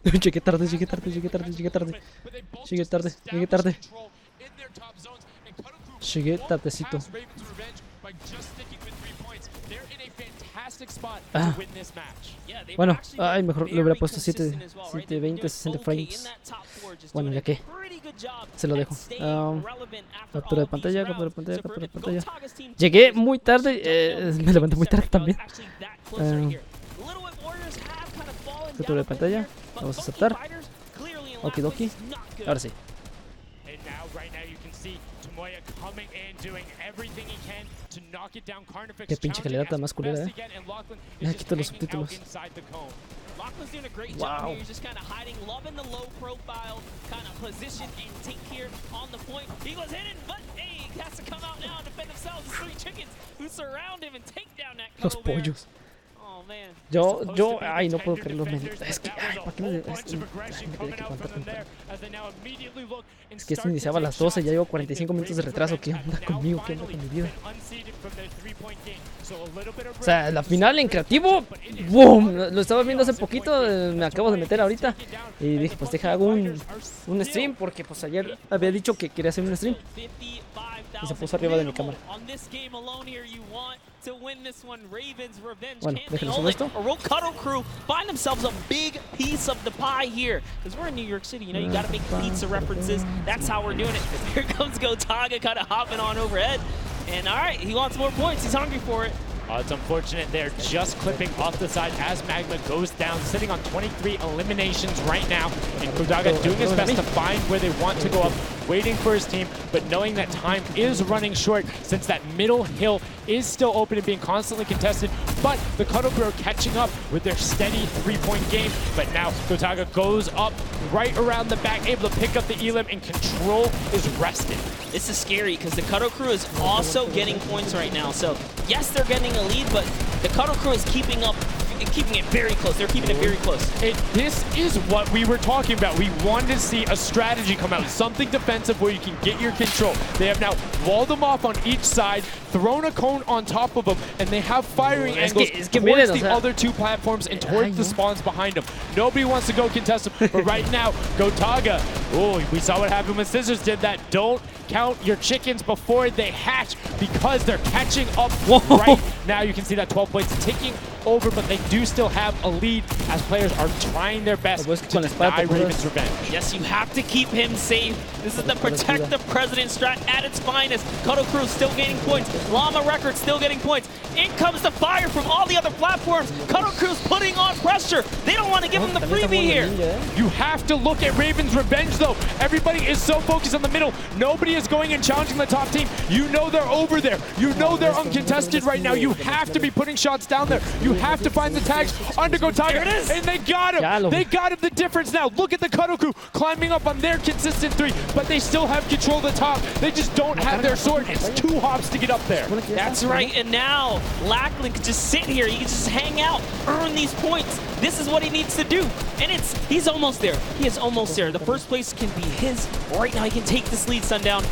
Llegué tarde. Llegué tardecito. Ah. Bueno, ay, mejor le hubiera puesto 720, 60 frames. Bueno, ya que se lo dejo. Captura de pantalla. Llegué muy tarde, me levanté muy tarde también. Captura de pantalla, vamos a aceptar. Okidoki, ahora sí. Qué pinche calidad tan más culera, Ya quito los subtítulos. Wow. Los pollos. Ay, no puedo creerlo. Es que, ay, ¿para qué me tenía que aguantar tanto? Es que esto iniciaba a las 12, ya llevo 45 minutos de retraso. ¿Qué onda conmigo? ¿Qué onda con mi vida? O sea, la final en creativo, ¡boom! Lo estaba viendo hace poquito, me acabo de meter ahorita. Y dije, pues hago un stream, porque pues ayer había dicho que quería hacer un stream. Y se puso arriba de mi cámara. Bueno, déjenme subir esto. Cuddle crew find themselves a big piece of the pie here, because we're in New York City. You know, you got to make pizza references. That's how we're doing it. Here comes Gotaga, kind of hopping on overhead, and all right, he wants more points. He's hungry for it. It's unfortunate they're just clipping off the side as Magma goes down, sitting on 23 eliminations right now. And Gotaga doing his best to find where they want to go up, waiting for his team, but knowing that time is running short since that middle hill is still open and being constantly contested. But the Cuddle Crew are catching up with their steady three-point game. But now Gotaga goes up right around the back, able to pick up the Elim, and control is rested. This is scary because the Cuddle Crew is also getting points right now. So yes, they're getting a lead, but the Cuddle Crew is keeping it very close. They're keeping it very close. This is what we were talking about. We wanted to see a strategy come out, something defensive where you can get your control. They have now walled them off on each side, thrown a cone on top of them, and they have firing angles towards the other two platforms and towards the spawns behind them. Nobody wants to go contest them, but right now, Gotaga, we saw what happened when Scissors did that. Don't count your chickens before they hatch, because they're catching up right now. You can see that 12 points ticking over, but they do still have a lead as players are trying their best to deny Raven's revenge. Yes, you have to keep him safe. This is the protect the president strat at its finest. Cuddle Crew still gaining points. Llama Records still getting points. In comes the fire from all the other platforms. Cuddle Crew's putting on pressure. They don't want to give him the freebie here. You have to look at Raven's revenge, though. Everybody is so focused on the middle. Nobody is going and challenging the top team. You know they're over there. You know they're uncontested right now. You have to be putting shots down there. You have to find the tags under Gotaga, and they got him. They got him the difference now. Look at the Cuddle Crew climbing up on their consistent three, but they still have control of the top. They just don't have their sword. It's 2 hops to get up there. That's right, and now Lackland can just sit here. He can just hang out, earn these points. This is what he needs to do, and he's almost there. He is almost there. The first place can be his. Right now, he can take this lead, Sundown.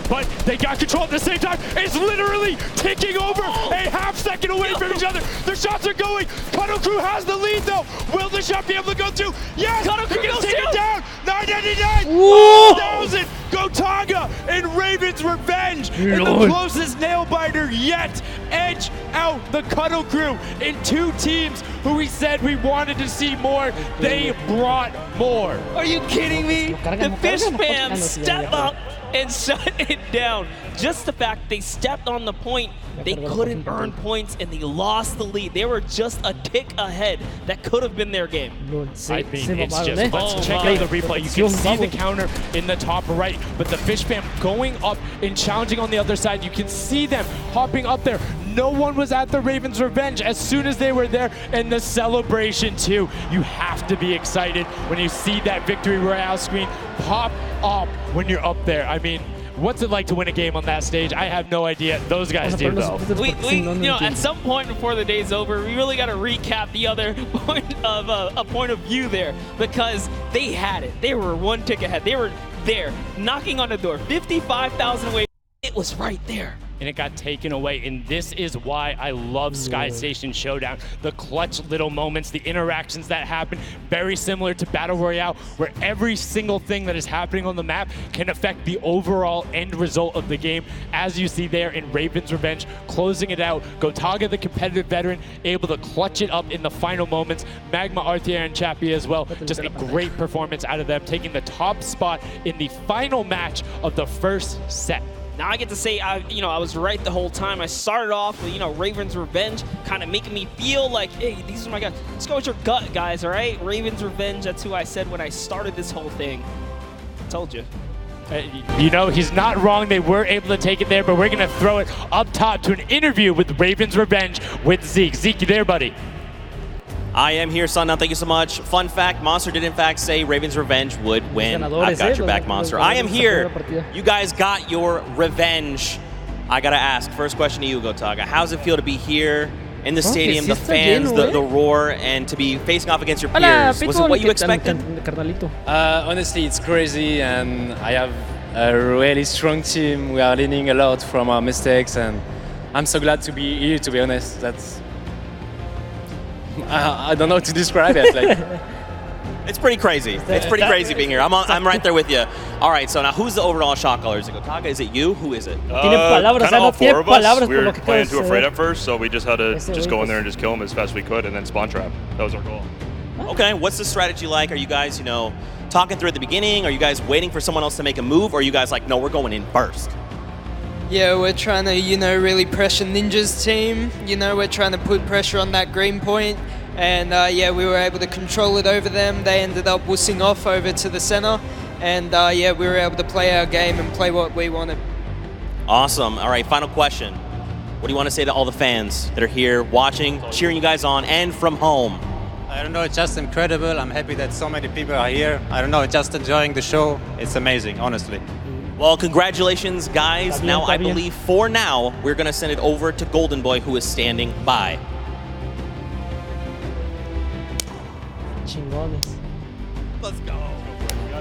But they got control at the same time. It's literally ticking over, a half second away from each other. Their shots are going. Cuddle Crew has the lead, though. Will the shot be able to go through? Yes! Cuddle Crew gonna take it down. 999. 1,000. Gotaga and Raven's revenge. And the closest nail biter yet. Edge out the Cuddle Crew in 2 teams who we said we wanted to see more. They brought more. Are you kidding me? The fish fam step up and shut it down. Just the fact they stepped on the point, they couldn't earn points and they lost the lead. They were just a tick ahead. That could have been their game. I mean, it's just, let's check out the replay. You can see the counter in the top right, but the fish fam going up and challenging on the other side. You can see them hopping up there. No one was at the Raven's revenge as soon as they were there, and the celebration too. You have to be excited when you see that victory royale screen pop up when you're up there. I mean, what's it like to win a game on that stage? I have no idea. Those guys do, though. We you know, at some point before the day's over, we really got to recap the other point of a point of view there, because they had it. They were 1 tick ahead. They were there, knocking on the door, 55,000 away. It was right there. and it got taken away. And this is why I love Sky Station Showdown. The clutch little moments, the interactions that happen, very similar to Battle Royale, where every single thing that is happening on the map can affect the overall end result of the game. As you see there in Raven's Revenge, closing it out. Gotaga, the competitive veteran, able to clutch it up in the final moments. Magma, Arthier, and Chappie as well. Just a great performance out of them, taking the top spot in the final match of the first set. Now I get to say, I was right the whole time. I started off with, Raven's Revenge, kind of making me feel like, hey, these are my guys. Let's go with your gut, guys, all right? Raven's Revenge, that's who I said when I started this whole thing. I told you. He's not wrong. They were able to take it there, but we're going to throw it up top to an interview with Raven's Revenge with Zeke. Zeke, you there, buddy? I am here, Sundown. Thank you so much. Fun fact, Monster did in fact say Raven's Revenge would win. I've got your back, Monster. I am here. You guys got your revenge. I got to ask, first question to you, Gotaga. How does it feel to be here in the stadium, the fans, the roar, and to be facing off against your peers? Was it what you expected? Honestly, it's crazy, and I have a really strong team. We are learning a lot from our mistakes, and I'm so glad to be here, to be honest. I don't know how to describe it. It's pretty crazy. It's pretty crazy being here. I'm right there with you. All right, so now who's the overall shot caller? Is it Gotaga? Is it you? Who is it? Kind of all four of us. We were playing too afraid at first, so we just had to just go in there and just kill him as fast as we could and then spawn trap. That was our goal. Okay, what's the strategy like? Are you guys, talking through at the beginning? Are you guys waiting for someone else to make a move? Or are you guys like, no, we're going in first? Yeah, we're trying to, really pressure Ninja's team. We're trying to put pressure on that green point. And yeah, we were able to control it over them. They ended up wussing off over to the center. And yeah, we were able to play our game and play what we wanted. Awesome. All right, final question. What do you want to say to all the fans that are here watching, cheering you guys on, and from home? I don't know, it's just incredible. I'm happy that so many people are here. I don't know, just enjoying the show. It's amazing, honestly. Well, congratulations, guys. Now, I believe for now, we're going to send it over to Golden Boy, who is standing by. Chingones. Let's go.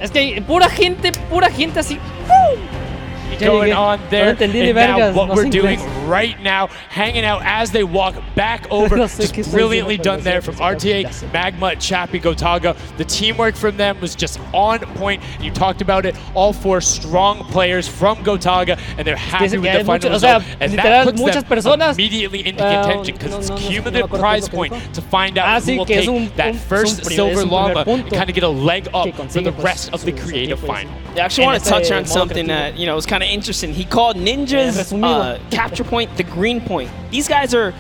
Es que pura gente así. Going on there, and now what we're doing right now, hanging out as they walk back over, just brilliantly done there from RTA, Magma, Chappie, Gotaga. The teamwork from them was just on point. You talked about it, all four strong players from Gotaga, and they're happy with the final result. And that puts them immediately into contention, because it's cumulative prize point to find out who will take that first silver llama and kind of get a leg up for the rest of the creative final. I actually want to touch on something that, was kind of interesting. He called Ninja's capture point the green point. These guys are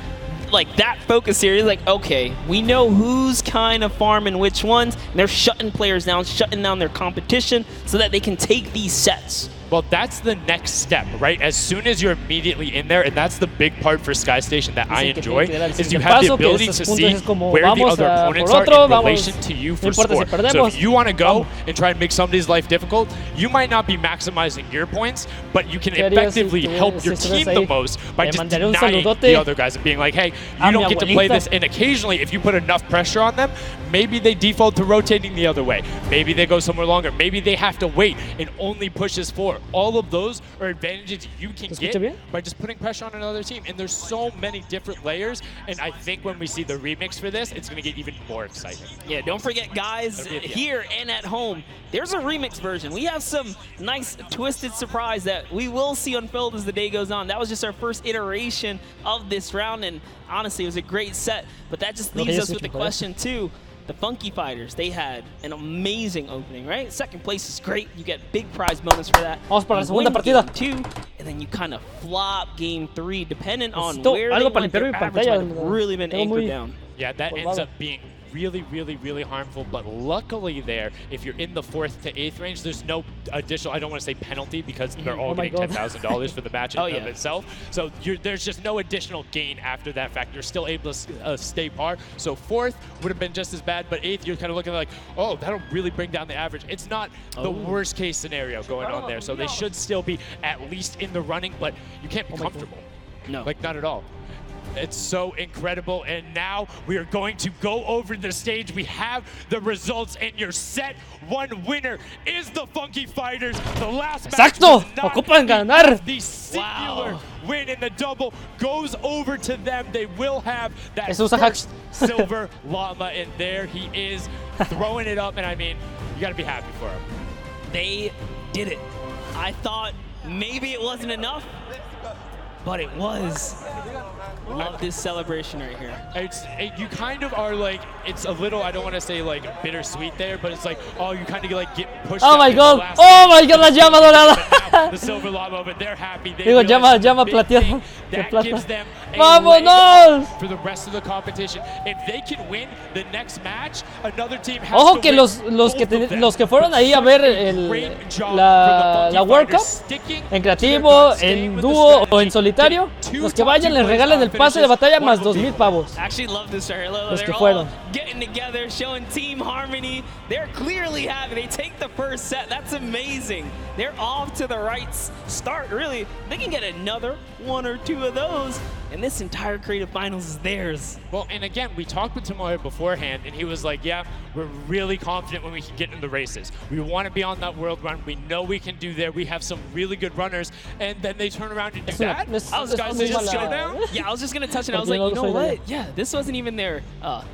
like that focused here. He's like, okay, we know who's kind of farming which ones, and they're shutting players down, shutting down their competition so that they can take these sets. Well, that's the next step, right? As soon as you're immediately in there, and that's the big part for Sky Station that I enjoy, is you have the ability to see where the other opponents are in relation to you for score. So if you want to go and try and make somebody's life difficult, you might not be maximizing your points, but you can effectively help your team the most by just denying the other guys and being like, hey, you don't get to play this. And occasionally, if you put enough pressure on them, maybe they default to rotating the other way. Maybe they go somewhere longer. Maybe they have to wait and only pushes forward. All of those are advantages you can get by just putting pressure on another team. And there's so many different layers. And I think when we see the remix for this, it's going to get even more exciting. Yeah, don't forget, guys, here and at home, there's a remix version. We have some nice twisted surprise that we will see unfold as the day goes on. That was just our first iteration of this round. And honestly, it was a great set. But that just leaves us with the question, too. The Funky Fighters, they had an amazing opening, right? Second place is great. You get big prize bonus for that. Vamos para la segunda partida. Game 2, and then you kind of flop game 3, depending on where they went. Their average might have really been anchored down. Yeah, that ends up being really, really, really harmful. But luckily there, if you're in the 4th to 8th range, there's no additional, I don't want to say penalty, because they're all getting $10,000 for the match in of itself. So there's just no additional gain after that fact. You're still able to stay par. So 4th would have been just as bad, but 8th, you're kind of looking like, oh, that'll really bring down the average. It's not the worst case scenario going on there. So they should still be at least in the running, but you can't be comfortable. No. Like, not at all. It's so incredible. And now we are going to go over the stage. We have the results, and your set one winner is the Funky Fighters. The last Exacto. match Ocupan ganar. the singular win in the double goes over to them. They will have that first silver llama, and there he is throwing it up. And I mean, you got to be happy for him. They did it. I thought maybe it wasn't enough, but it was. Love this celebration right here. You kind of are like, it's a little, I don't want to say like bittersweet there, but it's like, oh, you kind of like get pushed. Oh my god, la llama dorada. The silver llama, but they're happy. They Digo, llama plateada. That gives them a ¡Vámonos! leg for the rest of the competition. If they can win the next match, another team has Ojo to que win los que fueron ahí a ver la World Cup en creativo, en dúo o en solitario, los que vayan les regalen el pase de batalla más 2,000 pavos. Actually love this right here. Los que They're fueron. all getting together, showing team harmony. They're clearly happy. They take the first set. That's amazing. They're off to the right start, really. They can get another one or two of those, and this entire creative finals is theirs. Well, and again, we talked with Tomoya beforehand, and he was like, yeah, we're really confident when we can get in the races. We want to be on that world run. We know we can do there. We have some really good runners, and then they turn around and do that. I was just showdown. Yeah, I was just going to touch it. I was like, you know what? Yeah, this wasn't even their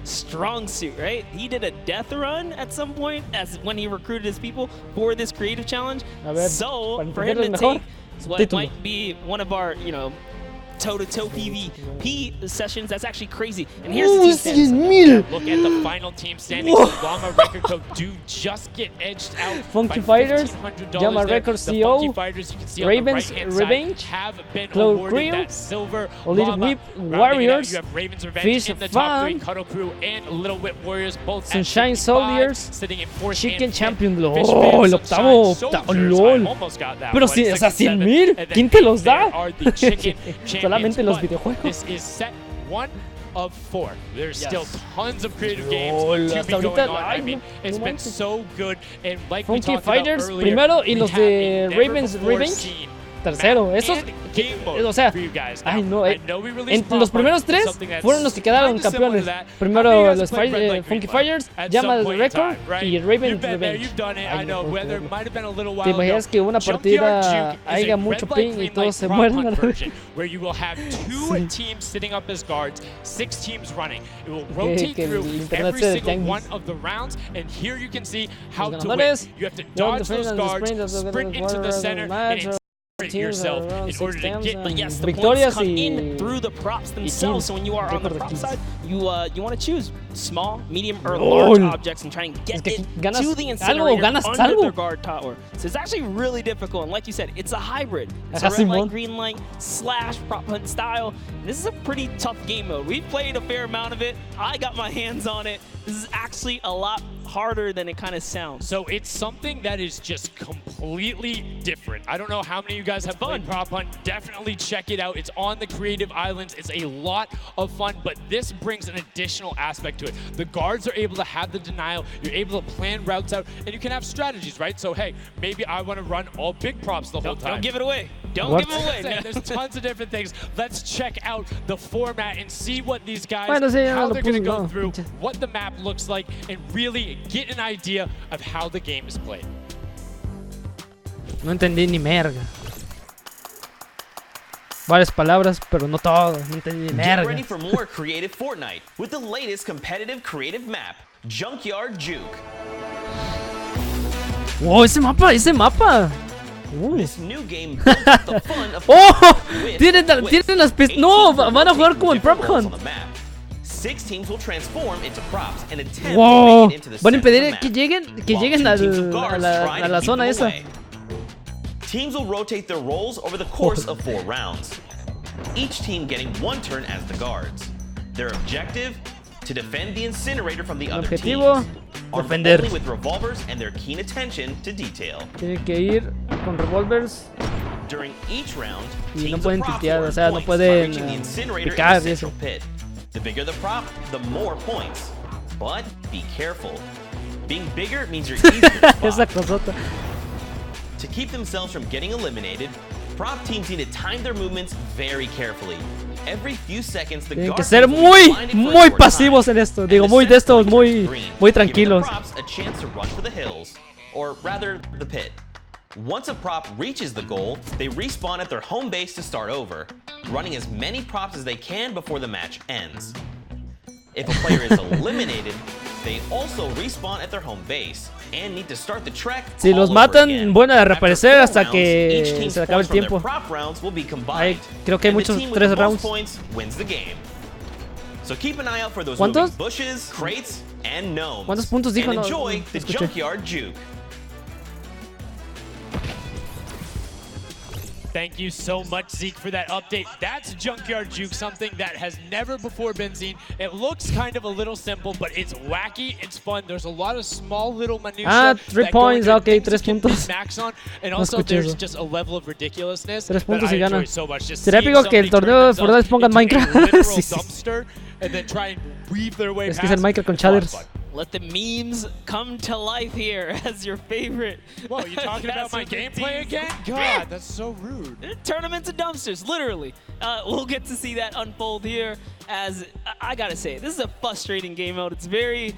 strong suit, right? He did a death run at some point as when he recruited his people for this creative challenge. So, for him to take what might be one of our, you know, toe-to-toe PvP sessions, that's actually crazy. And here's the team standings. Look at the final team standings. Llama Record Code do just get edged out. Funky Fighters, Llama Record CO, Ravens Revenge, have been Cloud awarded Crew, that silver Little llama. Whip Rounding Warriors, you have Ravens Revenge Fish in the of top Fun, 3, Cuddle Crew and Little Whip Warriors both Sunshine at 55, Soldiers, sitting in 4th Chicken and 5th. Champion. Fish Oh, Fans, el octavo, Sunshine LOL. Soldiers, I almost got that Pero one, si, o sea, 6 and 7, 100,000, and then ¿quién te los there da? are the chicken Solamente champions, los but videojuegos. this is set 1 of 4. There's still tons of creative games LOL, to be hasta going ahorita, on. I ay, mean, it's been manches. so good, and like we Funky talked Fighters about earlier, primero y we los have a de never Ravens before Revenge seen tercero. map Esos, and game mode o sea, for you guys. ay Now, no, I know we released los primeros Pop-Up, tres something that's fueron los que quedaron kinda similar campeones. to that. Primero How many of you los guys played Red Light, Funky Green Light Fighters, at Llama some point in Record time, right? y Ravens You've been there, Revenge. you've done it. Ay, I know, no puedo whether it creerlo. might have been a little while ¿Te ago. imaginas que una Junkyard partida Juke is haya a mucho Red Light, ping y Green todos Light se prop mueren? hunt version where you will have 2 teams sitting up as guards, 6 teams running. It will rotate que el through internet every se single detenga. one of the rounds, and here you can see how Los to win. ganadores, You have to don't dodge defend those and guards, sprint sprint into the center, and yourself in order to get But yes, the victorias points come y in through the props themselves. So when you are on the prop side, you want to choose small, medium, or large objects and try and get it to the incinerator under their guard tower. So it's actually really difficult. And like you said, it's a hybrid. It's a red light, green light / prop hunt style. This is a pretty tough game mode. We've played a fair amount of it. I got my hands on it. This is actually a lot harder than it kind of sounds. So it's something that is just completely different. I don't know how many of you guys have played Prop Hunt. Definitely check it out. It's on the Creative Islands. It's a lot of fun, but this brings an additional aspect to it. The guards are able to have the denial. You're able to plan routes out, and you can have strategies, right? So, hey, maybe I want to run all big props the whole time. Don't give it away. Don't give it away. There's tons of different things. Let's check out the format and see what these guys, Bueno, sí, how lo they're going to puse, go no. through, what the map looks like, and really get an idea of how the game is played. No entendí ni merga. Varias palabras, pero no todas. No entendí ni Get ready merga. for more creative Fortnite with the latest competitive creative map, Junkyard Juke. ¡Oh, ese mapa! ¡Ese mapa! This new game builds up the fun of ¡Oh! with Tienen las pistas. No, van a jugar como en Prop Hunt. 6 teams will transform into props and attempt ¡Wow! to make it into the Van a center of the impedir map, que while lleguen 2 teams of a guards la try to keep zona them esa. away. Teams will rotate their roles over the course of 4 rounds, each team getting 1 turn as the guards. Their objective? To defend the incinerator from the other Objetivo, teams, armed defender. only with revolvers and their keen attention to detail. Tienen que ir con revólveres During each round, y no teams pueden of props tiltear, will o sea, no earn points by pueden reaching the incinerator in picar the y eso. central pit. The bigger the prop, the more points. But be careful. Being bigger means you're easier to Esa spot. cosota. To keep themselves from getting eliminated, prop teams need to time their movements very carefully. Tienen que ser muy pasivos en esto. Digo, muy de estos, muy tranquilos. Once a prop reaches the goal, they respawn at their home base to start over, running as many props as they can before the match ends. If a player is eliminated, they also respawn at their home base and need to start the trek. Si los matan, bueno, a reaparecer hasta que se acabe el tiempo. Ahí, creo que hay muchos 3 rounds. So keep an eye out for those ¿Cuántos? bushes, crates, and gnomes. ¿Cuántos puntos dijo? And No, enjoy the escuché. junkyard juke. Thank you so much, Zeke, for that update. That's Junkyard Juke, something that has never before been seen. It looks kind of a little simple, but it's wacky, it's fun. There's a lot of small little minutiae 3 points, okay, 3 puntos. Max on, and also there's just a level of ridiculousness 3 puntos y that I gana. enjoy so much. Just Sería épico que el torneo de Fortnite pongan Minecraft. Sí, sí. And then try and weave their way Es que es el Minecraft con shaders. Let the memes come to life here as your favorite. Whoa, you talking about my gameplay again? God, that's so rude. Tournaments of dumpsters, literally. We'll get to see that unfold here as, I gotta say, this is a frustrating game mode. It's very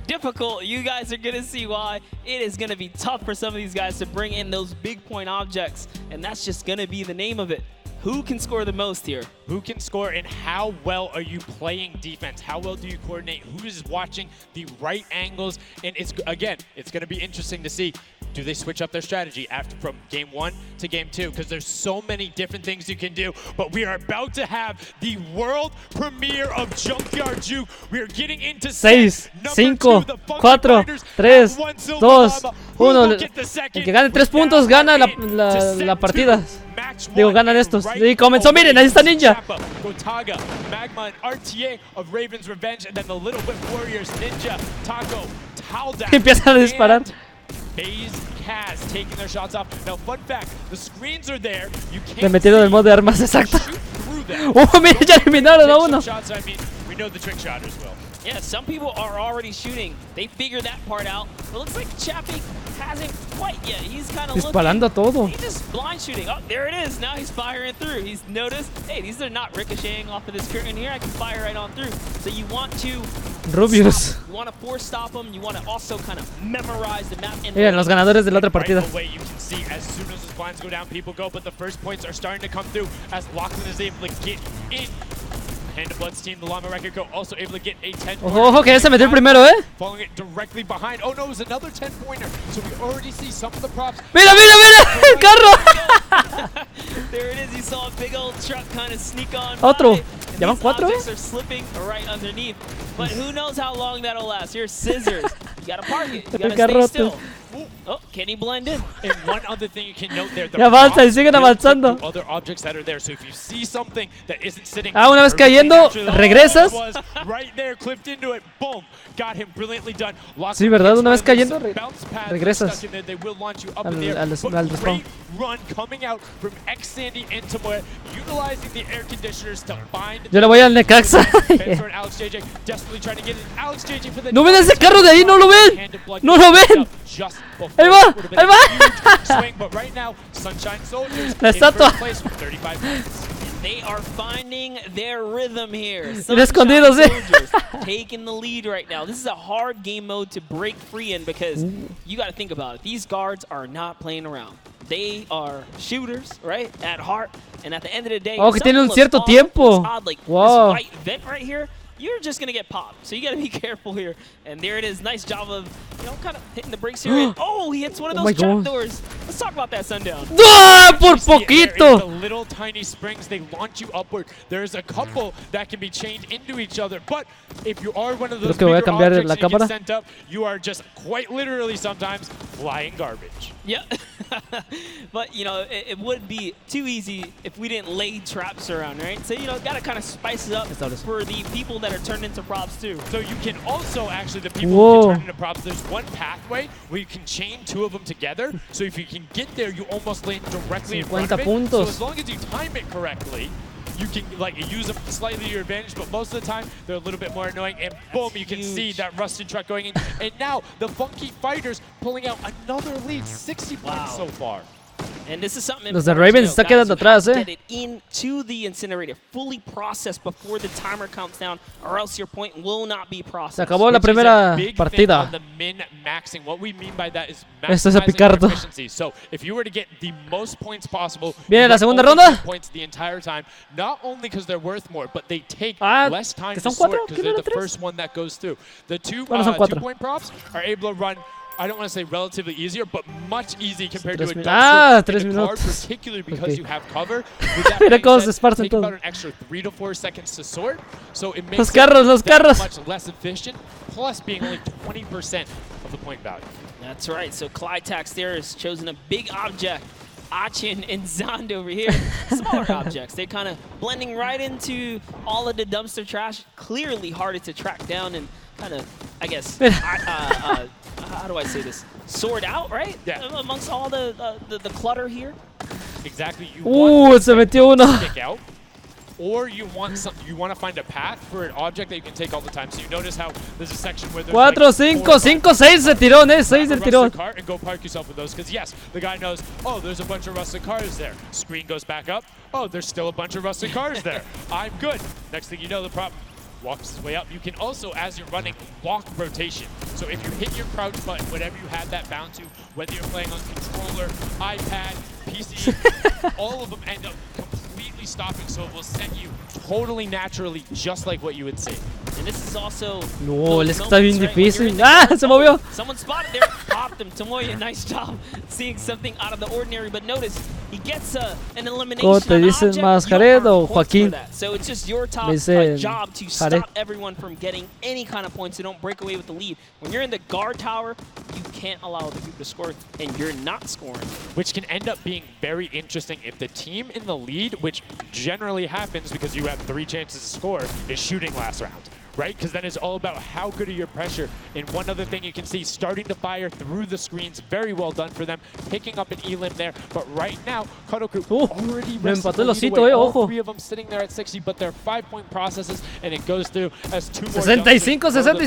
difficult. You guys are gonna see why. It is gonna be tough for some of these guys to bring in those big point objects, and that's just gonna be the name of it. Who can score the most here? Who can score, and how well are you playing defense? How well do you coordinate? Who is watching the right angles? And it's going to be interesting to see. Do they switch up their strategy from game 1 to game 2? Because there's so many different things you can do. But we are about to have the world premiere of Junkyard Juke. We are getting into 6, 5, 4, 3, 2, 1. El que gane 3 puntos gana la partida. Digo, ganan estos. Y comenzó, miren, ahí está Ninja. Gotaga, Magma, and RTA of Raven's Revenge, and then the Little Whip Warriors, Ninja, Taco, Taldak, Empiezan a disparar. FaZe Kaz taking their shots off. Now, fun fact, the screens are there. You can't Le metieron el mod de armas, exacto. Mira, ya eliminaron a uno. Shots, I mean, we know the trick shotters will. Yeah, some people are already shooting. They figured that part out. It looks like Chappie hasn't quite yet. He's kind of disparando todo. He's just blind shooting. Oh, there it is. Now he's firing through. He's noticed, hey, these are not ricocheting off of this curtain here. I can fire right on through. So you want to Rubius. You want to force stop them. You want to also kind of memorize the map. Miren, los ganadores de la otra partida. Right away, you can see as soon as the blinds go down, people go. But the first points are starting to come through as Lachlan is able to get in. Hand of Blood's team, the Llama Record Co. also able to get a 10-pointer. Ojo, que ya se metió el primero, Following it directly behind. Oh no, it was another 10-pointer. So we already see some of the props. Mira, mira, mira, el carro. There it is. You saw a big old truck kind of sneak on. Otro. Ya van 4, Objects are slipping right underneath. But who knows how long that'll last. Here's scissors. You gotta park it. You gotta stay still. Oh, can he blend in? And one other thing you can note there, the avanza y siguen avanzando. Other objects that are there. So if you see something that isn't sitting, una vez cayendo, regresas. Right there, clipped into it. Boom, got him brilliantly done. Sí, verdad, una vez cayendo, regresas they will launch you up in the air. Great run coming out from X-Sandy into Moya, utilizing the air conditioners to find. Yo le voy al Necaxa. Alex JJ desperately trying to get it. Alex JJ for the. No ven ese carro de ahí, no lo ven. No lo ven. Ahí va, ahí va. La estatua. They are finding their rhythm here. Escondidos, taking the lead right now. This is a hard game mode to break free in because you got to think about it. These guards are not playing around. They are shooters, right, at heart. And at the end of the day, que tiene un cierto tiempo. Like this white vent right here, you're just going to get popped. So you got to be careful here. And there it is. Nice job of, kind of hitting the brakes here. Oh, he hits one of those trapdoors. Let's talk about that, Sundown. Por poquito. The little tiny springs, they launch you upward. There's a couple that can be chained into each other. But if you are one of those bigger objects that you get sent up, you are just quite literally sometimes flying garbage. Yeah. But, it would be too easy if we didn't lay traps around, right? So, got to kind of spice it up for the people that are turned into props, too. So you can also, actually, the people who can turn into props, there's one pathway where you can chain 2 of them together. So if you can get there, you almost land directly in front of it. So as long as you time it correctly, you can use them slightly to your advantage, but most of the time they're a little bit more annoying. And boom, you can see that rusted truck going in. And now the Funky Fighters pulling out another lead, 60 points so far. And this is something Los de Ravens está quedando atrás, Get it into the incinerator, fully processed before the timer counts down, or else your point will not be processed. Se acabó la primera partida. The min-maxing. What we mean by that is Esto es a picar todo. efficiency. So if you were to get the most points possible, Viene la segunda only ronda. get points the entire time. Not only because they're worth more, but they take Ah, less time que to son sort cuatro, because ¿qué they're no the eran first one that goes through. The Bueno, son cuatro. 2-point props are able to run. I don't want to say relatively easier, but much easy compared to a Tres dumpster tres in the card, minutos. particularly because Ok. you have cover. With that Mira being cómo se said, esparcen take about todo. an extra 3 to 4 seconds to sort, so it makes Los it carros. that much less efficient, plus being only 20% of the point value. That's right. So Clytax there has chosen a big object. Achin and Zond over here, smaller objects. They're kind of blending right into all of the dumpster trash. Clearly harder to track down and kind of, I guess, how do I say this? Sort out, right? Yeah. Amongst all the clutter here. Exactly. You want Se metió uno. to stick out, or you want to find a path for an object that you can take all the time. So you notice how there's a section where there's 4, like 5, 5, 6 de tirón, 6 del rusted tirón. car and go park yourself with those, because yes, the guy knows, oh, there's a bunch of rusted cars there. Screen goes back up. Oh, there's still a bunch of rusted cars there. I'm good. Next thing you know, the prop walks his way up. You can also, as you're running, walk rotation. So if you hit your crouch button, whatever you had that bound to, whether you're playing on controller, iPad, PC, all of them end up completely stopping, so it will set you totally naturally, just like what you would see. And this is also No, those es que está bien moments, right, when you're difícil. in the ¡Ah! guard Se mode, movió. Someone spotted there, popped him. Tomoya, nice job seeing something out of the ordinary. But notice, he gets an elimination ¿Cómo te on dicen object. más, You Jared don't o earn points for Joaquín? that. So it's just your top Me dicen job to Jared. stop everyone from getting any kind of points. So don't break away with the lead. When you're in the guard tower, you can't allow other people to score, and you're not scoring. Which can end up being very interesting if the team in the lead, which generally happens because you have 3 chances to score, is shooting last round. Right? Because then it's all about how good are your pressure. And one other thing you can see, starting to fire through the screens, very well done for them, picking up an elim there. But right now, Kodoku already me wrestled empató the el lead osito, away. All ojo. 3 of them sitting there at 60, but they're 5-point processes, and it goes through as 2 more. 65, 60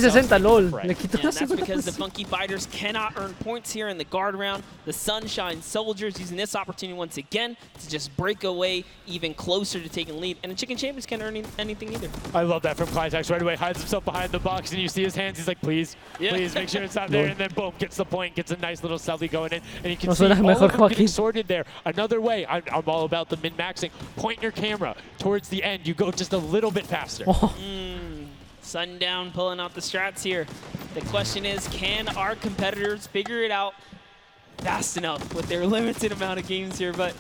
y 60, lol. Right. Le quitó Yeah, las that's 50 because the puntos. Funky Fighters cannot earn points here in the guard round. The Sunshine Soldiers using this opportunity once again to just break away even closer to taking lead. And the Chicken Champions can't earn anything either. I love that from Clytax. Right away, hides himself behind the box, and you see his hands. He's like, please, please make sure it's not there. And then boom, gets the point, gets a nice little selfie going in. And you can see all of them getting sorted there. Another way, I'm all about the min-maxing. Point your camera towards the end. You go just a little bit faster. Sundown pulling out the strats here. The question is, can our competitors figure it out fast enough with their limited amount of games here? But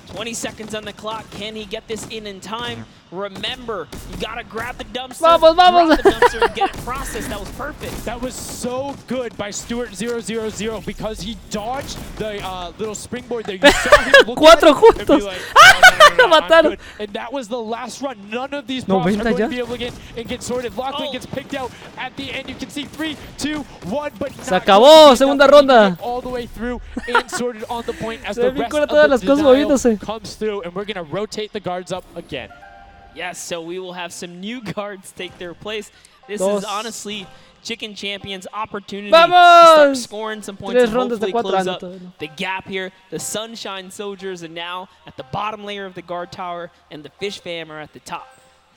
20 seconds on the clock. Can he get this in time? Remember, you gotta grab the dumpster, Vamos. grab the dumpster and get it processed. That was perfect. That was so good by Stuart000 because he dodged the little springboard there. You saw him look Cuatro at it and be juntos. like, no, I'm Mataron. good. And that was the last run. None of these props are going to be able to get sorted. Lachlan gets picked out at the end. You can see 3, 2, 1, but Se acabó, segunda ronda. All the way through and sorted on the point as Se the me rest ocurre of todas las the cosas denial moviéndose. comes through, and we're going to rotate the guards up again. Yes, so we will have some new guards take their place. This Dos. is honestly Chicken Champions' opportunity Vamos! to start scoring some points Tres and rondas de hopefully cuatro. close No, up todavía no. the gap here. The Sunshine Soldiers are now at the bottom layer of the guard tower, and the Fish Fam are at the top.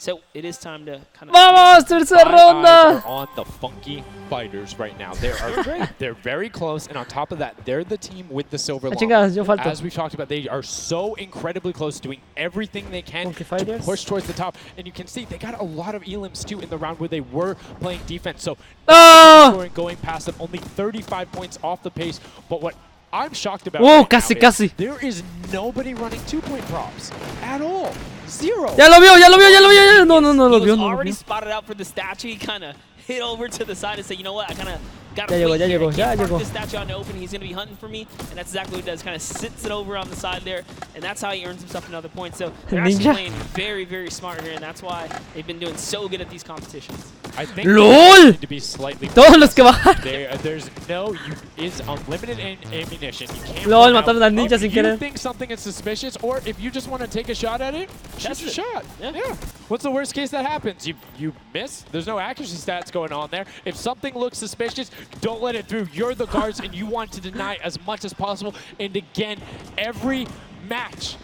So it is time to kind of... ¡Vamos! ¡Tercera My eyes ronda! are on the Funky Fighters right now. They're very close, and on top of that, they're the team with the silver Chingadas, yo llama. falto. As we've talked about, they are so incredibly close, doing everything they can Funky to Fighters. push towards the top. And you can see they got a lot of elims too in the round where they were playing defense. So scoring, going past them, only 35 points off the pace. But what I'm shocked about right casi, now casi. is there is nobody running 2-point props at all. 0. Ya lo vio, ya lo vio, ya lo vio. No, no, no He lo was vio. No lo already vio. spotted out for the statue. He kind of hit over to the side and said, you know what, I kind of got to Ya llegó, wait ya here. llegó, I ya can't park llegó. this statue on the open. He's going to be hunting for me, and that's exactly what he does. Kind of sits it over on the side there, and that's how he earns himself another point. So they're actually Ninja. playing very, very smart here, and that's why they've been doing so good at these competitions. I think ¡LOL! to be slightly Todos los que bajaron. There's no, is unlimited ammunition. You can't LOL, mataron al ninja sin querer. If you think something is suspicious, or if you just want to take a shot at it, shoot your shot. Yeah. What's the worst case that happens? You miss. There's no accuracy stats going on there. If something looks suspicious, don't let it through. You're the guards, and you want to deny as much as possible. And again, every match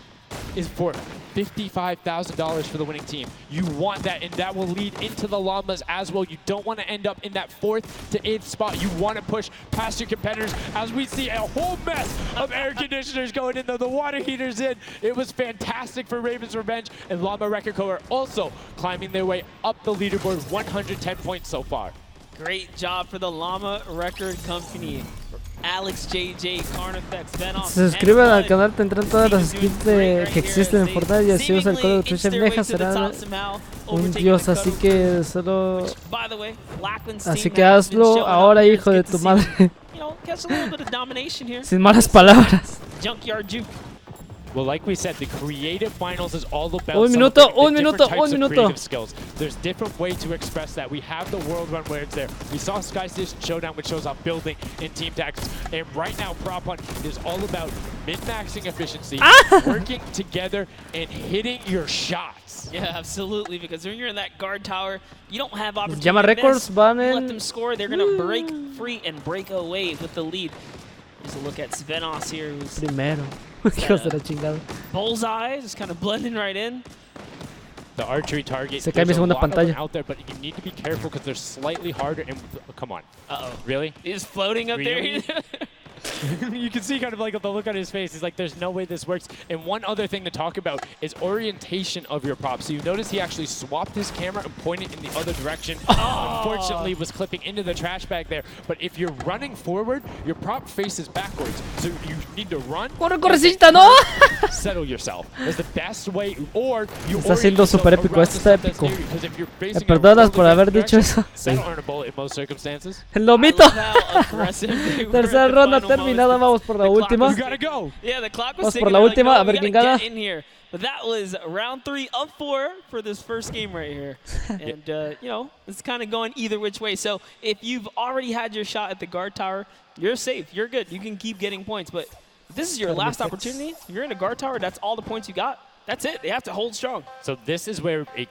is for $55,000 for the winning team. You want that, and that will lead into the llamas as well. You don't want to end up in that 4th to 8th spot. You want to push past your competitors as we see a whole mess of air conditioners going in, the water heaters in. It was fantastic for Ravens Revenge, and Llama Record Co. are also climbing their way up the leaderboard, 110 points so far. Great job for the Llama Record Company. Alex, JJ, Carnifex, Venom. Se suscriban al canal, tendrán todas las skins que existen en Fortnite y así usa el código DONACIONES, será un dios, así que solo... Así que hazlo ahora, hijo de tu madre. Sin malas palabras. Junkyard Juke. Well, like we said, the creative finals is all about different types of creative skills. There's different way to express that. We have the World Run where it's there. We saw Sky Station Showdown, which shows off building in team tactics. And right now, Prop Hunt is all about min-maxing efficiency, working together, and hitting your shots. Yeah, absolutely. Because when you're in that guard tower, you don't have opportunity Llama to Records miss. van You en... let them score, they're going to break free and break away with the lead. Here's a look at Svenos here, who's Primero. Hijos de la chingada. bullseye, just kind of blending right in. The archery target. Se cae mi segunda pantalla. Out there, but you need to be careful because they're slightly harder. And come on. Really? He's floating up there. You can see kind of like the look on his face. He's like, there's no way this works. And one other thing to talk about is orientation of your prop. So you notice he actually swapped his camera and pointed in the other direction. Unfortunately, was clipping into the trash bag there. But if you're running forward, your prop faces backwards. So you need to run. ¡Corre, correcita, no! Settle yourself. It's the best way. Or you está siendo super épico, esto está épico. Me perdonas por haber dicho eso. Settle earn a bullet in most circumstances. ¡El lomito! Tercera ronda terminada, vamos por la última. Vamos por la última, a ver quién gana. But that was round 3 of 4 for this first game right here. And, you know, it's kind of going either which way. So if you've already had your shot at the guard tower, you're safe. You're good. You can keep getting points. But if this is your last opportunity, you're in a guard tower, that's all the points you got. That's it. They have to hold strong. So this is where it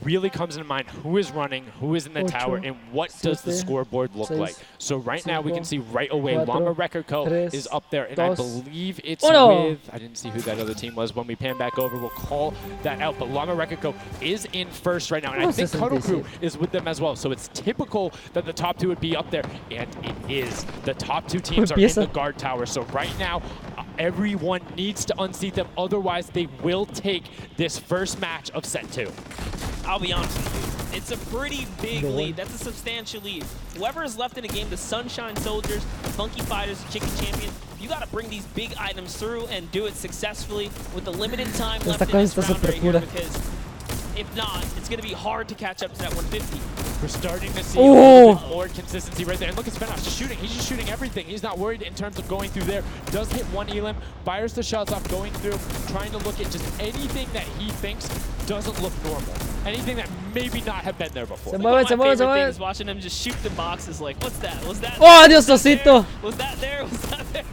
really comes into mind who is running, who is in the tower, and what does the scoreboard look like. So right now we can see right away Llama Record Co. is up there, and I believe it's with, I didn't see who that other team was. When we pan back over, we'll call that out. But Llama Record Co. is in first right now, and I think Cuddle Crew is with them as well. So it's typical that the top 2 would be up there, and it is. The top 2 teams are in the guard tower. So right now, everyone needs to unseat them, otherwise they will take this first match of set 2. I'll be honest with you, it's a pretty big lead. That's a substantial lead. Whoever is left in the game, the Sunshine Soldiers, the Funky Fighters, the Chicken Champions, you got to bring these big items through and do it successfully with the limited time left in this round right here, because if not, it's going to be hard to catch up to that 150. We're starting to see a little bit more consistency right there. And look at Svenos just shooting. He's just shooting everything. He's not worried in terms of going through there. Does hit one elim, fires the shots off, going through, trying to look at just anything that he thinks doesn't look normal. Anything that maybe not have been there before. Se mueve, se mueve, se mueve. Is watching him just shoot the boxes like, what's that? Was that Oh, Diosito! Was that there? Was that there?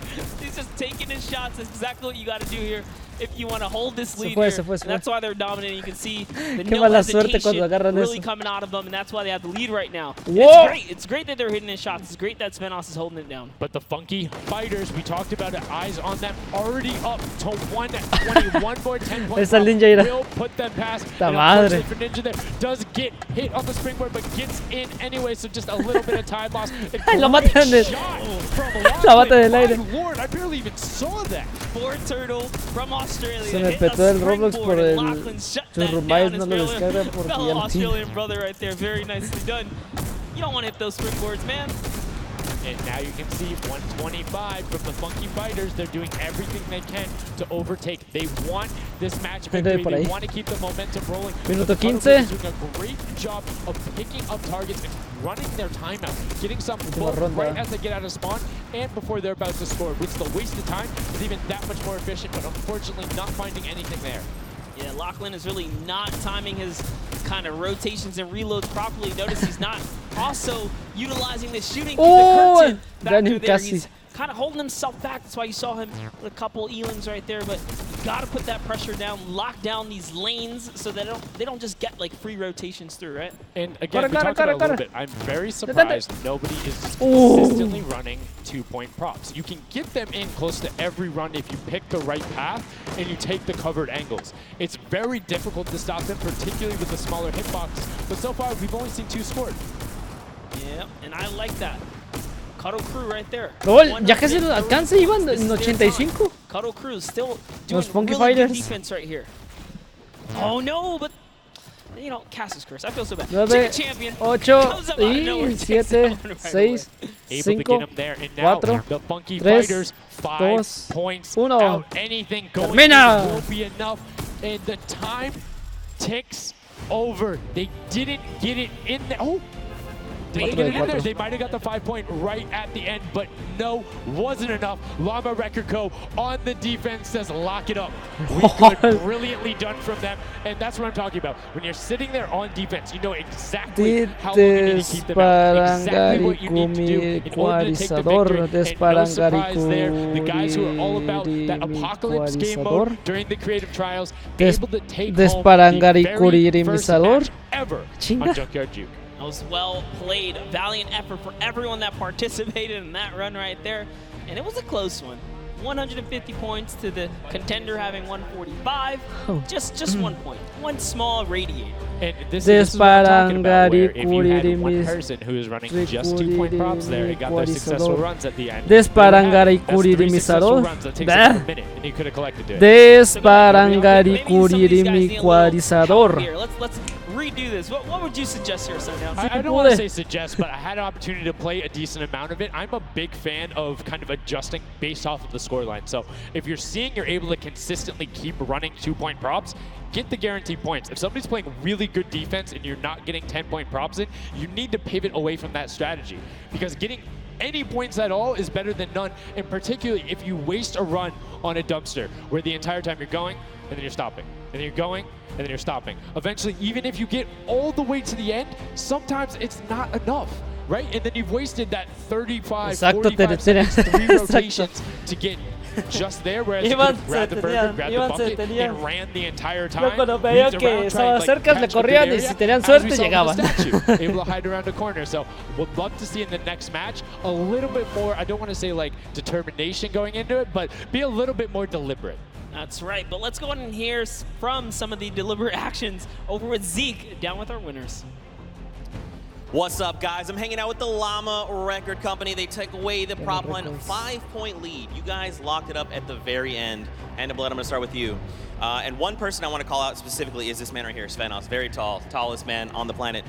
He's just taking his shots. That's exactly what you got to do here if you want to hold this lead here. And that's why they're dominating. You can see the no hesitation really coming out of them, and that's why they have the lead right now. It's great. It's great that they're hitting his shots. It's great that Svenos is holding it down. But the Funky Fighters, we talked about it, eyes on them, already up to 121 more 10 points. Will put them past. Ta madre. For Ninja there does get hit on the springboard, but gets in anyway, so just a little bit of time loss. Lo matan la bate del aire. Lord, I barely even saw that. Four Turtle from Australia. Se me petó el Roblox por el Churrumais, no lo descarga porque ya lo tiene. Australian brother right there, very nicely done. You don't want to hit those springboards, man. And now you can see 125 from the Funky Fighters. They're doing everything they can to overtake. They want this match victory. They want to keep the momentum rolling. Minuto 15. Doing a great job of picking up targets and running their timeout, getting some right as they get out of spawn and before they're about to score, which the waste of time is even that much more efficient, but unfortunately not finding anything there. Yeah, Lachlan is really not timing his kind of rotations and reloads properly. Notice he's not also utilizing the shooting through the curtain factor there. He's kind of holding himself back. That's why you saw him with a couple Elings right there. But you got to put that pressure down, lock down these lanes so that they don't just get like free rotations through, right? And again, we talked about it a little bit. I'm very surprised nobody is consistently running 2-point props. You can get them in close to every run if you pick the right path and you take the covered angles. It's very difficult to stop them, particularly with the smaller hitbox. But so far, we've only seen 2 scored. Yeah, and I like that. Cuddle Crew right there. Gol, ya casi los alcanza, iban en 85. Cuddle Crew still doing Funky really good Fighters. defense right here. Oh no, but you know, Cass's curse. I feel so bad. 9, Chicken champion 8, comes up out of y nowhere, 7, takes that one right 6, away. Able 5, to get him there, and now 4, the Funky 3, Fighters, 5 2, points 1. out. Anything going Termina. will be enough, and the time ticks over. They didn't get it in there. Oh, they didn't get it in there. They might have got the 5-point right at the end, but no, wasn't enough. Llama Record Co. on the defense says, lock it up. We good, brilliantly done from them, and that's what I'm talking about. When you're sitting there on defense, you know exactly how long you need to keep them out, exactly what you need to do in order to take the victory, and no surprise there. The guys who are all about that apocalypse game mode during the creative trials, able to take home the very first match ever on Junkyard Juke. That was well played. Valiant effort for everyone that participated in that run right there. And it was a close one. 150 points to the contender having 145. Just 1 point. One small radiator. And this is what I'm talking about, where if you had one person who is running just 2-point props there and got those successful runs at the end, Desparangari Kuririmizador. runs that takes like a minute and you could have collected it. Desparangari Kuririmizador. Let's redo this. What would you suggest here, Sundown? I don't want to say suggest, but I had an opportunity to play a decent amount of it. I'm a big fan of kind of adjusting based off of the scoreline. So if you're seeing you're able to consistently keep running 2-point props, get the guaranteed points. If somebody's playing really good defense and you're not getting 10-point props in, you need to pivot away from that strategy, because getting any points at all is better than none, and particularly if you waste a run on a dumpster where the entire time you're going and then you're stopping, and then you're going and then you're stopping. Eventually, even if you get all the way to the end, sometimes it's not enough, right? And then you've wasted that 35, 45 seconds, 3 rotations to get just there, whereas you could have grabbed the burger, grabbed the bucket, and ran the entire time. Cuando veía que estaban cerca, le corrían y si tenían suerte llegaban. Able to hide around the corner. So would love to see in the next match a little bit more, I don't want to say like determination going into it, but be a little bit more deliberate. That's right, but let's go on and hear from some of the deliberate actions over with Zeke, down with our winners. What's up, guys? I'm hanging out with the Llama Record Company. They took away the prop line 5-point lead. You guys locked it up at the very end. And Blood, I'm going to start with you. And one person I want to call out specifically is this man right here, Svenos. Very tall, tallest man on the planet.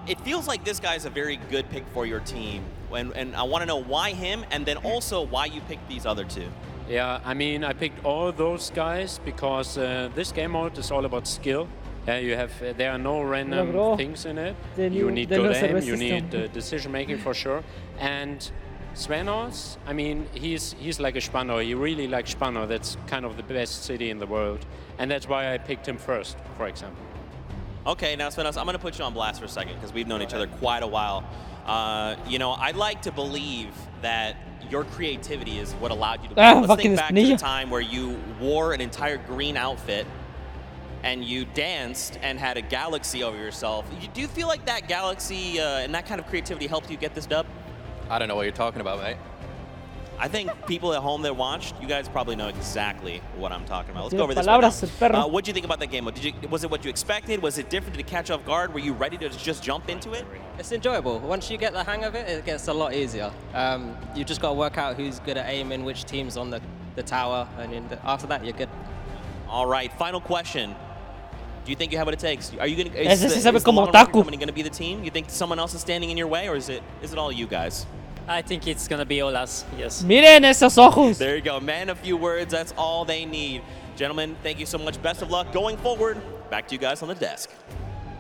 It feels like this guy's a very good pick for your team. And I want to know why him, and then also why you picked these other two. Yeah, I mean, I picked all those guys because this game mode is all about skill. There are no random things in it. You need good aim, you need decision making for sure. And Svenos, I mean, he's like a Spanner. He really likes Spanner. That's kind of the best city in the world. And that's why I picked him first, for example. Okay, now Svenos, I'm going to put you on blast for a second because we've known each other quite a while. You know, I'd like to believe that your creativity is what allowed you to win. Let's think back to the time where you wore an entire green outfit and you danced and had a galaxy over yourself. Do you feel like that galaxy and that kind of creativity helped you get this dub? I don't know what you're talking about, mate. I think people at home that watched, you guys probably know exactly what I'm talking about. Let's go over this right now. What did you think about that game? Was it what you expected? Was it different? Did it catch off guard? Were you ready to just jump into it? It's enjoyable. Once you get the hang of it, it gets a lot easier. You just got to work out who's good at aiming, which team's on the tower, and after that, you're good. All right, final question. Do you think you have what it takes? Are you going to? Is the Llama Record Company going to be the team? You think someone else is standing in your way, or is it all you guys? I think it's going to be all us, yes. Miren esos ojos. There you go, man. A few words, that's all they need. Gentlemen, thank you so much. Best of luck going forward. Back to you guys on the desk.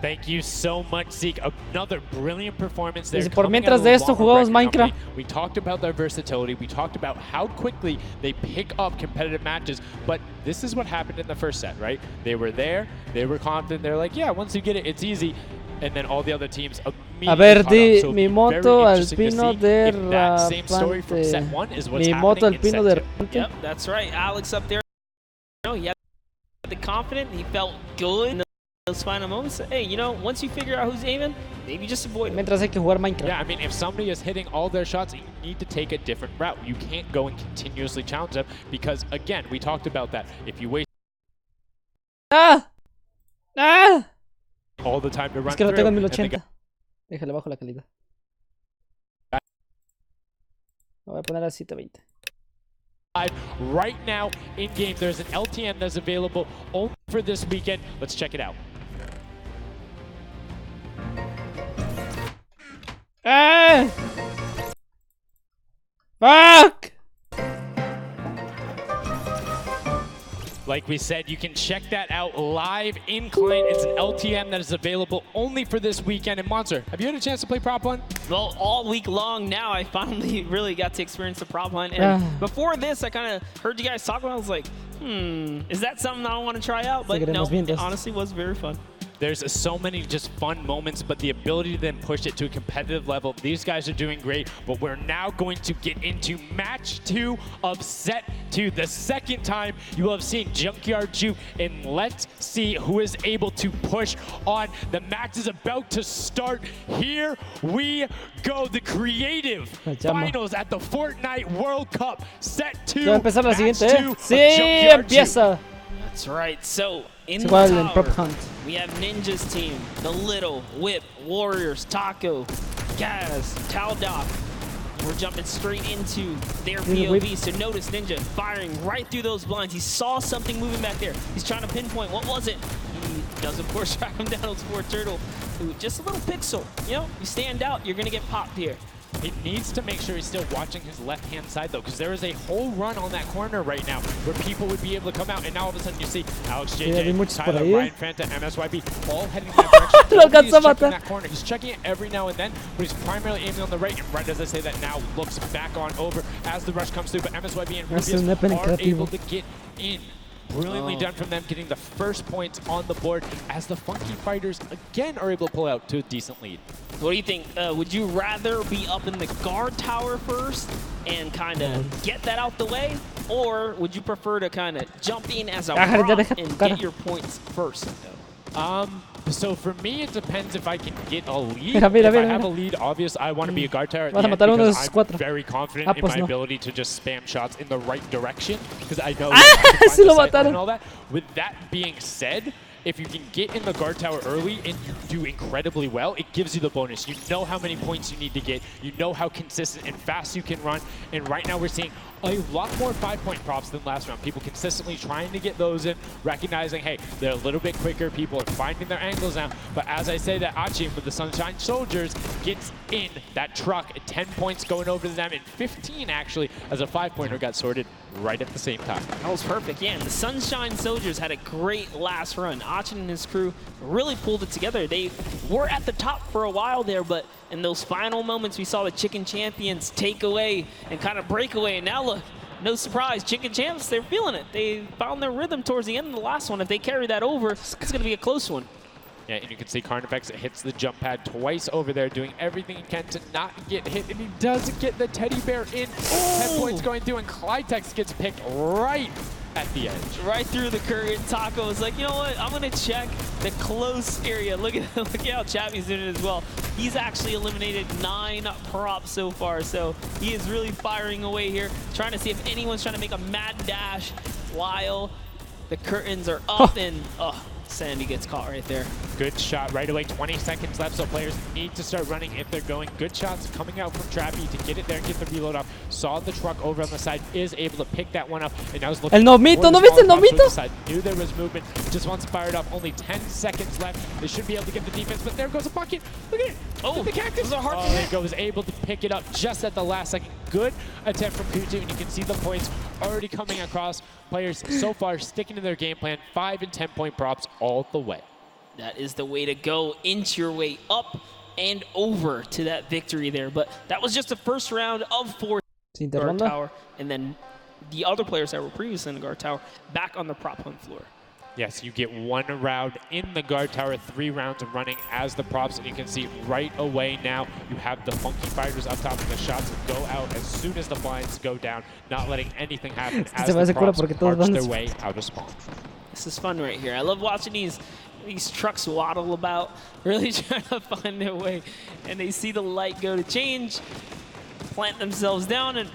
Thank you so much, Zeke. Another brilliant performance there. Por mientras de esto jugamos Minecraft. We talked about their versatility. We talked about how quickly they pick up competitive matches. But this is what happened in the first set, right? They were there. They were confident. They're like, yeah, once you get it, it's easy. And then all the other teams A ver, di mi moto alpino de rampante. Mi moto alpino de rampante. Yep, that's right. Alex up there. You know, he had the confidence. He felt good in those final moments. Hey, you know, once you figure out who's aiming, maybe just avoid him. Mientras hay que jugar Minecraft. Yeah, I mean, if somebody is hitting all their shots, you need to take a different route. You can't go and continuously challenge them because, again, we talked about that. If you waste all the time to run es que lo tengo en through, 1080. Déjale bajo la calidad. Lo voy a poner a 720. Right now in game, there's an LTM that's available only for this weekend. Let's check it out. Fuck! Like we said, you can check that out live in client. It's an LTM that is available only for this weekend. And Monster, have you had a chance to play Prop Line? Well, all week long now, I finally really got to experience the Prop Line. And before this, I kind of heard you guys talk about it. I was like, is that something I want to try out? But no, it honestly was very fun. There's so many just fun moments, but the ability to then push it to a competitive level, these guys are doing great, but we're now going to get into match 2 of set 2. The second time you will have seen Junkyard Juke, and let's see who is able to push on. The match is about to start. Here we go, the creative finals at the Fortnite World Cup, set 2, Ya va a empezar la siguiente, Sí, empieza. That's right. So in the tower, we have Ninja's team, the Little, Whip, Warriors, Taco, Gaz, Taldoc. We're jumping straight into their POV. So notice Ninja firing right through those blinds. He saw something moving back there. He's trying to pinpoint. What was it? He does, of course, track him down. Those poor turtle. Ooh, just a little pixel. You know, you stand out, you're going to get popped here. He needs to make sure he's still watching his left-hand side, though, because there is a whole run on that corner right now where people would be able to come out, and now all of a sudden you see Alex JJ, Tyler, Ryan Fanta, MSYB, all heading in that direction. He's checking that corner. He's checking it every now and then, but he's primarily aiming on the right, and right as I say that now looks back on over as the rush comes through, but MSYB and Rubius are able to get in. Brilliantly done from them, getting the first points on the board as the Funky Fighters again are able to pull out to a decent lead. What do you think? Would you rather be up in the guard tower first and kind of get that out the way? Or would you prefer to kind of jump in as a prop and get your points first? So for me, it depends if I can get a lead. If I have a lead, obviously I want to be a guard tower at the end because I'm very confident in my ability to just spam shots in the right direction because I know and all that. With that being said, if you can get in the guard tower early and you do incredibly well, it gives you the bonus. You know how many points you need to get. You know how consistent and fast you can run. And right now we're seeing a lot more 5-point props than last round. People consistently trying to get those in, recognizing, hey, they're a little bit quicker. People are finding their angles now. But as I say, that AQUI with the Sunshine Soldiers gets in that truck. 10 points going over to them, and 15 actually as a 5-pointer got sorted right at the same time. That was perfect. Yeah, and the Sunshine Soldiers had a great last run. AQUI and his crew really pulled it together. They were at the top for a while there, but in those final moments, we saw the Chicken Champions take away and kind of break away. And now look, no surprise, Chicken Champs, they're feeling it. They found their rhythm towards the end of the last one. If they carry that over, it's going to be a close one. Yeah, and you can see Carnifex hits the jump pad twice over there, doing everything he can to not get hit, and he does get the teddy bear in. 10 points going through, and Clytex gets picked right at the edge. Right through the current. Taco is like, you know what? I'm going to check the close area. Look at how Chappie's doing it as well. He's actually eliminated 9 props so far, so he is really firing away here, trying to see if anyone's trying to make a mad dash while the curtains are up and Sandy gets caught right there. Good shot right away. 20 seconds left, so players need to start running if they're going. Good shots coming out from Trappy to get it there and get the reload off. Saw the truck over on the side, is able to pick that one up, and now is looking. El Nomito, ¿no viste el Nomito? Knew there was movement, just wants to fire it off. Only 10 seconds left. They should be able to get the defense, but there goes a bucket. Look at it. Oh, the cactus. Hard to hit. He was able to pick it up just at the last second. Good attempt from Kutu, and you can see the points already coming across. Players so far sticking to their game plan. 5 and 10 point props all the way. That is the way to go. Inch your way up and over to that victory there. But that was just the first round of 4 guard tower, and then the other players that were previously in the guard tower back on the prop hunt floor. Yes, you get 1 round in the guard tower, 3 rounds of running as the props, and you can see right away now you have the funky fighters up top, and the shots go out as soon as the blinds go down, not letting anything happen as the props march their way out of spawn. This is fun right here. I love watching these trucks waddle about, really trying to find their way, and they see the light go to change, plant themselves down, and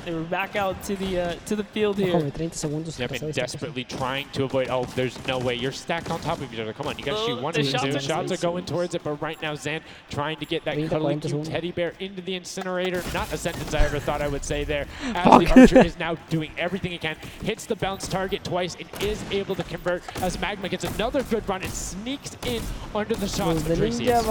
they were back out to the field here. They've been desperately trying to avoid. Oh, there's no way. You're stacked on top of each other. Come on, you got to shoot 1 and 2. Shots are going towards it, but right now Zan trying to get that cuddly cute teddy bear into the incinerator. Not a sentence I ever thought I would say there. As the archer is now doing everything he can. Hits the bounce target twice and is able to convert as Magma gets another good run and sneaks in under the shots of Tracius.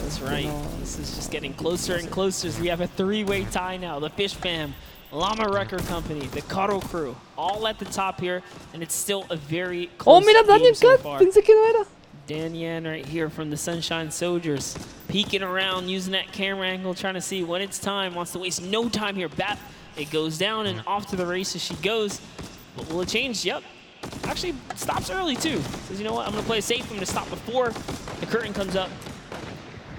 That's right. This is just getting closer and closer as we have a 3-way tie now. The Fish Fam, Llama Record Company, the Cuddle Crew, all at the top here, and it's still a very close game so far. Pensé que no era. Dan Yan right here from the Sunshine Soldiers, peeking around, using that camera angle, trying to see when it's time, wants to waste no time here. It goes down and off to the races she goes. But will it change? Yep. Actually, stops early too. Says, you know what, I'm going to play it safe. I'm going to stop before the curtain comes up.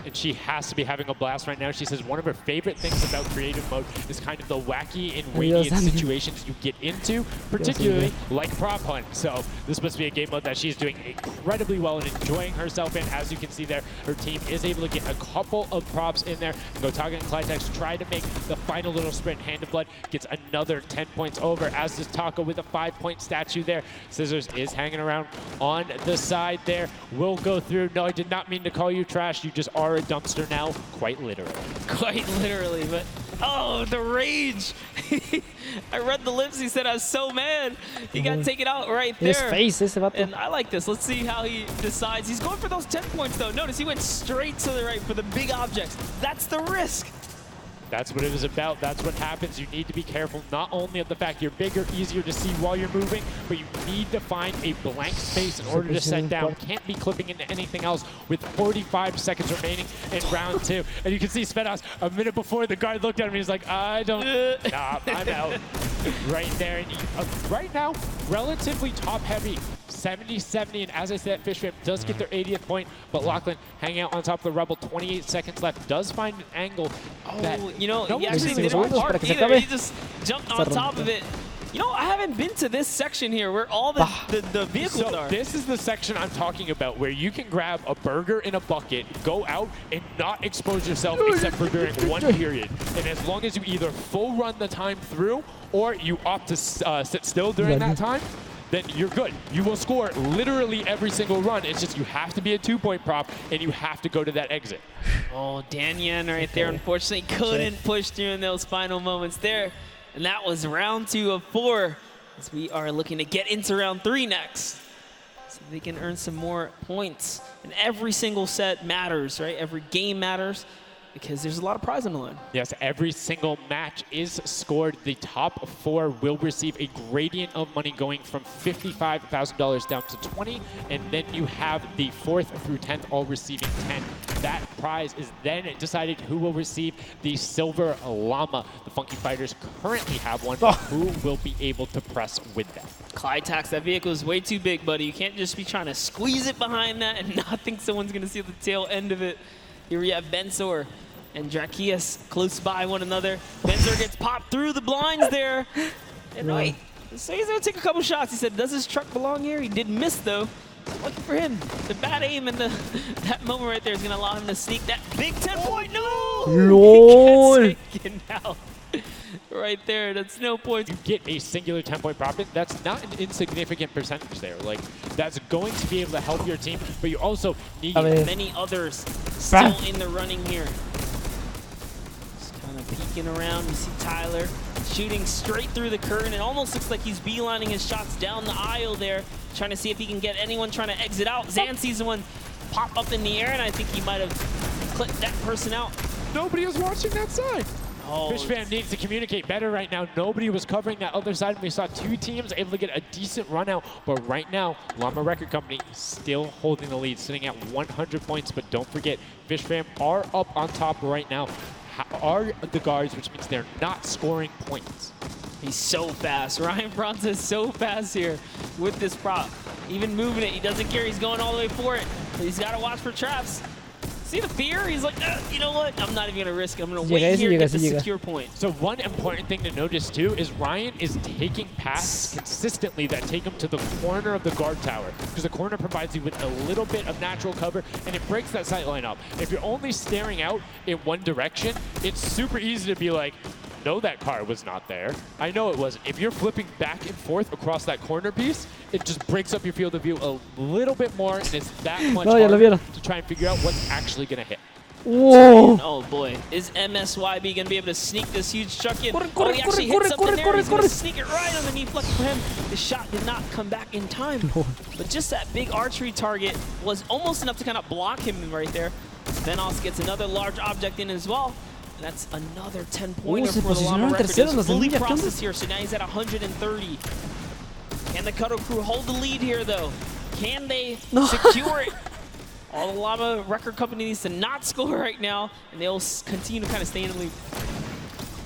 And she has to be having a blast right now. She says one of her favorite things about creative mode is kind of the wacky and radiant situations you get into, particularly like prop hunt. So this must be a game mode that she's doing incredibly well and enjoying herself in. As you can see there, her team is able to get a couple of props in there. Gotaga and Clitex try to make the final little sprint. Hand of Blood gets another 10 points over, as does Taco with a 5-point statue there. Scissors is hanging around on the side there. Will go through. No, I did not mean to call you trash. You just are a dumpster now, quite literally. Quite literally, but oh, the rage. I read the lips. He said, I was so mad. He got taken out right there. His face, ese vato. And I like this. Let's see how he decides. He's going for those 10 points, though. Notice he went straight to the right for the big objects. That's the risk. That's what it is about. That's what happens. You need to be careful not only of the fact you're bigger, easier to see while you're moving, but you need to find a blank space in order to set down. Can't be clipping into anything else with 45 seconds remaining in round 2. And you can see Svedas a minute before the guard looked at him. He's like, I don't, nah, I'm out. Right there. And right now, relatively top heavy. 70-70, and as I said, Fish Fam does get their 80th point, but Lachlan hanging out on top of the Rebel, 28 seconds left, does find an angle that... You know, he actually didn't park either. He just jumped on top of it. You know, I haven't been to this section here where all the vehicles are. This is the section I'm talking about, where you can grab a burger in a bucket, go out, and not expose yourself except for during one period. And as long as you either full run the time through, or you opt to sit still during that time, then you're good. You will score literally every single run. It's just you have to be a 2-point prop, and you have to go to that exit. Oh, Dan Yan right there, unfortunately, couldn't push through in those final moments there. And that was round 2 of 4, as we are looking to get into round 3 next. So they can earn some more points. And every single set matters, right? Every game matters, because there's a lot of prize on the line. Yes, every single match is scored. The top 4 will receive a gradient of money going from $55,000 down to 20, and then you have the 4th through 10th all receiving 10. That prize is then decided who will receive the Silver Llama. The Funky Fighters currently have one. Who will be able to press with that? Clitax, that vehicle is way too big, buddy. You can't just be trying to squeeze it behind that and not think someone's going to see the tail end of it. Here we have Bensor and Drakias close by one another. Bensor gets popped through the blinds there. And wait, so he's going to take a couple shots. He said, does his truck belong here? He did miss, though. Lucky for him. The bad aim and that moment right there is going to allow him to sneak that big 10-point. No! LOL! He gets taken out. Right there, that's no points. You get a singular 10-point profit. That's not an insignificant percentage there. Like, that's going to be able to help your team, but you also need many others still in the running here. Just kind of peeking around. You see Tyler shooting straight through the curtain. It almost looks like he's beelining his shots down the aisle there, trying to see if he can get anyone trying to exit out. Zan sees the one pop up in the air, and I think he might have clipped that person out. Nobody is watching that side. Fishfam needs to communicate better right now. Nobody was covering that other side. We saw two teams able to get a decent run out. But right now, Llama Record Company still holding the lead, sitting at 100 points. But don't forget, Fishfam are up on top right now. Are the guards, which means they're not scoring points. He's so fast. Ryan Bronze is so fast here with this prop. Even moving it, he doesn't care. He's going all the way for it. But he's got to watch for traps. See the fear? He's like, you know what? I'm not even going to risk it. I'm going to wait here and get the secure point. So one important thing to notice, too, is Ryan is taking passes consistently that take him to the corner of the guard tower. Because the corner provides you with a little bit of natural cover, and it breaks that sight line up. If you're only staring out in one direction, it's super easy to be like, no, that car was not there. I know it wasn't. If you're flipping back and forth across that corner piece, it just breaks up your field of view a little bit more, and it's that much harder to try and figure out what's actually going to hit. Whoa. Oh boy, is MSYB going to be able to sneak this huge chuck in? Oh, he actually hit something there. He's going to sneak it right underneath. Lucky for him, the shot did not come back in time. But just that big archery target was almost enough to kind of block him right there. Venos gets another large object in as well. That's another 10-pointer for the Llama Record. It's fully processed here, so now he's at 130. Can the Cuddle Crew hold the lead here, though? Can they secure it? All the Llama Record Company needs to not score right now, and they'll continue to kind of stay in the lead.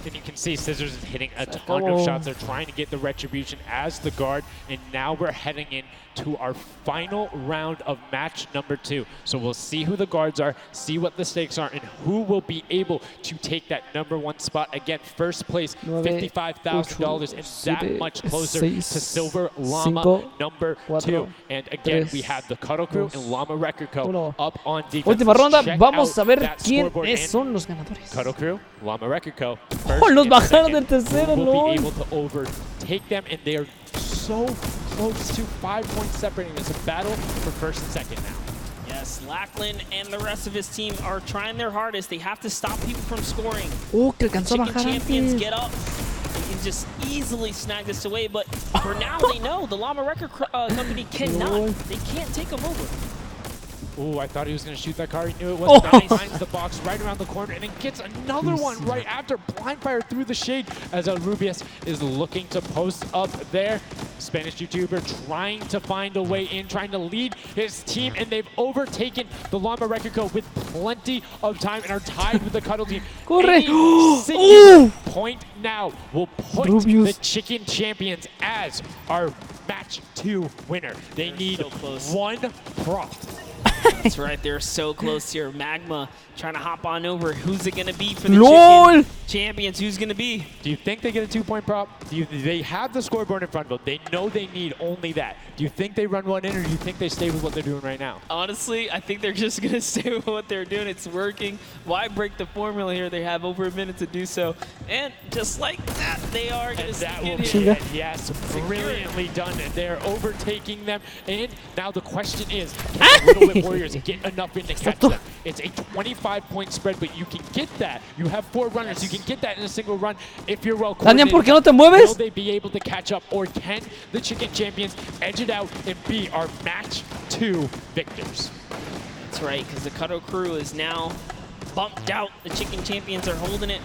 And you can see Scissors is hitting a ton of shots. They're trying to get the retribution as the guard, and now we're heading in to our final round of match number 2. So we'll see who the guards are, see what the stakes are, and who will be able to take that #1 spot. Again, first place, $55,000, and that much closer to Silver Llama number 2. And again, we have the Cuddle Crew and Llama Record Co. up on defense. Última ronda, vamos a ver quiénes son los ganadores. Cuddle Crew, Llama Record Co. Oh, los bajaron del tercero, will be able to overtake them, and they are so close to 5 points separating. It's a battle for first and second now. Yes, Lackland and the rest of his team are trying their hardest. They have to stop people from scoring. Que alcanzó a bajar Champions antes. get up. They can just easily snag this away, but for now they know the Llama Record Company cannot. They can't take them over. Ooh, I thought he was going to shoot that car. He knew it wasn't. Nice. Finds the box right around the corner and then gets another one right after. Blind fire through the shade as Rubius is looking to post up there. Spanish YouTuber trying to find a way in, trying to lead his team, and they've overtaken the Llama Record Co. with plenty of time and are tied with the Cuddle team. Any single point now will put the Chicken Champions as our match 2 winner. They need one prop. That's right, they're so close here. Magma trying to hop on over. Who's it going to be for the Chicken Champions? Who's going to be? Do you think they get a 2-point prop? They have the scoreboard in front of them. They know they need only that. Do you think they run one in, or do you think they stay with what they're doing right now? Honestly, I think they're just going to stay with what they're doing. It's working. Why break the formula here? They have over a minute to do so. And just like that, they are going to sneak in here. Yes, brilliantly done. And they're overtaking them. And now the question is, can the Little Whip Warriors get enough in to catch them? It's a 25-point spread, but you can get that. You have 4 runners. You can get that in a single run if you're well coordinated. ¿por qué no te mueves? Will they be able to catch up, or can the Chicken Champions edge it out and be our match 2 victors? That's right, because the Cuddle Crew is now bumped out. The Chicken Champions are holding it.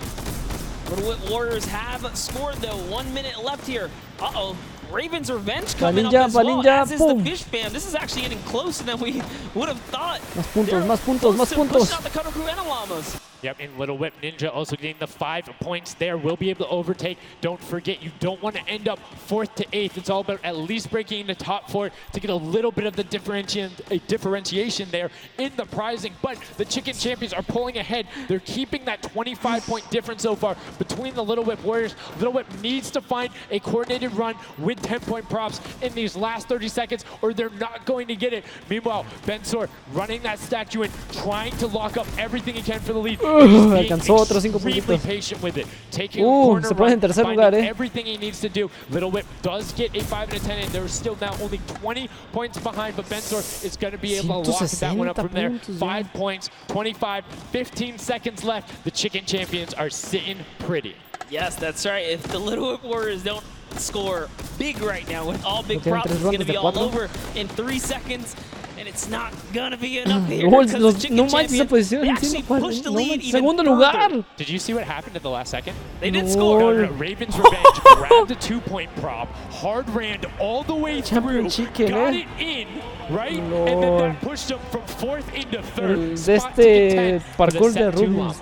Little Whip Warriors have scored, though. 1 minute left here. Uh-oh. Raven's Revenge coming up as well, as is the Fish Fam. This is actually getting closer than we would have thought. Más puntos. Pushing out the Cuddle Crew and Llamas. Yep, and Little Whip Ninja also getting the 5 points there. Will be able to overtake. Don't forget, you don't want to end up 4th to 8th. It's all about at least breaking the top 4 to get a little bit of the differentiation there in the prizing. But the Chicken Champions are pulling ahead. They're keeping that 25-point difference so far between the Little Whip Warriors. Little Whip needs to find a coordinated run with 10-point props in these last 30 seconds, or they're not going to get it. Meanwhile, Bensor running that statue in, trying to lock up everything he can for the lead. Alcanzó otros 5 puntitos. Patient with it. Taking corner se pone en tercer lugar, everything he needs to do. Little Whip does get a 5 and a 10, and they're still now only 20 points behind, but Bensor is going to be able to lock that one up from there. 5 points, 25, 15 seconds left. The Chicken Champions are sitting pretty. Yes, that's right. If the Little Whip Warriors don't score big right now with all big props, it's going to be all over in 3 seconds. and it's not gonna be enough here. No, because the Chicken manches esa Champions, posición. they actually pushed the lead even Segundo further. lugar. Did you see what happened at the last second? They did score. No, Ravens Revenge grabbed a 2-point prop, hard ran all the way through, got it in, right? And then that pushed them from 4th into 3rd. De este parkour de Rubens.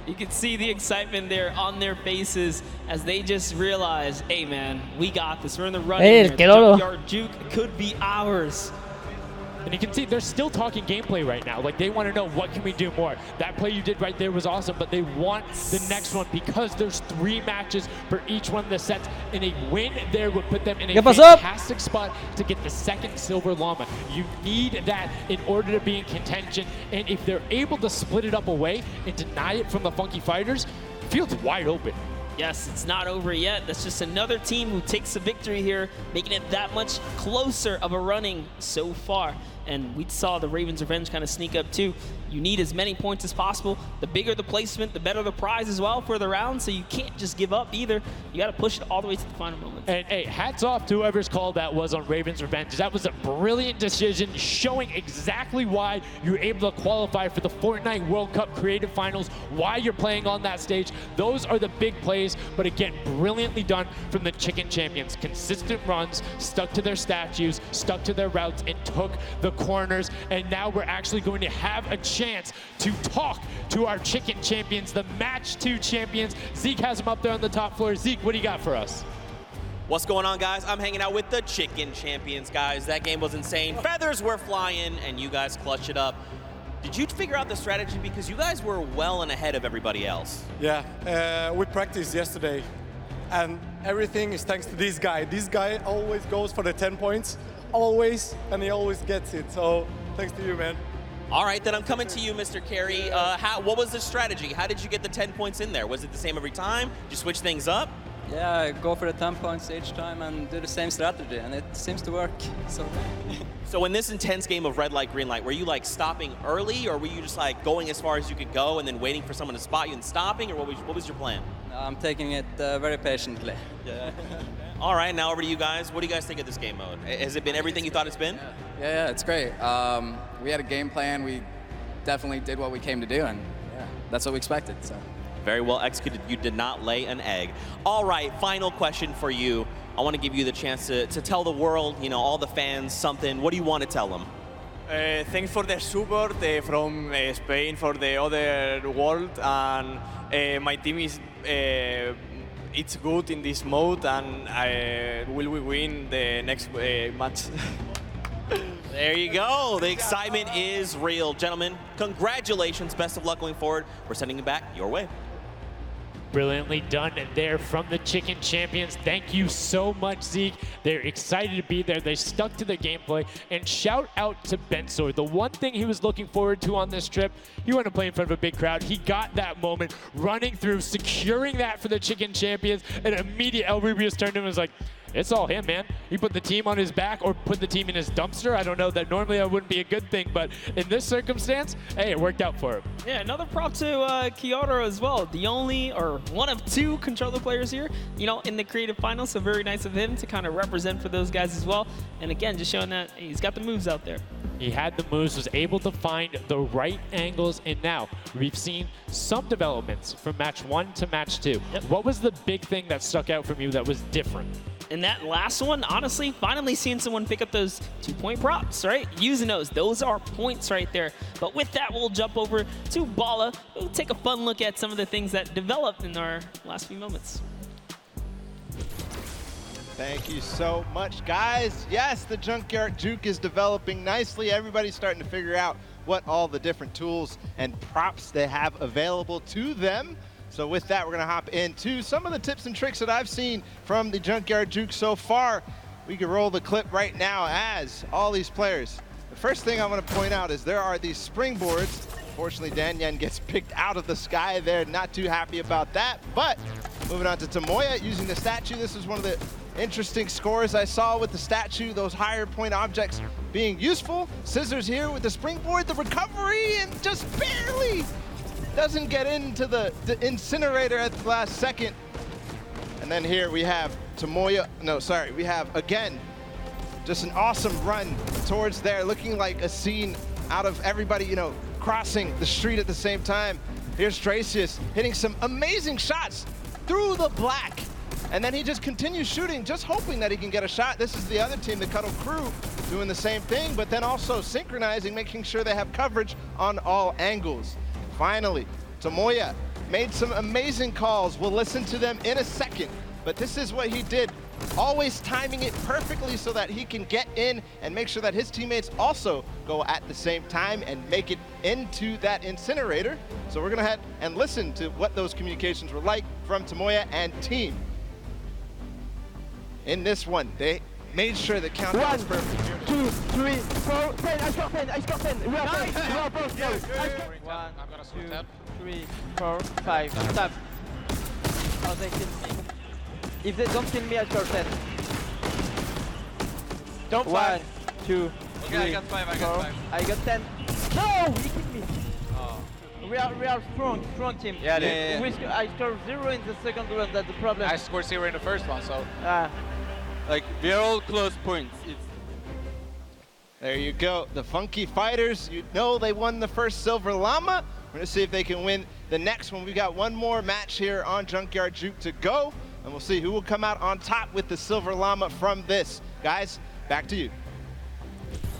You can see the excitement there on their faces as they just realize, hey man, we got this. We're in the running here. The Junkyard Juke could be ours. And you can see they're still talking gameplay right now. Like, they want to know, what can we do more? That play you did right there was awesome, but they want the next one because there's 3 matches for each one of the sets, and a win there would put them in a fantastic spot to get the 2nd Silver Llama. You need that in order to be in contention, and if they're able to split it up away and deny it from the Funky Fighters, the field's wide open. Yes, it's not over yet. That's just another team who takes the victory here, making it that much closer of a running so far. And we saw the Ravens Revenge kind of sneak up too. You need as many points as possible. The bigger the placement, the better the prize as well for the round. So you can't just give up either. You got to push it all the way to the final moment. And hey, hats off to whoever's call that was on Ravens Revenge. That was a brilliant decision, showing exactly why you're able to qualify for the Fortnite World Cup Creative Finals, why you're playing on that stage. Those are the big plays, but again, brilliantly done from the Chicken Champions. Consistent runs, stuck to their statues, stuck to their routes, and took the corners. And now we're actually going to have a chance to talk to our Chicken Champions, the Match 2 champions. Zeke has them up there on the top floor. Zeke, what do you got for us? What's going on, guys? I'm hanging out with the Chicken Champions, guys. That game was insane. Feathers were flying, and you guys clutched it up. Did you figure out the strategy? Because you guys were well and ahead of everybody else. Yeah, we practiced yesterday, and everything is thanks to this guy. This guy always goes for the 10 points, always, and he always gets it. So thanks to you, man. All right, then I'm coming to you, Mr. Carey. What was the strategy? How did you get the 10 points in there? Was it the same every time? Did you switch things up? Yeah, go for the 10 points each time and do the same strategy, and it seems to work. So in this intense game of red light, green light, were you like stopping early, or were you just like going as far as you could go and then waiting for someone to spot you and stopping, or what was your plan? I'm taking it very patiently. Yeah. All right, now over to you guys. What do you guys think of this game mode? Has it been everything you thought it's been? Yeah, it's great. We had a game plan. We definitely did what we came to do, and yeah, that's what we expected. So. Very well executed. You did not lay an egg. All right, final question for you. I want to give you the chance to tell the world, you know, all the fans something. What do you want to tell them? Thanks for the support from Spain for the other world, and my team is it's good in this mode, and will we win the next match? There you go. The excitement is real. Gentlemen, congratulations. Best of luck going forward. We're sending it back your way. Brilliantly done there from the Chicken Champions. Thank you so much, Zeke. They're excited to be there. They stuck to their gameplay. And shout out to Bensor. The one thing he was looking forward to on this trip, he wanted to play in front of a big crowd. He got that moment, running through, securing that for the Chicken Champions. And immediate El Rubius turned to him and was like, it's all him, man. He put the team on his back or put the team in his dumpster. I don't know. That normally that wouldn't be a good thing, but in this circumstance, hey, it worked out for him. Yeah, another prop to Kyoto as well. The only, or one of 2 controller players here, you know, in the creative finals. So very nice of him to kind of represent for those guys as well. And again, just showing that he's got the moves out there. He had the moves, was able to find the right angles, and now we've seen some developments from match 1 to match 2. Yep. What was the big thing that stuck out from you that was different? In that last one, honestly, finally seeing someone pick up those 2-point props, right? Using those are points right there. But with that, we'll jump over to Bala. We'll take a fun look at some of the things that developed in our last few moments. Thank you so much, guys. Yes, the Junkyard Juke is developing nicely. Everybody's starting to figure out what all the different tools and props they have available to them. So with that, we're going to hop into some of the tips and tricks that I've seen from the Junkyard Juke so far. We can roll the clip right now as all these players. The first thing I want to point out is there are these springboards. Unfortunately, Danyan gets picked out of the sky there. Not too happy about that. But moving on to Tomoya using the statue. This is one of the interesting scores I saw with the statue, those higher point objects being useful. Scissors here with the springboard, the recovery, and just barely doesn't get into the incinerator at the last second. And then here we have Tomoya, no, sorry, we have, again, just an awesome run towards there, looking like a scene out of everybody, you know, crossing the street at the same time. Here's Dracius hitting some amazing shots through the black. And then he just continues shooting, just hoping that he can get a shot. This is the other team, the Cuddle Crew, doing the same thing, but then also synchronizing, making sure they have coverage on all angles. Finally, Tomoya made some amazing calls. We'll listen to them in a second, but this is what he did. Always timing it perfectly so that he can get in and make sure that his teammates also go at the same time and make it into that incinerator. So we're gonna head and listen to what those communications were like from Tomoya and team. In this one, they made sure the countdown was perfect. 2, 3, 4, 10, I scored 10, I scored 10. We are both, we are both. Yes. 1, 2, 3, 4, 5, stop. Oh, they kill me. If they don't kill me, I score 10. Don't 1, 2, Okay, I got 5, I got 5. I got 10. No, he killed me. Oh. We are strong team. Yeah. I scored 0 in the second round, that's the problem. I scored 0 in the first one, so. like, we are all close points. There you go, the Funky Fighters, you know they won the first Silver Llama. We're gonna see if they can win the next one. We got one more match here on Junkyard Juke to go, and we'll see who will come out on top with the Silver Llama from this. Guys, back to you.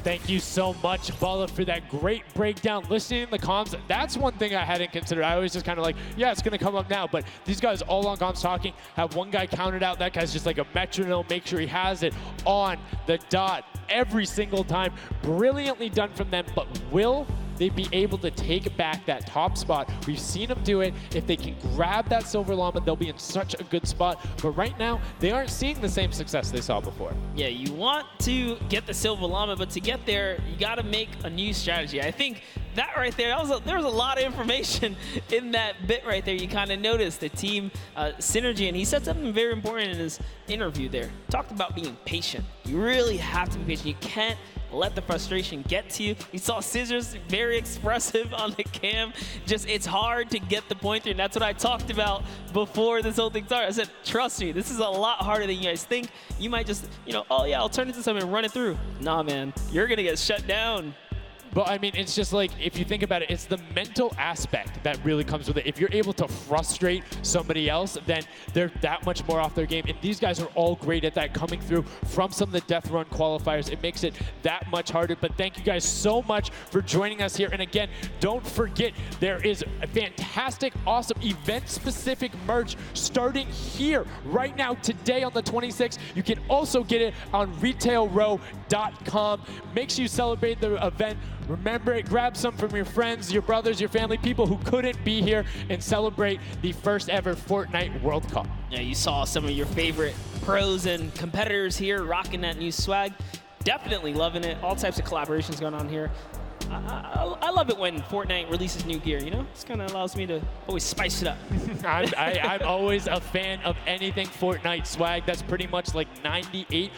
Thank you so much, Bala, for that great breakdown. Listening to the comms, that's one thing I hadn't considered. I was just kind of like, yeah, it's going to come up now. But these guys all on comms talking, have one guy counted out. That guy's just like a metronome, make sure he has it on the dot every single time. Brilliantly done from them, but will they be able to take back that top spot? We've seen them do it. If they can grab that Silver Llama, they'll be in such a good spot. But right now, they aren't seeing the same success they saw before. Yeah, you want to get the Silver Llama, but to get there, you got to make a new strategy. I think that right there, there was a lot of information in that bit right there. You kind of noticed the team synergy, and he said something very important in his interview there. Talked about being patient. You really have to be patient. You can't let the frustration get to you. You saw Scissors very expressive on the cam. Just, it's hard to get the pointer, and that's what I talked about before this whole thing started. I said, trust me, this is a lot harder than you guys think. You might just, you know, oh yeah, I'll turn it into something and run it through. Nah, man, you're gonna get shut down. But I mean, it's just like, if you think about it, it's the mental aspect that really comes with it. If you're able to frustrate somebody else, then they're that much more off their game. And these guys are all great at that, coming through from some of the Death Run qualifiers. It makes it that much harder. But thank you guys so much for joining us here. And again, don't forget, there is a fantastic, awesome event-specific merch starting here right now, today on the 26th. You can also get it on retailrow.com. Make sure you celebrate the event. Remember it, grab some from your friends, your brothers, your family, people who couldn't be here, and celebrate the first ever Fortnite World Cup. Yeah, you saw some of your favorite pros and competitors here rocking that new swag. Definitely loving it. All types of collaborations going on here. I love it when Fortnite releases new gear, you know? This kind of allows me to always spice it up. I'm always a fan of anything Fortnite swag. That's pretty much like 98%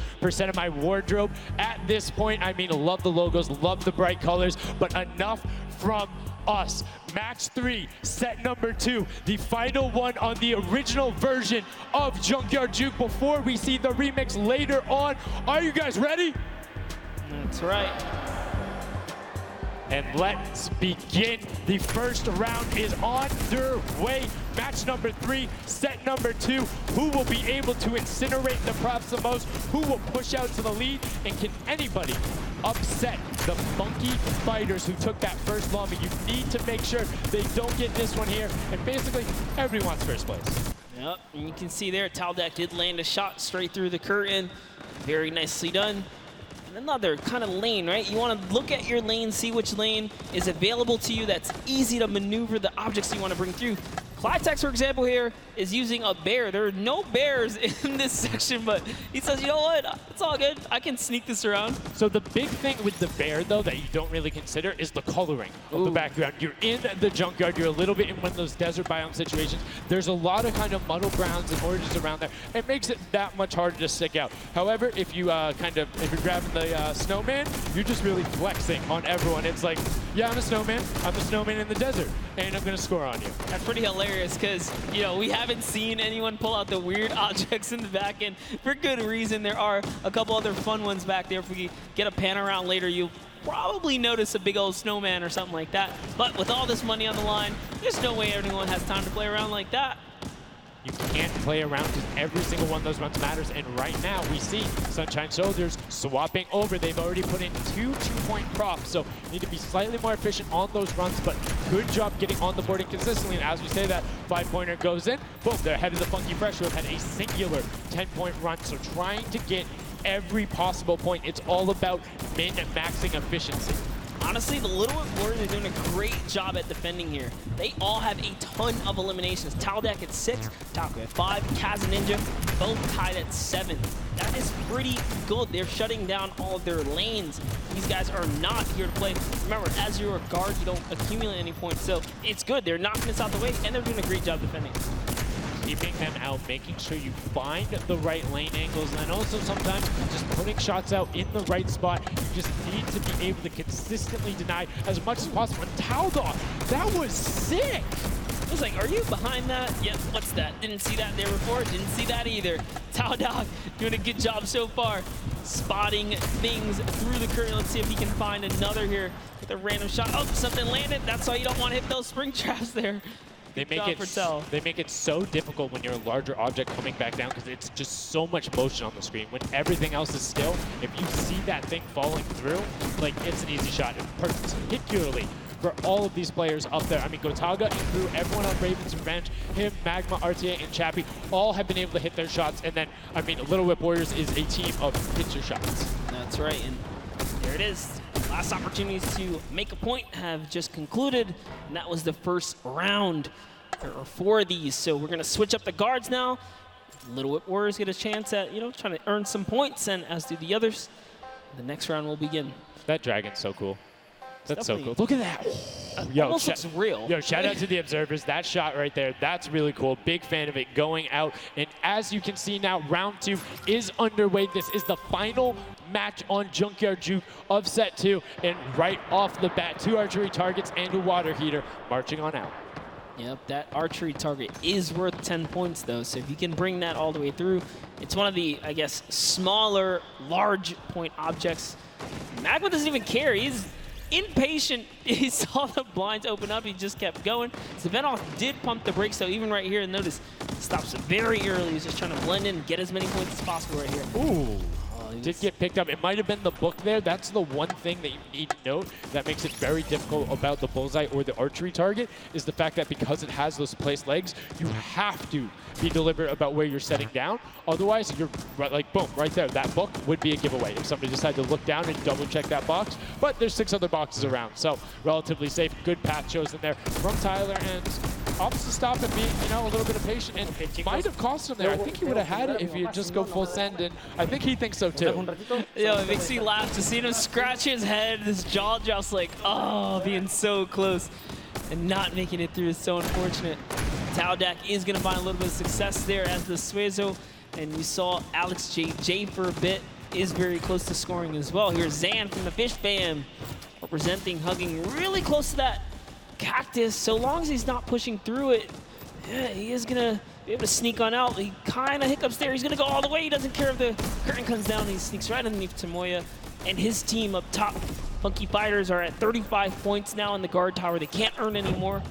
of my wardrobe at this point. I mean, love the logos, love the bright colors, but enough from us. Match 3, set number 2, the final one on the original version of Junkyard Juke before we see the remix later on. Are you guys ready? That's right. And let's begin. The first round is underway. Match number 3, set number 2. Who will be able to incinerate the props the most? Who will push out to the lead? And can anybody upset the Funky Fighters who took that first llama? You need to make sure they don't get this one here. And basically, everyone's first place. Yep, and you can see there, Taldeck did land a shot straight through the curtain. Very nicely done. Another kind of lane, right? You want to look at your lane, see which lane is available to you that's easy to maneuver the objects you want to bring through. Clytex, for example, here is using a bear. There are no bears in this section, but he says, you know what? It's all good. I can sneak this around. So the big thing with the bear, though, that you don't really consider is the coloring of the background. You're in the junkyard. You're a little bit in one of those desert biome situations. There's a lot of kind of muddle grounds and oranges around there. It makes it that much harder to stick out. However, if you if you're grabbing the snowman, you're just really flexing on everyone. It's like yeah, I'm a snowman. I'm a snowman in the desert, and I'm going to score on you. That's pretty hilarious because, you know, we haven't seen anyone pull out the weird objects in the back end for good reason. There are a couple other fun ones back there. If we get a pan around later, you'll probably notice a big old snowman or something like that. But with all this money on the line, there's no way anyone has time to play around like that. You can't play around because every single one of those runs matters. And right now, we see Sunshine Soldiers swapping over. They've already put in 2 2-point props, so need to be slightly more efficient on those runs, but good job getting on the board and consistently. And as we say that 5-pointer goes in, boom, they're ahead of the Funky Fresh, who have had a singular 10-point run. So trying to get every possible point. It's all about min-maxing efficiency. Honestly, the Little Warriors are doing a great job at defending here. They all have a ton of eliminations. Taldak at 6, Taco at 5, Kaz and Ninja both tied at 7. That is pretty good. They're shutting down all of their lanes. These guys are not here to play. Remember, as you're a guard, you don't accumulate any points, so it's good. They're knocking us out the way, and they're doing a great job defending. Keeping them out, making sure you find the right lane angles, and then also sometimes just putting shots out in the right spot. You just need to be able to consistently deny as much as possible. And Taldog, that was sick! I was like, are you behind that? Yep, what's that? Didn't see that there before, didn't see that either. Taldog doing a good job so far, spotting things through the curtain. Let's see if he can find another here with a random shot. Oh, something landed. That's why you don't want to hit those spring traps there. They make it so difficult when you're a larger object coming back down because it's just so much motion on the screen. When everything else is still, if you see that thing falling through, like, it's an easy shot. And particularly for all of these players up there. I mean, Gotaga and Crew, everyone on Raven's Revenge, him, Magma, RTA, and Chappie, all have been able to hit their shots. And then, I mean, Little Whip Warriors is a team of hit your shots. That's right, and there it is. Last opportunities to make a point have just concluded, and that was the first round. There are 4 of these, so we're gonna switch up the guards now. Little Whip Warriors get a chance at, you know, trying to earn some points, and as do the others. The next round will begin. That dragon's so cool. That's so cool. Look at that. Yo, almost looks real. Yo, shout out to the observers. That shot right there, that's really cool. Big fan of it going out. And as you can see now, round 2 is underway. This is the final match on Junkyard Juke of set 2. And right off the bat, 2 archery targets and a water heater marching on out. Yep, that archery target is worth 10 points though, so if you can bring that all the way through, it's one of the, I guess, smaller, large point objects. Magma doesn't even care. He's impatient. He saw the blinds open up. He just kept going. Savenoff did pump the brakes, so even right here, notice, stops very early. He's just trying to blend in and get as many points as possible right here. Ooh. Did get picked up. It might have been the book there. That's the one thing that you need to note that makes it very difficult about the bullseye or the archery target is the fact that because it has those placed legs, you have to be deliberate about where you're setting down. Otherwise, you're like, boom, right there. That book would be a giveaway if somebody decided to look down and double check that box. But there's 6 other boxes around, so relatively safe. Good path chosen there from Tyler, and opts to stop and be, you know, a little bit of patient, and might have cost him there. I think he would have had it if he had just go full send, and I think he thinks so too. Yo, it makes me laugh to see him scratch his head, his jaw just like, oh, being so close and not making it through is so unfortunate. Taldak is going to find a little bit of success there as the Suezo, and you saw Alex J for a bit is very close to scoring as well. Here's Zan from the Fish Fam representing, hugging really close to that cactus. So long as he's not pushing through it, yeah, he is going to be able to sneak on out. He kind of hiccups there. He's going to go all the way. He doesn't care if the curtain comes down. He sneaks right underneath Tomoya. And his team up top, Funky Fighters, are at 35 points now in the guard tower. They can't earn any more.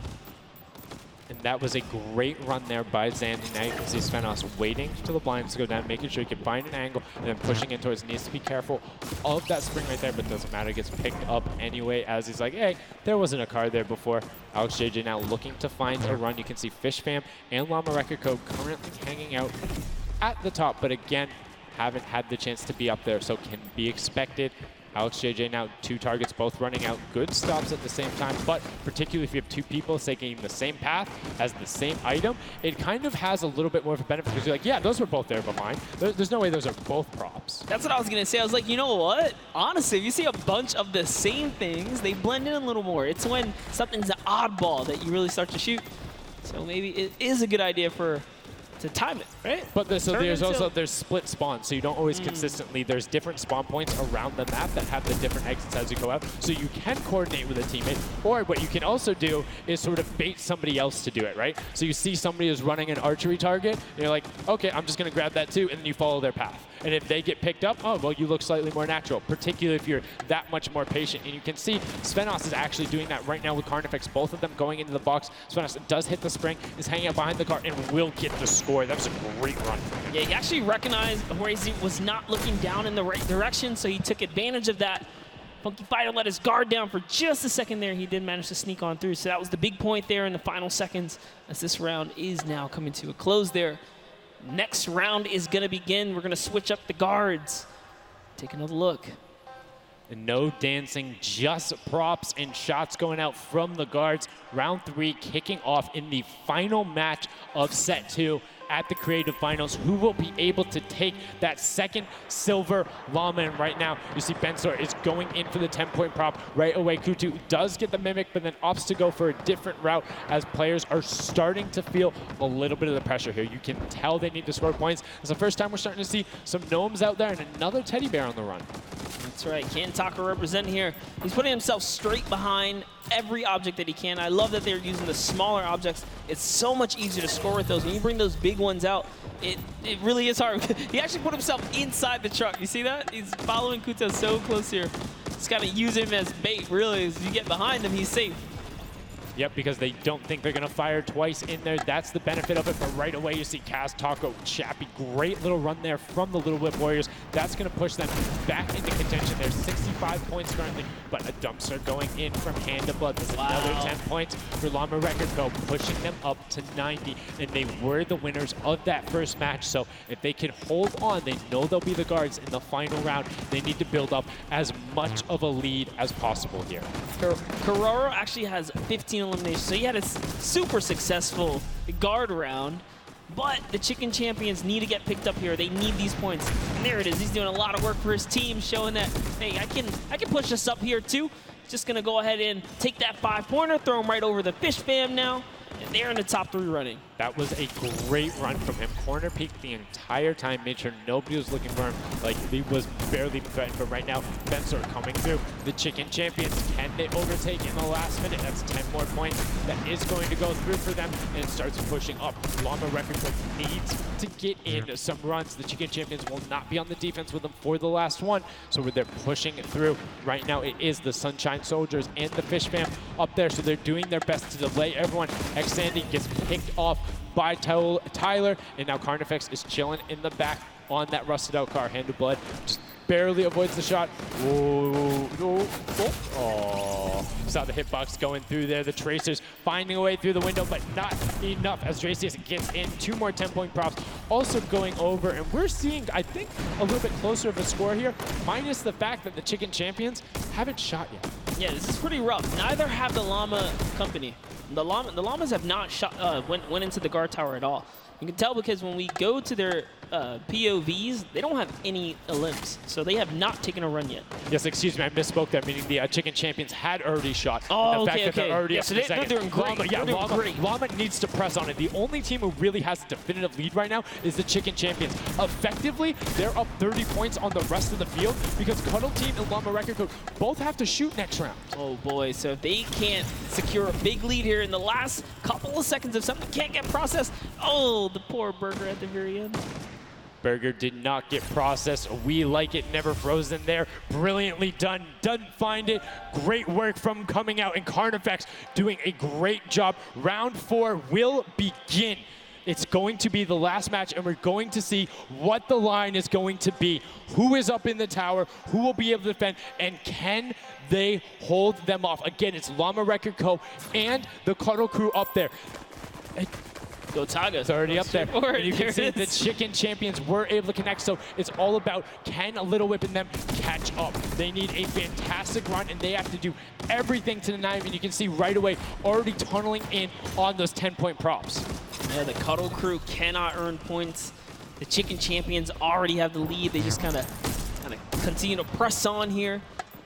And that was a great run there by Zandy Knight. You can see Svenos waiting for the blinds to go down, making sure he can find an angle, and then pushing in towards. Needs to be careful of that spring right there, but doesn't matter. It gets picked up anyway as he's like, hey, there wasn't a card there before. Alex JJ now looking to find a run. You can see Fish Fam and Llama Record Code currently hanging out at the top, but again, haven't had the chance to be up there, so can be expected. Alex JJ now 2 targets, both running out. Good stops at the same time, but particularly if you have 2 people taking the same path as the same item, it kind of has a little bit more of a benefit because you're like, yeah, those were both there behind. There's no way those are both props. That's what I was going to say. I was like, you know what? Honestly, if you see a bunch of the same things, they blend in a little more. It's when something's an oddball that you really start to shoot. So maybe it is a good idea for to time it, right? But there's split spawns, so you don't always consistently. There's different spawn points around the map that have the different exits as you go out, so you can coordinate with a teammate. Or what you can also do is sort of bait somebody else to do it, right? So you see somebody is running an archery target, and you're like, okay, I'm just going to grab that too, and then you follow their path. And if they get picked up, oh, well, you look slightly more natural, particularly if you're that much more patient. And you can see Svenos is actually doing that right now with Carnifex, both of them going into the box. Svenos does hit the spring, is hanging out behind the car, and will get the score. That was a great run from him. Yeah, he actually recognized Horazy was not looking down in the right direction, so he took advantage of that. Funky Fighter let his guard down for just a second there. He did manage to sneak on through, so that was the big point there in the final seconds as this round is now coming to a close there. Next round is going to begin. We're going to switch up the guards. Take another look. And no dancing, just props and shots going out from the guards. Round 3 kicking off in the final match of set 2 at the Creative Finals. Who will be able to take that second silver llama? And right now, you see Bensor is going in for the 10-point prop. Right away, Kutu does get the Mimic, but then opts to go for a different route as players are starting to feel a little bit of the pressure here. You can tell they need to score points. It's the first time we're starting to see some gnomes out there and another teddy bear on the run. That's right, Kantaka representing here. He's putting himself straight behind every object that he can. I love that they're using the smaller objects. It's so much easier to score with those. When you bring those big ones out, it really is hard. He actually put himself inside the truck. You see that? He's following Kuta so close here. Just gotta use him as bait, really. As you get behind him, he's safe. Yep, because they don't think they're going to fire twice in there. That's the benefit of it. But right away, you see Kaz, Taco, Chappie. Great little run there from the Little Whip Warriors. That's going to push them back into contention. There's 65 points currently, but a dumpster going in from Hand of Blood. There's another 10 points for Llama Record Co., pushing them up to 90. And they were the winners of that first match. So if they can hold on, they know they'll be the guards in the final round. They need to build up as much of a lead as possible here. Carraro actually has 15 eliminations, so he had a super successful guard round, but the Chicken Champions need to get picked up here. They need these points, and there it is. He's doing a lot of work for his team, showing that, hey, I can push this up here too. Just gonna go ahead and take that 5-pointer, throw him right over the Fish Fam now, and they're in the top 3 running. That was a great run from him. Corner peeked the entire time, made sure nobody was looking for him. Like, he was barely threatened, but right now, Bensor coming through. The Chicken Champions, can they overtake in the last minute? That's 10 more points. That is going to go through for them, and it starts pushing up. Llama Record needs to get in some runs. The Chicken Champions will not be on the defense with them for the last one, so they're pushing it through. Right now, it is the Sunshine Soldiers and the Fish Fam up there, so they're doing their best to delay everyone. Xandy gets picked off by Tyler, and now Carnifex is chilling in the back on that rusted out car. Hand of Blood just barely avoids the shot. Oh, saw the hitbox going through there. The Tracers finding a way through the window, but not enough as Dracius gets in. 2 more 10-point props also going over, and we're seeing, I think, a little bit closer of a score here, minus the fact that the Chicken Champions haven't shot yet. Yeah, this is pretty rough. Neither have the Llama Company. The Llamas have not shot, went into the guard tower at all. You can tell because when we go to their POVs, they don't have any elims, so they have not taken a run yet. Yes, excuse me, I misspoke there, meaning the Chicken Champions had already shot. Oh, the fact that they're already yeah, so they're doing great. Llama needs to press on it. The only team who really has a definitive lead right now is the Chicken Champions. Effectively, they're up 30 points on the rest of the field because Cuddle Team and Llama Record Code both have to shoot next round. Oh boy, so if they can't secure a big lead here in the last couple of seconds, if something can't get processed, oh, the poor Burger at the very end. Burger did not get processed. We like it, never frozen there. Brilliantly done, doesn't find it. Great work from coming out, and Carnifex doing a great job. Round 4 will begin. It's going to be the last match, and we're going to see what the line is going to be. Who is up in the tower? Who will be able to defend? And can they hold them off? Again, it's Llama Record Co. and the Cuddle Crew up there. Go Taga. It's already up there. And you can see the Chicken Champions were able to connect, so it's all about can a Little Whip and them catch up. They need a fantastic run, and they have to do everything to deny them, and you can see right away already tunneling in on those 10-point props. Yeah, the Cuddle Crew cannot earn points. The Chicken Champions already have the lead. They just kind of continue to press on here.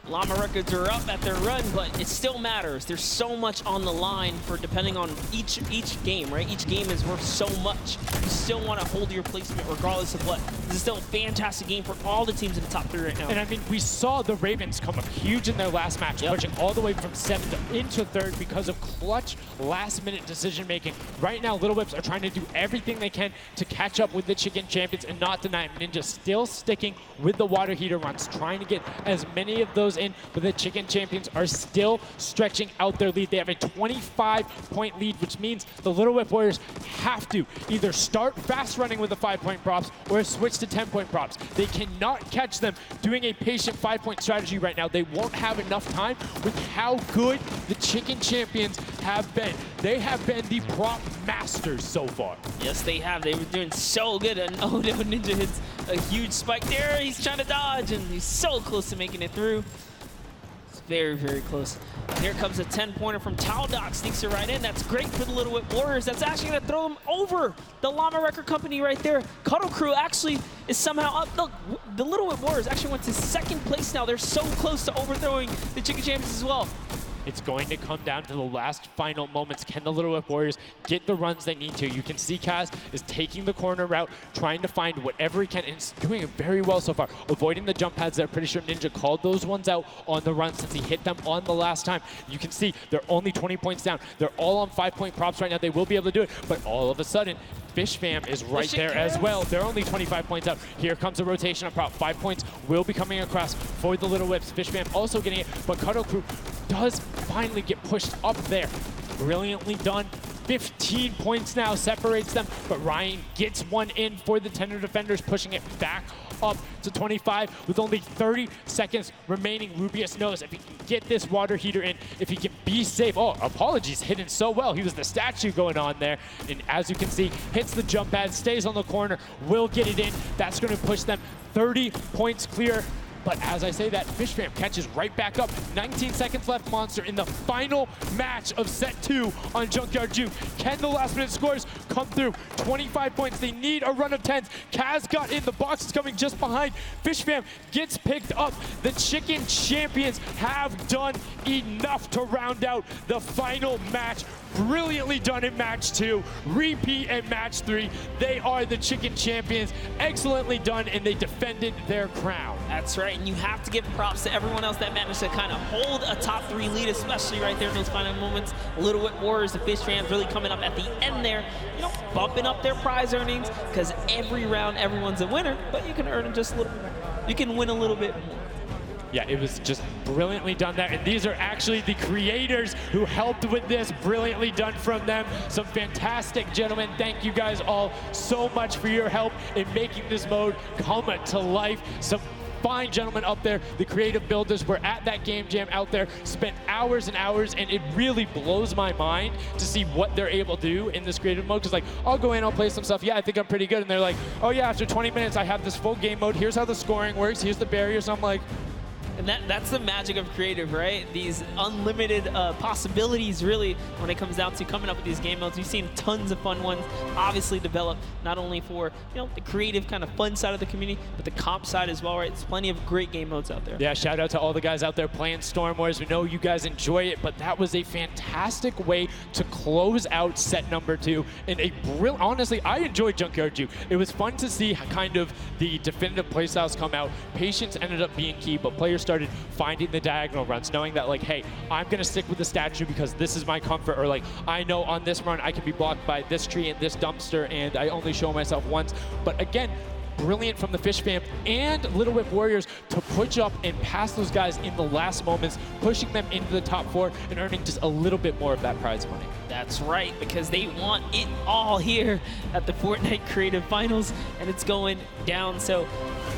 Llama Records are up at their run, but it still matters. There's so much on the line for depending on each game, right? Each game is worth so much. You still want to hold your placement regardless of what. This is still a fantastic game for all the teams in the top 3 right now. And I mean, we saw the Ravens come up huge in their last match, pushing all the way from 7th into 3rd because of clutch last-minute decision-making. Right now, Little Whips are trying to do everything they can to catch up with the Chicken Champions and not deny them. Ninja still sticking with the water heater runs, trying to get as many of those in, but the Chicken Champions are still stretching out their lead. They have a 25-point lead, which means the Little Whip Warriors have to either start fast running with the 5-point props or switch to 10-point props. They cannot catch them doing a patient 5-point strategy right now. They won't have enough time with how good the Chicken Champions have been. They have been the prop masters so far. Yes, they have. They were doing so good, and oh no, Ninja hits a huge spike there. He's trying to dodge, and he's so close to making it through. It's very, very close. And here comes a 10-pointer from Taldoc, sneaks it right in. That's great for the Little Whip Warriors. That's actually going to throw them over the Llama Record Company right there. Cuddle Crew actually is somehow up. Look, the Little Whip Warriors actually went to 2nd place now. They're so close to overthrowing the Chicken Champions as well. It's going to come down to the last final moments. Can the Little Whip Warriors get the runs they need to? You can see Kaz is taking the corner route, trying to find whatever he can, and he's doing it very well so far. Avoiding the jump pads there. Pretty sure Ninja called those ones out on the run since he hit them on the last time. You can see they're only 20 points down. They're all on 5-point props right now. They will be able to do it, but all of a sudden, Fish Fam is right there as well. They're only 25 points up. Here comes a rotation on prop. 5 points will be coming across for the Little Whips. Fish Fam also getting it, but Cuddle Crew does finally get pushed up there. Brilliantly done. 15 points now separates them, but Ryan gets one in for the Tender Defenders, pushing it back up to 25 with only 30 seconds remaining. Rubius knows if he can get this water heater in, if he can be safe. Oh, apologies, hidden so well. He was the statue going on there. And as you can see, hits the jump pad, stays on the corner, will get it in. That's going to push them 30 points clear. But as I say that, Fish Fam catches right back up. 19 seconds left, Monster, in the final match of set 2 on Junkyard Juke. Can the last minute scores come through? 25 points, they need a run of 10s. Kaz got in, the box is coming just behind. Fish Fam gets picked up. The Chicken Champions have done enough to round out the final match. Brilliantly done in match 2, repeat in match 3. They are the Chicken Champions. Excellently done, and they defended their crown. That's right, and you have to give props to everyone else that managed to kind of hold a top 3 lead, especially right there in those final moments. Little Whip Warriors, the Fish Fans really coming up at the end there, you know, bumping up their prize earnings, because every round everyone's a winner, but you can earn just a little, you can win a little bit more. Yeah, it was just brilliantly done there. And these are actually the creators who helped with this. Brilliantly done from them. Some fantastic gentlemen. Thank you guys all so much for your help in making this mode come to life. Some fine gentlemen up there, the creative builders were at that game jam out there, spent hours and hours, and it really blows my mind to see what they're able to do in this creative mode. Because like, I'll go in, I'll play some stuff, yeah, I think I'm pretty good, and they're like, oh yeah, after 20 minutes I have this full game mode, here's how the scoring works, here's the barriers, and I'm like, and that's the magic of creative, right? These unlimited possibilities, really, when it comes down to coming up with these game modes. We've seen tons of fun ones, obviously developed not only for, you know, the creative kind of fun side of the community, but the comp side as well, right? There's plenty of great game modes out there. Yeah, shout out to all the guys out there playing Storm Wars. We know you guys enjoy it, but that was a fantastic way to close out set number 2. And a brilliant, honestly, I enjoyed Junkyard Juke. It was fun to see kind of the definitive playstyles come out. Patience ended up being key, but players started finding the diagonal runs, knowing that like, hey, I'm going to stick with the statue because this is my comfort, or like, I know on this run I can be blocked by this tree and this dumpster and I only show myself once. But again, brilliant from the Fish Fam and Little Whip Warriors to push up and pass those guys in the last moments, pushing them into the top 4 and earning just a little bit more of that prize money. That's right, because they want it all here at the Fortnite Creative Finals, and it's going down. So,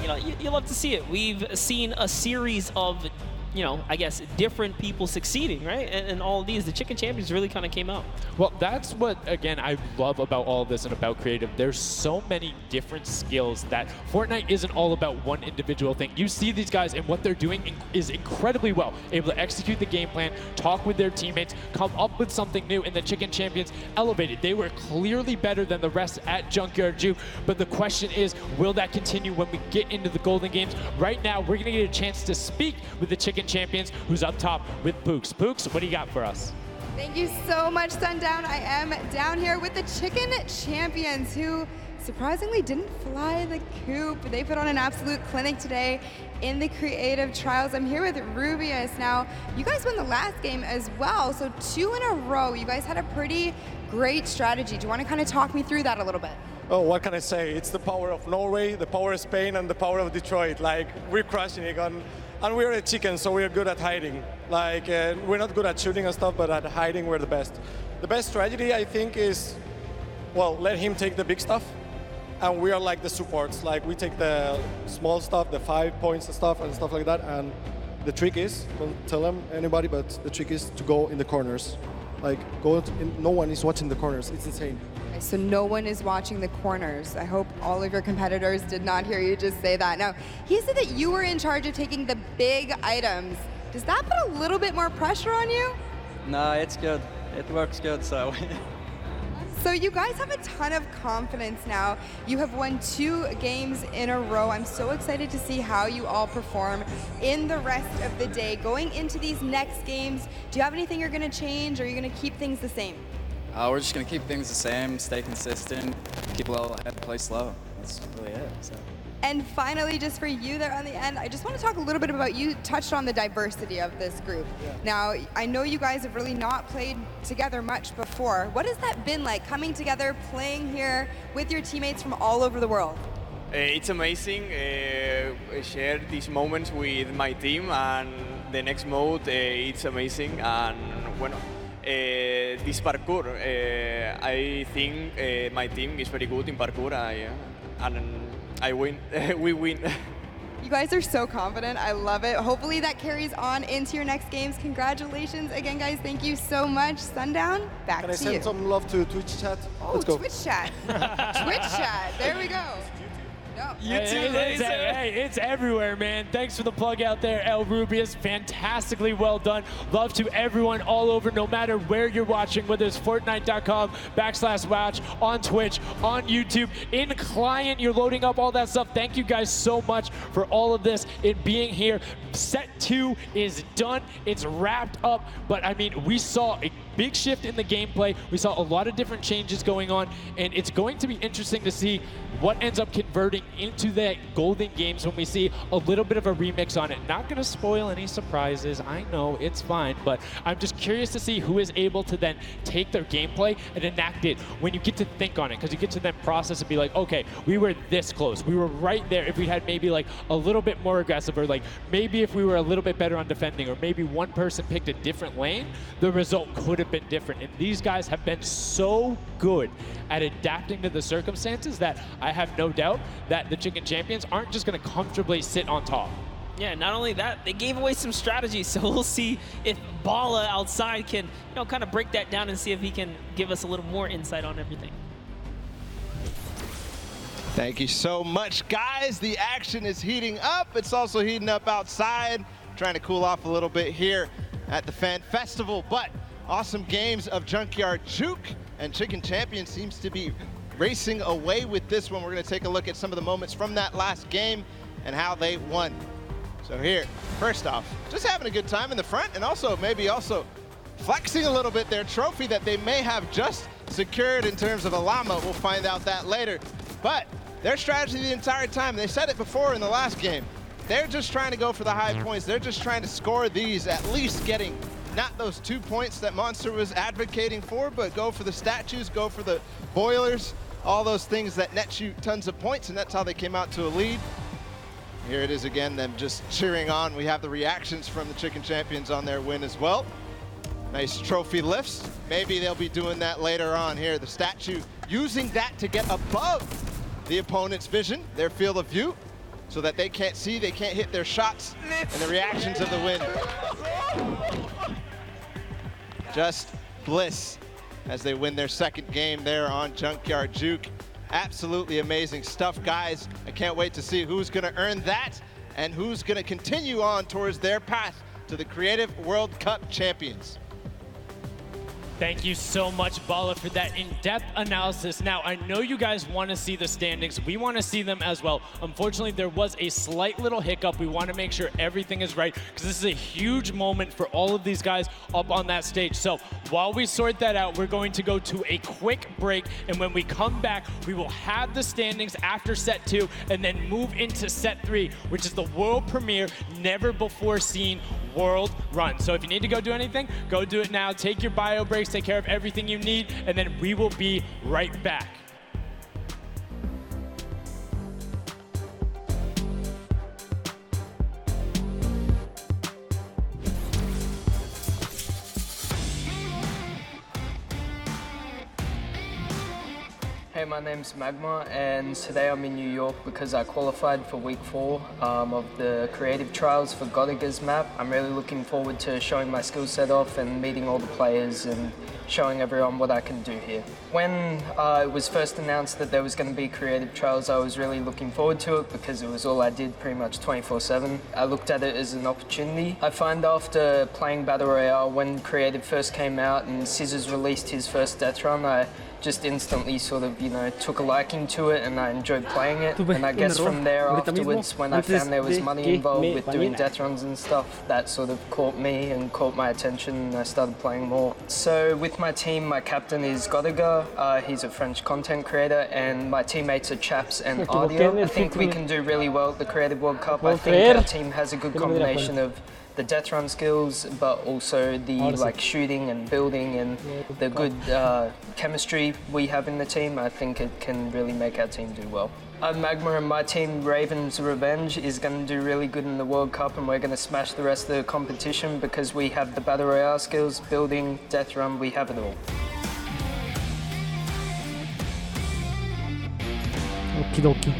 you know, you love to see it. We've seen a series of, you know, I guess different people succeeding, right? And all of these, the Chicken Champions really kind of came out. Well, that's what, again, I love about all of this and about creative. There's so many different skills that Fortnite isn't all about one individual thing. You see these guys and what they're doing is incredibly well, able to execute the game plan, talk with their teammates, come up with something new, and the Chicken Champions elevated. They were clearly better than the rest at Junkyard Juke, but the question is, will that continue when we get into the Golden Games? Right now, we're gonna get a chance to speak with the Chicken Champions, who's up top with Pooks. Pooks, what do you got for us? Thank you so much, Sundown. I am down here with the Chicken Champions, who surprisingly didn't fly the coop. They put on an absolute clinic today in the creative trials. I'm here with Rubius. Now, you guys won the last game as well, so 2 in a row. You guys had a pretty great strategy. Do you want to kind of talk me through that a little bit? Oh, what can I say? It's the power of Norway, the power of Spain, and the power of Detroit. Like, we're crushing it, and we're a chicken, so we're good at hiding. Like, we're not good at shooting and stuff, but at hiding, we're the best. The best strategy, I think, is, well, let him take the big stuff, and we are like the supports. Like, we take the small stuff, the 5 points and stuff like that, and the trick is, don't tell them anybody, but the trick is to go in the corners. Like, no one is watching the corners. It's insane. So no one is watching the corners. I hope all of your competitors did not hear you just say that. Now, he said that you were in charge of taking the big items. Does that put a little bit more pressure on you? No, it's good. It works good, so. So you guys have a ton of confidence now. You have won 2 games in a row. I'm so excited to see how you all perform in the rest of the day. Going into these next games, do you have anything you're going to change, or are you going to keep things the same? We're just going to keep things the same, stay consistent, keep a level ahead, play slow. That's really it. So. And finally, just for you there on the end, I just want to talk a little bit about, you touched on the diversity of this group. Yeah. Now, I know you guys have really not played together much before. What has that been like, coming together, playing here with your teammates from all over the world? It's amazing. I share these moments with my team, and the next mode, it's amazing. And bueno, this parkour, I think my team is very good in parkour, and I win. We win. You guys are so confident. I love it. Hopefully that carries on into your next games. Congratulations again, guys. Thank you so much. Sundown, back to you. Can I send some love to Twitch chat? Oh, Let's go. Twitch chat. Twitch chat. There we go. No. It's everywhere, man. Thanks for the plug out there, El Rubius. Fantastically well done. Love to everyone all over, no matter where you're watching, whether it's Fortnite.com/watch, on Twitch, on YouTube, in client, you're loading up all that stuff. Thank you guys so much for all of this, it being here. Set 2 is done. It's wrapped up. But I mean, we saw a big shift in the gameplay. We saw a lot of different changes going on, and it's going to be interesting to see what ends up converting into the golden games when we see a little bit of a remix on it. Not going to spoil any surprises. I know, it's fine, but I'm just curious to see who is able to then take their gameplay and enact it when you get to think on it, because you get to then process and be like, okay, we were this close. We were right there. If we had maybe like a little bit more aggressive, or like maybe if we were a little bit better on defending, or maybe one person picked a different lane, the result could have been different. And these guys have been so good at adapting to the circumstances that I have no doubt that the Chicken Champions aren't just going to comfortably sit on top. Yeah, not only that, they gave away some strategies, so we'll see if Bala outside can, you know, kind of break that down and see if he can give us a little more insight on everything. Thank you so much, guys. The action is heating up. It's also heating up outside. Trying to cool off a little bit here at the Fan Festival, but awesome games of Junkyard Juke, and Chicken Champion seems to be racing away with this one. We're going to take a look at some of the moments from that last game and how they won. So here, first off, just having a good time in the front, and also maybe also flexing a little bit their trophy that they may have just secured in terms of a llama. We'll find out that later. But their strategy the entire time, they said it before in the last game, they're just trying to go for the high points. They're just trying to score these, at least getting not those 2 points that Monster was advocating for, but go for the statues, go for the boilers, all those things that net you tons of points, and that's how they came out to a lead. Here it is again, them just cheering on. We have the reactions from the Chicken Champions on their win as well. Nice trophy lifts. Maybe they'll be doing that later on here. The statue using that to get above the opponent's vision, their field of view, so that they can't see, they can't hit their shots, and the reactions of the win. Just bliss as they win their second game there on Junkyard Juke. Absolutely amazing stuff, guys. I can't wait to see who's gonna earn that and who's gonna continue on towards their path to the Creative World Cup champions. Thank you so much, Bala, for that in-depth analysis. Now, I know you guys want to see the standings. We want to see them as well. Unfortunately, there was a slight little hiccup. We want to make sure everything is right because this is a huge moment for all of these guys up on that stage. So while we sort that out, we're going to go to a quick break. And when we come back, we will have the standings after set 2 and then move into set 3, which is the world premiere, never before seen world run. So if you need to go do anything, go do it now. Take your bio breaks, take care of everything you need, and then we will be right back. Hey, my name's Magma, and today I'm in New York because I qualified for week 4 of the creative trials for Godiga's map. I'm really looking forward to showing my skill set off and meeting all the players and showing everyone what I can do here. When it was first announced that there was going to be creative trials, I was really looking forward to it because it was all I did pretty much 24/7. I looked at it as an opportunity. I find after playing Battle Royale, when creative first came out and Scissors released his first death run, I just instantly sort of, you know, took a liking to it and I enjoyed playing it. And I guess from there afterwards, when I found there was money involved with doing death runs and stuff, that sort of caught me and caught my attention and I started playing more. So with my team, my captain is Godiga. He's a French content creator and my teammates are Chaps and Audio. I think we can do really well at the Creative World Cup. I think our team has a good combination of the death run skills, but also the like shooting and building and the good chemistry we have in the team. I think it can really make our team do well. Magma and my team, Raven's Revenge, is going to do really good in the World Cup and we're going to smash the rest of the competition because we have the Battle Royale skills, building, death run, we have it all. Okie dokie.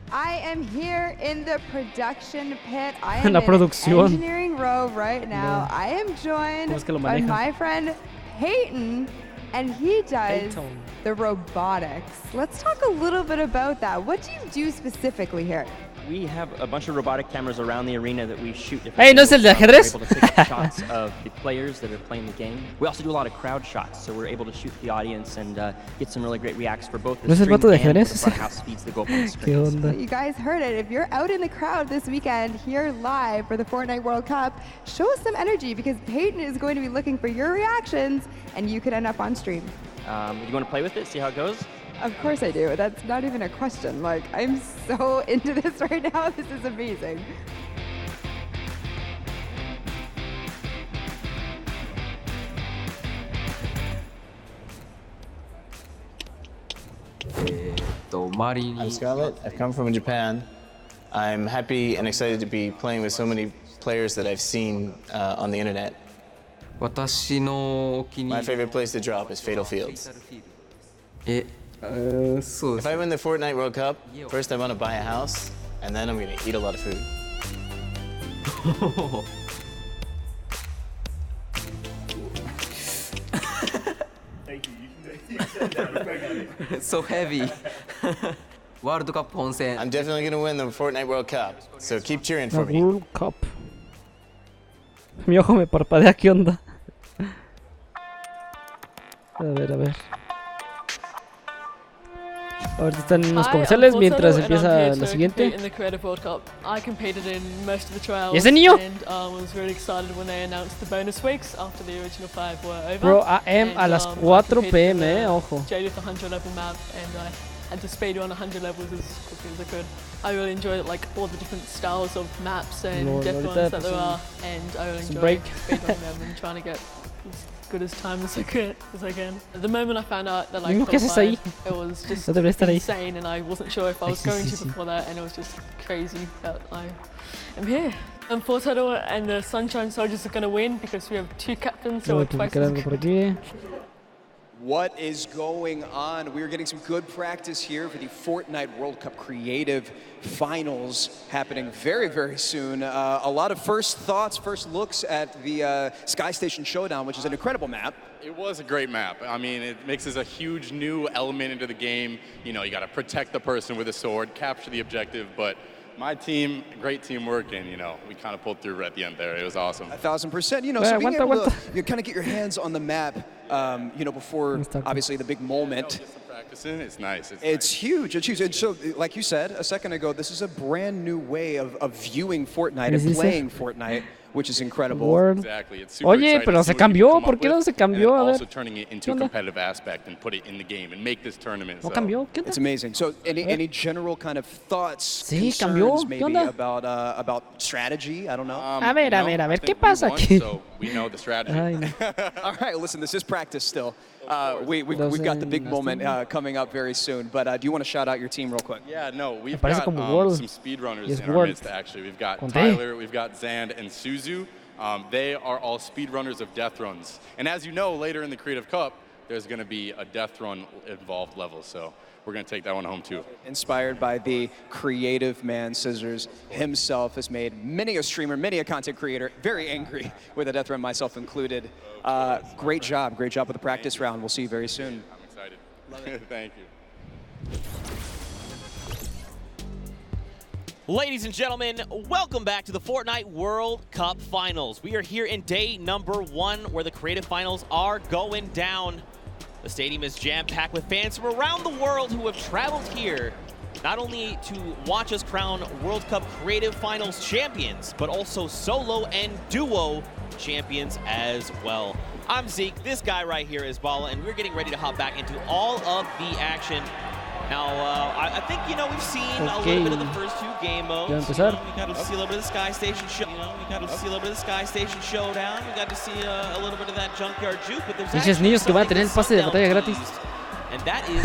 I am here in the production pit. I am La in producción. engineering row right now. I am joined by my friend Peyton, and he does the robotics. Let's talk a little bit about that. What do you do specifically here? We have a bunch of robotic cameras around the arena that we shoot different Hey, ¿no es el de ajedrez? We're able to take shots of the players that are playing the game. We also do a lot of crowd shots, so we're able to shoot the audience and get some really great reacts for both the ¿No es el stream vato de and ajedrez? the front house speeds that go up on the ¿Qué screen. onda? You guys heard it. If you're out in the crowd this weekend here live for the Fortnite World Cup, show us some energy because Peyton is going to be looking for your reactions and you could end up on stream. You want to play with it, see how it goes? Of course I do. That's not even a question. Like, I'm so into this right now. This is amazing. I'm Scarlett. I've come from Japan. I'm happy and excited to be playing with so many players that I've seen on the internet. My favorite place to drop is Fatal Fields. If I win the Fortnite World Cup, first I want to buy a house, and then I'm going to eat a lot of food. Thank you. So heavy. World Cup Ponsen. I'm definitely going to win the Fortnite World Cup, so keep cheering for me. World Cup. Mi ojo me parpadea, ¿qué onda? A ver, a ver. Ahorita están en unos comerciales mientras empieza la siguiente. In the Creative World Cup. I competed in most of the trials. ¿Y ese niño? And was really excited when they announced the bonus weeks after the original 5 were over. Bro, AM a las 4 PM, ojo. JD 100 level map, and I had to speed on 100 levels as quickly as I could. I really enjoyed like all the different styles of maps and death runs that there are, and I really enjoyed speedrunning them and trying to get as good as time as I can. The moment I found out that I qualified, it was just insane, and I wasn't sure if I was going to before that, and it was just crazy that I am here. And FORTNITE and the Sunshine Soldiers are going to win because we have 2 captains, so we're twice as good. What is going on? We're getting some good practice here for the Fortnite World Cup Creative Finals happening very, very soon. A lot of first thoughts, first looks at the Sky Station Showdown, which is an incredible map. It was a great map. I mean, it mixes a huge new element into the game. You know, you got to protect the person with a sword, capture the objective, but my team, great teamwork, and, you know, we kind of pulled through at the end there. It was awesome. 1,000%. You know, so being able to kind of get your hands on the map, you know, before obviously the big moment. Practicing, it's nice. It's huge. It's huge. And so, like you said a second ago, this is a brand new way of viewing Fortnite and playing Fortnite, which is incredible. Exactly. It's super Oye, pero se cambió. ¿Por qué no se cambió? A ver. Also turning it into a competitive aspect and put it in the game and make this tournament. ¿No cambió? ¿Qué onda? It's amazing. So, any general kind of thoughts, Sí, cambió. concerns ¿Qué maybe onda? about strategy? I don't know. A ver, ¿qué pasa aquí? So we know the strategy. All right, listen, this is practice still. We've got the big moment coming up very soon. But do you want to shout out your team real quick? Yeah, no, we've got some speedrunners in our midst, actually. We've got Tyler, we've got Zand, and Suzu. They are all speedrunners of death runs. And as you know, later in the Creative Cup, there's going to be a death run involved level. So we're going to take that one home too. Inspired by the creative man, Scissors himself has made many a streamer, many a content creator very angry with a death run, myself included. Great job with the practice round. We'll see you very soon. I'm excited. Thank you. Ladies and gentlemen, welcome back to the Fortnite World Cup Finals. We are here in day number 1 where the creative finals are going down. The stadium is jam-packed with fans from around the world who have traveled here not only to watch us crown World Cup Creative Finals champions, but also solo and duo champions as well. I'm Zeke, this guy right here is Bala, and we're getting ready to hop back into all of the action. Now, I think, you know, we've seen a little bit of the first 2 game modes. We got to see a little bit of the Sky Station show. You know, we got to see a little bit of the Sky Station showdown. We got to see a little bit of that junkyard juke. But there's actually niños que van a tener el pase de batalla gratis. And that is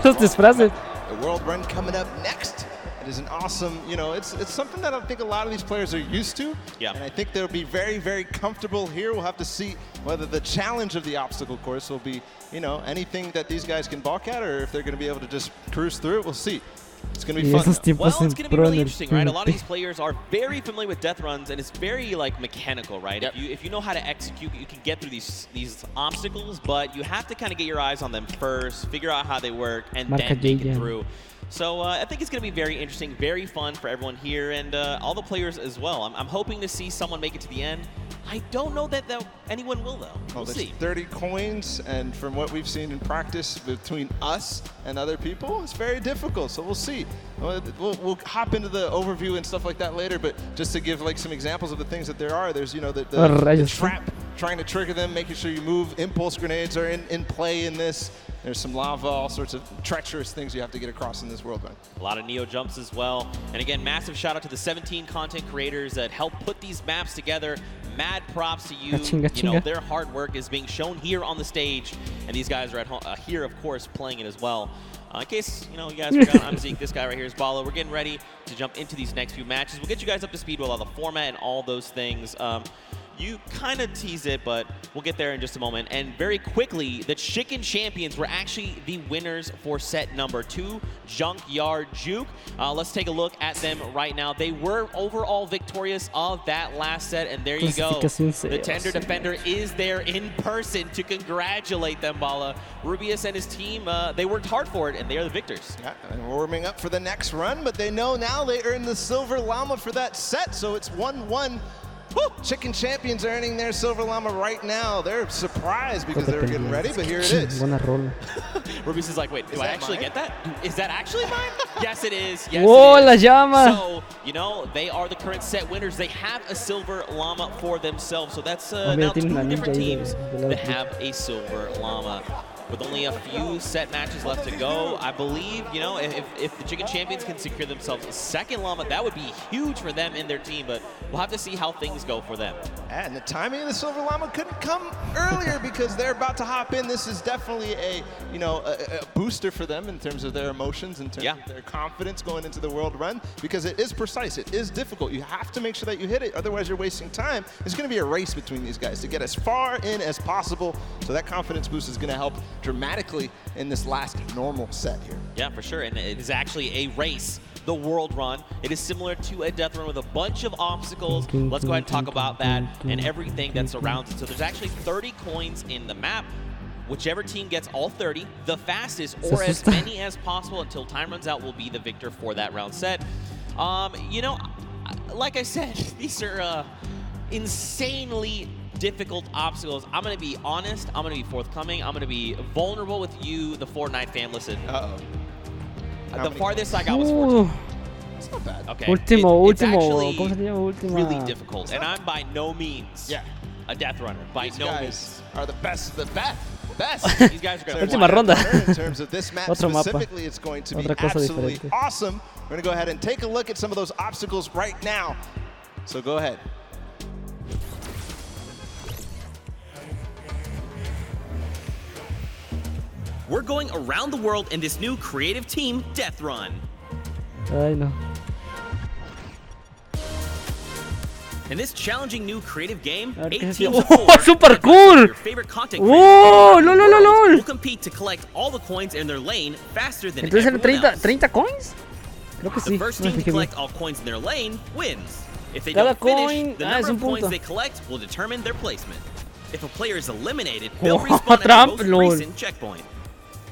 Los disfraces. The World Run coming up next. It is an awesome, you know, it's something that I think a lot of these players are used to. Yeah. And I think they'll be very, very comfortable here. We'll have to see whether the challenge of the obstacle course will be, you know, anything that these guys can balk at, or if they're going to be able to just cruise through it. We'll see. It's going to be fun. Well, it's going to be really interesting, right? A lot of these players are very familiar with death runs, and it's very, like, mechanical, right? Yep. If you know how to execute, you can get through these obstacles, but you have to kind of get your eyes on them first, figure out how they work, and then make it through. So I think it's going to be very interesting, very fun for everyone here, and all the players as well. I'm hoping to see someone make it to the end. I don't know that anyone will, though. We'll see. 30 coins, and from what we've seen in practice between us and other people, it's very difficult, so we'll see. We'll hop into the overview and stuff like that later, but just to give like some examples of the things that there are, there's, you know, the trap, trying to trigger them, making sure you move. Impulse grenades are in play in this. There's some lava, all sorts of treacherous things you have to get across in this world run. A lot of Neo jumps as well. And again, massive shout out to the 17 content creators that helped put these maps together. Mad props to you. You know, their hard work is being shown here on the stage. And these guys are at home, here, of course, playing it as well. In case, you know, you guys forgot, I'm Zeke. This guy right here is Bala. We're getting ready to jump into these next few matches. We'll get you guys up to speed with all the format and all those things. You kind of tease it, but we'll get there in just a moment. And very quickly, the Chicken Champions were actually the winners for set number 2, Junkyard Juke. Let's take a look at them right now. They were overall victorious of that last set, and there you go. The Tender Defender is there in person to congratulate them, Bala. Rubius and his team, they worked hard for it, and they are the victors. Yeah, and warming up for the next run, but they know now they earned the Silver Llama for that set, so it's 1-1. Woo! Chicken Champions earning their Silver Llama right now. They're surprised because they were getting ready, but here it is. Rubius is like, wait, do I actually get that? Is that actually mine? Yes, it is. Yes, Whoa, it is. La llama. So, you know, they are the current set winners. They have a Silver Llama for themselves. So that's now 2 different teams that have a Silver Llama. With only a few set matches left to go, I believe, you know, if the Chicken Champions can secure themselves a second Llama, that would be huge for them and their team, but we'll have to see how things go for them. And the timing of the Silver Llama couldn't come earlier because they're about to hop in. This is definitely a booster for them in terms of their emotions, in terms of their confidence going into the World Run, because it is precise, it is difficult. You have to make sure that you hit it, otherwise you're wasting time. It's going to be a race between these guys to get as far in as possible, so that confidence boost is going to help dramatically in this last normal set here. Yeah, for sure, and it is actually a race. The world run. It is similar to a death run with a bunch of obstacles. Let's go ahead and talk about that and everything that surrounds it. So there's actually 30 coins in the map. Whichever team gets all 30, the fastest or as many as possible until time runs out will be the victor for that round set. You know, like I said, these are insanely difficult obstacles. I'm going to be honest. I'm going to be forthcoming. I'm going to be vulnerable with you, the Fortnite fam. Listen. The farthest I got was 14. It's not bad. Okay. It's actually really difficult, and I'm by no means a death runner. By no means. Are the best of the best. These guys are going to Última ronda. In terms of this map specifically, it's going to be absolutely awesome. We're going to go ahead and take a look at some of those obstacles right now. So go ahead. We're going around the world in this new creative team death run. Ay, no. In this challenging new creative game, 8 teams Oh, of 4 super cool! your favorite content Oh, lol. will compete to collect all the coins in their lane faster than Entonces everyone eran else. 30 coins? Creo que The sí. first No team me to fijé collect bien. all coins in their lane wins. If they Cada don't finish, coin- the es number un of coins punto. they collect will determine their placement. If a player is eliminated, they'll Oh, respawn at Trump, the most lol. recent checkpoint.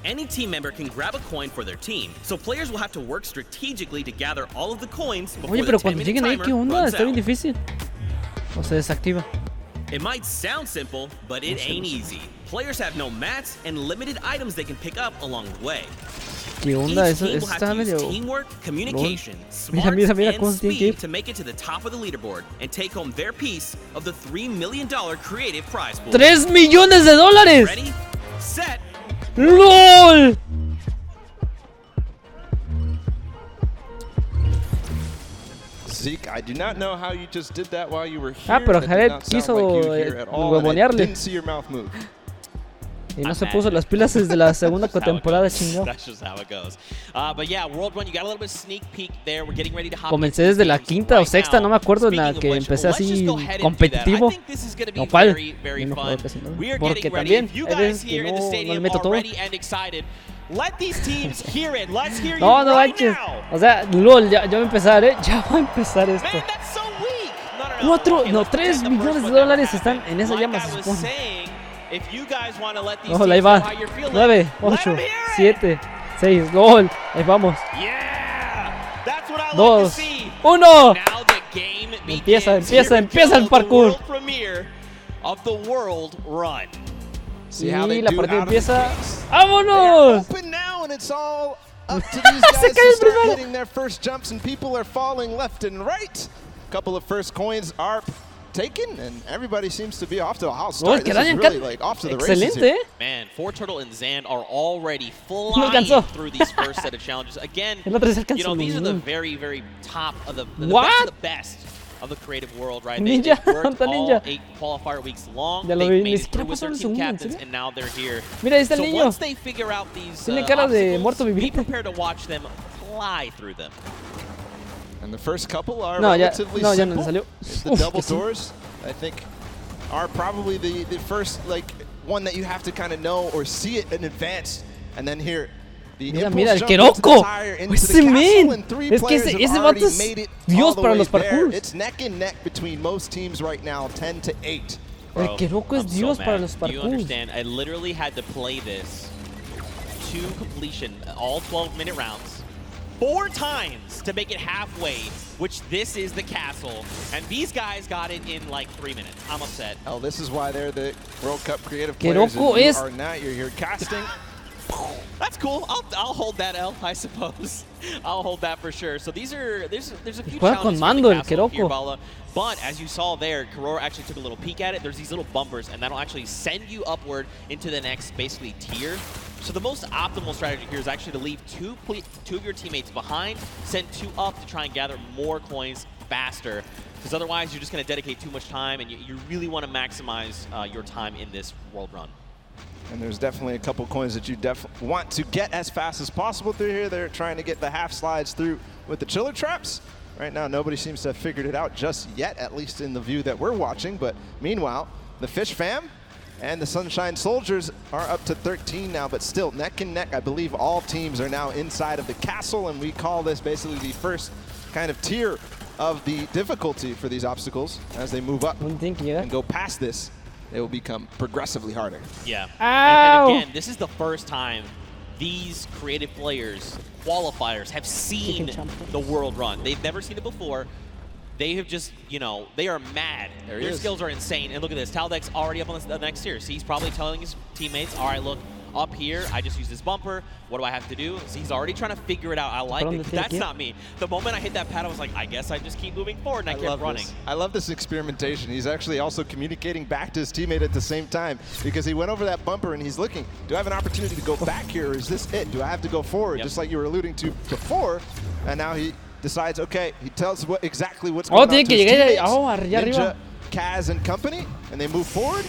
Any team member can grab a coin for their team, so players will have to work strategically to gather all of the coins before Oye, the pero cuando 10-minute lleguen ahí, timer ¿qué onda? runs Está bien out. difícil. O se desactiva. It might sound simple, but it ain't easy. Players have no mats and limited items they can pick up along the way. ¿Qué onda? Each Eso team will have está to use medio... teamwork, communication, Mira, smarts, mira, mira and cómo se tiene que speed ir. to make it to the top of the leaderboard and take home their piece of the $3 million creative prize pool. ¡3 millones de dólares! Ready, set, ¡LOL! Zeke, I do not know how you just did that while you were here. Pero That did Jared not sound quiso like you were here at all, and I huevonearle. didn't see your mouth move. Y no se puso las pilas desde la segunda temporada, chingado. That's just how it goes. But yeah, World Run, you got a little bit of sneak peek there. We're getting ready to hop Comencé desde la quinta o sexta, no me acuerdo, en la que empecé así competitivo. ¿O cuál? No me acuerdo casi nada. Porque también hay veces que no le meto todo. Let these teams hear it. Let's hear you No, no right manches. now. O sea, LOL, ya va a empezar, Ya va a empezar esto. 3 millones de dólares están en esa llama, se supone. Ojo, ahí va. 9, 8, 7, 6, LOL. Ahí vamos. 2, 1. Empieza el parkour. See how they Y la do partida out of the empieza. gates. ¡Vámonos! Open now, and it's all up to these guys to start hitting their first jumps, and people are falling left and right. A couple of first coins are taken, and everybody seems to be off to a hot start. This is really like off to the races here. Man, Turtle and Zand are already flying through these first set of challenges. Again, you know, these are the very, very top of the best of the best of the creative world, right? They worked all 8 qualifier weeks long. They made it through with their team captains, and now they're here. Mira, ahí está el So niño. once they figure out these Tiene cara de obstacles, muerto be viviente. prepared to watch them fly through them. And the first couple are No, ya relatively no simple. le salió. It's the double doors, I think, are probably the first like one that you have to kind of know or see it in advance, and then here. Mira, el Keroco. Ese men. Es que ese vato es Dios para los parkours. It's neck and neck between most teams right now, 10 to 8. El Keroco es Dios para los Do you parkours. understand? I literally had to play this to completion, all 12-minute rounds, 4 times to make it halfway, which this is the castle. And these guys got it in like 3 minutes. I'm upset. Oh, this is why they're the World Cup creative players. Keroco You es... are not. You're here casting. That's cool. I'll hold that L, I suppose. I'll hold that for sure. So there's a few Juega con challenges mando for el the castle here, Keroco. Bala. But as you saw there, Karora actually took a little peek at it. There's these little bumpers, and that'll actually send you upward into the next, basically, tier. So the most optimal strategy here is actually to leave two of your teammates behind, send 2 up to try and gather more coins faster. Because otherwise, you're just going to dedicate too much time, and you really want to maximize your time in this world run. And there's definitely a couple coins that you definitely want to get as fast as possible through here. They're trying to get the half slides through with the chiller traps. Right now, nobody seems to have figured it out just yet, at least in the view that we're watching. But meanwhile, the Fish fam, And the Sunshine Soldiers are up to 13 now, but still neck and neck. I believe all teams are now inside of the castle, and we call this basically the first kind of tier of the difficulty for these obstacles. As they move up and go past this, they will become progressively harder. Yeah. And again, this is the first time these creative players, qualifiers, have seen the world run. They've never seen it before. They have just, you know, they are mad. Their skills are insane. And look at this. Taldeck's already up on the next tier. So he's probably telling his teammates, all right, look, up here, I just use this bumper. What do I have to do? So he's already trying to figure it out. I like it. That's not me. The moment I hit that pad, I was like, I guess I just keep moving forward, and I kept running. I love this experimentation. He's actually also communicating back to his teammate at the same time, because he went over that bumper and he's looking, do I have an opportunity to go back here, or is this it? Do I have to go forward? Just like you were alluding to before, and now he decides, okay, he tells exactly what's going on to his teammates, Ninja, Kaz, and company, and they move forward.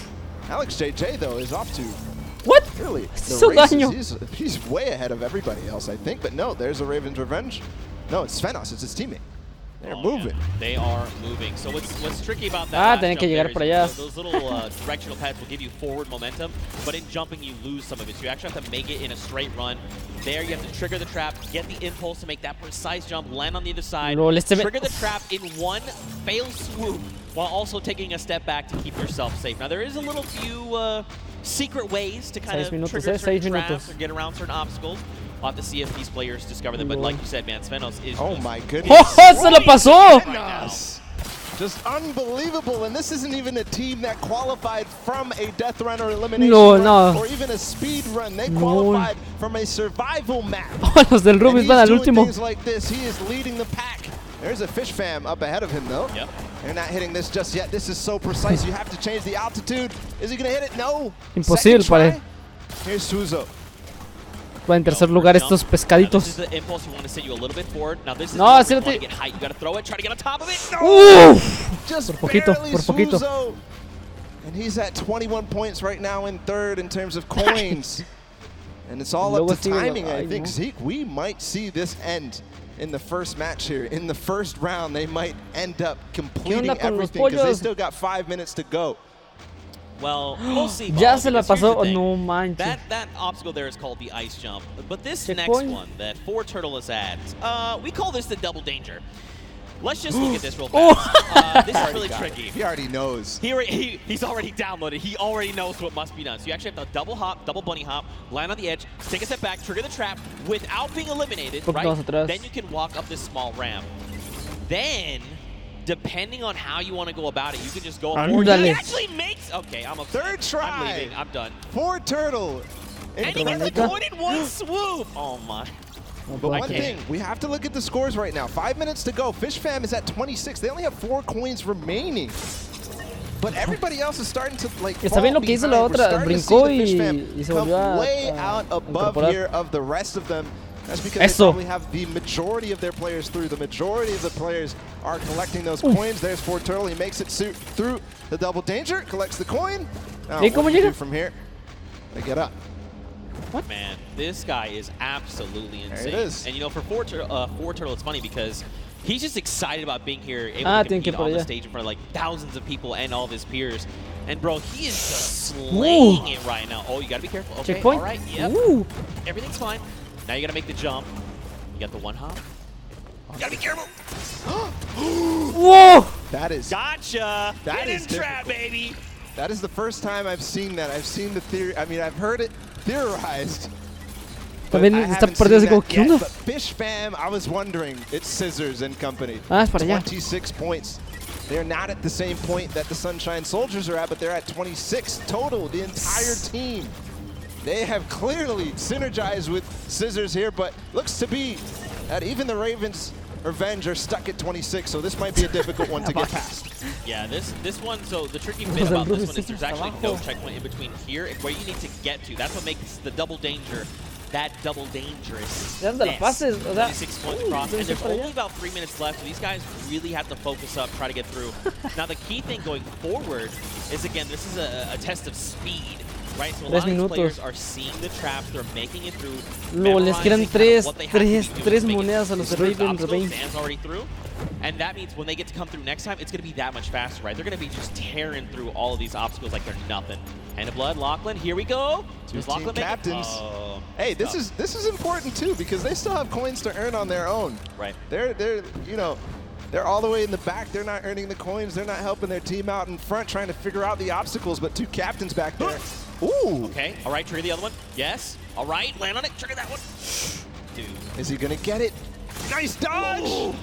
Alex JJ, though, is off to really the races. He's way ahead of everybody else, I think, but no, there's a Raven's Revenge. No, it's Svenos, it's his teammate. They're moving. Yeah. They are moving. So what's tricky about that last jump there is those little directional pads will give you forward momentum, but in jumping you lose some of it. So you actually have to make it in a straight run. There you have to trigger the trap, get the impulse to make that precise jump, land on the other side, trigger the trap in one fail swoop, while also taking a step back to keep yourself safe. Now there is a little few secret ways to kind of trigger certain traps or get around certain obstacles. We'll have to see if these players discover them. But like you said, man, Svenos is my goodness. Se la pasó! Just unbelievable. And this isn't even a team that qualified from a death run or elimination run, or even a speed run. They qualified from a survival map. Los del Rubis van al último. Things like this. He is leading the pack. There's a fish fam up ahead of him, though. Yep. They're not hitting this just yet. This is so precise. You have to change the altitude. Is he going to hit it? No. Imposible, pare. Here's Suzo. Va en tercer lugar estos pescaditos. This is the impulse you want to set you a little bit forward. Now this is no, you want to get height. You got to throw it, try to get on top of it. No! Just por poquito, barely por poquito. Suzo. And he's at 21 points right now in third in terms of coins. And it's all up to timing, I think. Zeke, we might see this end in the first match here. In the first round, they might end up completing everything because they still got 5 minutes to go. Well, we'll see. Ya se la pasó, no manches. That obstacle there is called the ice jump. But this next one that 4Turtle is at, we call this the double danger. Let's just look at this real fast. This is really tricky. He already knows. He's already downloaded. He already knows what must be done. So you actually have to double hop, double bunny hop, land on the edge, take a step back, trigger the trap without being eliminated, right? Then you can walk up this small ramp. Then, depending on how you want to go about it, you can just go forward. He actually makes... Okay, I'm upset. Third try. I'm leaving. I'm done. 4Turtle. And he gets the coin in one swoop. Oh, my. But one thing, we have to look at the scores right now. 5 minutes to go. Fish Fam is at 26. They only have 4 coins remaining. But everybody else is starting to like Está bien lo que hizo la otra, brincó y se volvió way out above here of the rest of them. That's because they probably have the majority of their players through. The majority of the players are collecting those coins. There's 4Turtle. He makes it through the double danger, collects the coin. Now, what do you do from here? They get up. What? Man, this guy is absolutely insane. There it is. And you know, for 4Turtle, it's funny because he's just excited about being here, able to compete on the stage in front of like thousands of people and all of his peers. And bro, he is just slaying it right now. Oh, you gotta be careful. Okay, checkpoint. All right, yep. Everything's fine. Now you gotta make the jump. You got the one hop. You gotta be careful. Whoa! That is gotcha. Get in trap, baby. That is the first time I've seen that. I've seen the theory. I mean, I've heard it theorized. También está perdido así como, ¿qué onda? But Fish Fam, I was wondering, it's Scissors and company. Ah, es para allá. 26 points. They're not at the same point that the Sunshine Soldiers are at, but they're at 26 total, the entire team. They have clearly synergized with Scissors here, but looks to be that even the Ravens Revenge are stuck at 26, so this might be a difficult one to get past. Yeah, this one, so the tricky bit about this one is there's actually no checkpoint in between here and where you need to get to. That's what makes the double danger that double dangerous. 26 points across, and there's only about 3 minutes left, so these guys really have to focus up, try to get through. Now the key thing going forward is, again, this is a test of speed. right? So a 3 lot of these minutos. players are seeing the traps, they're making it through. No, les quedan memorizing tres monedas a los Ravens. Zan's already through. And that means when they get to come through next time, it's going to be that much faster, right? They're going to be just tearing through all of these obstacles like they're nothing. Hand of blood, Lachlan, here we go. Does Lachlan make captains. Oh, hey, this is important too because they still have coins to earn on their own. Right. They're you know, they're all the way in the back. They're not earning the coins. They're not helping their team out in front, trying to figure out the obstacles. But 2 captains back there. Ooh. Okay. All right. Trigger the other one. Yes. All right. Land on it. Trigger that one. Dude. Is he gonna get it? Nice dodge. Ooh.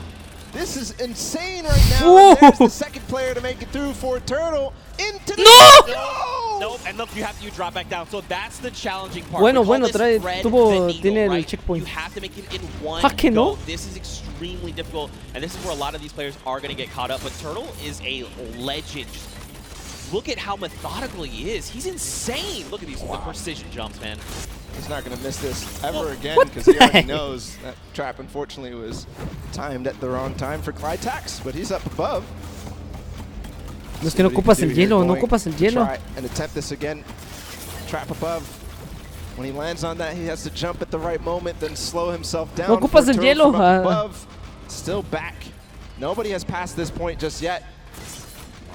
This is insane right now. There's the second player to make it through for Turtle into the No, and look, you drop back down. So that's the challenging part. Bueno, tiene el checkpoint. You have to make it in one que no? go. This is extremely difficult, and this is where a lot of these players are going to get caught up. But Turtle is a legend. Look at how methodical he is. He's insane. Look at these the precision jumps, man. He's not going to miss this ever again because he already knows that trap, unfortunately, was timed at the wrong time for Clytax, but he's up above. No es que no ocupas el hielo, no ocupas el hielo. Try and attempt this again. Trap above. When he lands on that, he has to jump at the right moment, then slow himself down. No ocupas el hielo. Above, still back. Nobody has passed this point just yet.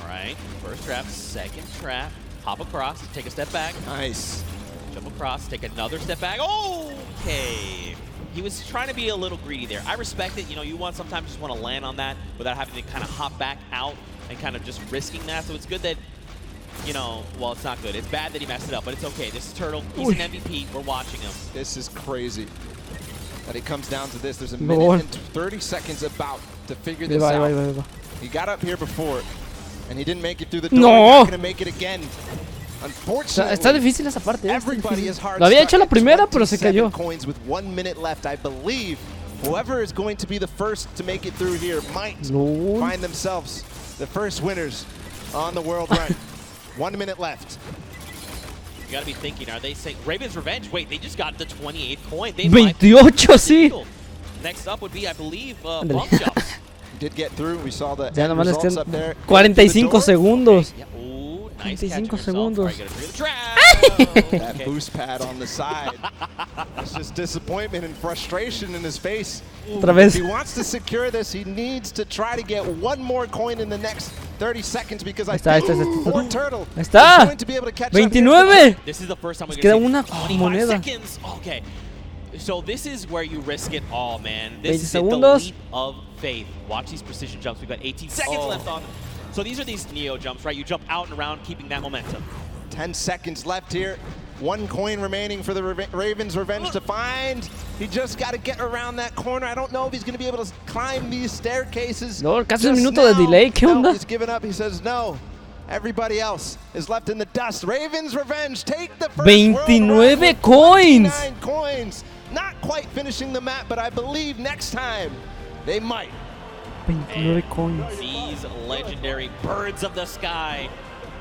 All right, first trap, second trap. Hop across, take a step back. Nice. Jump across, take another step back. Okay. He was trying to be a little greedy there. I respect it. You know, you sometimes just want to land on that without having to kind of hop back out and kind of just risking that. So it's good that, you know, well, it's not good. It's bad that he messed it up, but it's okay. This is Turtle. He's an MVP. We're watching him. This is crazy. That it comes down to this. There's a minute and 30 seconds about to figure this out. He got up here before, and he didn't make it through the door. He's not going to make it again. Está difícil esa parte. Lo había hecho la primera, pero se cayó. Coins with 1 minute left, I believe. Whoever is going to be the first to make it through here might find themselves the first winners on the world run. 1 minute left. You gotta be thinking, are they saying Raven's Revenge? Wait, they just got the 28th coin. They 28, sí. Next up would be, I believe, bump jumps. Did get through. We saw the ya nomás results up there. 45 segundos. Yeah. Ooh, nice 45 segundos. That boost pad on the side. It's just disappointment and frustration in his face. If he wants to secure this, he needs to try to get 1 more coin in the next 30 seconds because I think for Turtle is going to be able to catch 29. This is the first time we're Queda going to una see 25 moneda. seconds. Okay. So this is where you risk it all, man. This is segundos. the leap of faith. Watch these precision jumps. We've got 18 seconds left on. So these are these Neo jumps, right? You jump out and around, keeping that momentum. 10 seconds left here. 1 coin remaining for the Ravens Revenge to find. He just got to get around that corner. I don't know if he's going to be able to climb these staircases. No, casi un minuto de delay. ¿Qué onda? He's given up. He says no. Everybody else is left in the dust. Ravens Revenge take the first 29 coins. 29 coins. Not quite finishing the map, but I believe next time they might. 29 coins. These legendary birds of the sky.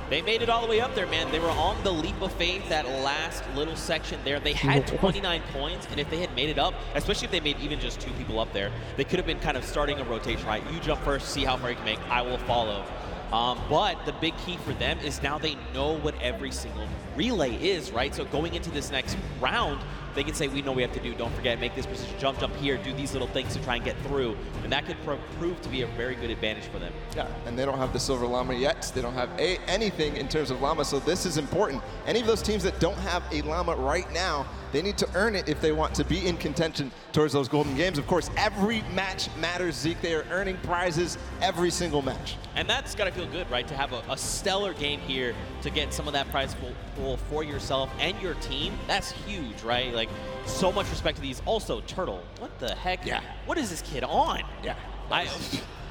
They made it all the way up there, man. They were on the leap of faith, that last little section there. They had 29 coins, and if they had made it up, especially if they made even just 2 people up there, they could have been kind of starting a rotation, right? You jump first, see how far you can make. I will follow. But the big key for them is now they know what every single relay is, right? So going into this next round, they can say, we know we have to do, don't forget, make this precision jump here, do these little things to try and get through. And that could prove to be a very good advantage for them. Yeah, and they don't have the silver llama yet. They don't have anything in terms of llama, so this is important. Any of those teams that don't have a llama right now, they need to earn it if they want to be in contention towards those golden games. Of course, every match matters, Zeke. They are earning prizes every single match. And that's got to feel good, right? To have a stellar game here to get some of that prize pool for yourself and your team. That's huge, right? Like, so much respect to these. Also, Turtle, what the heck? Yeah. What is this kid on? Yeah.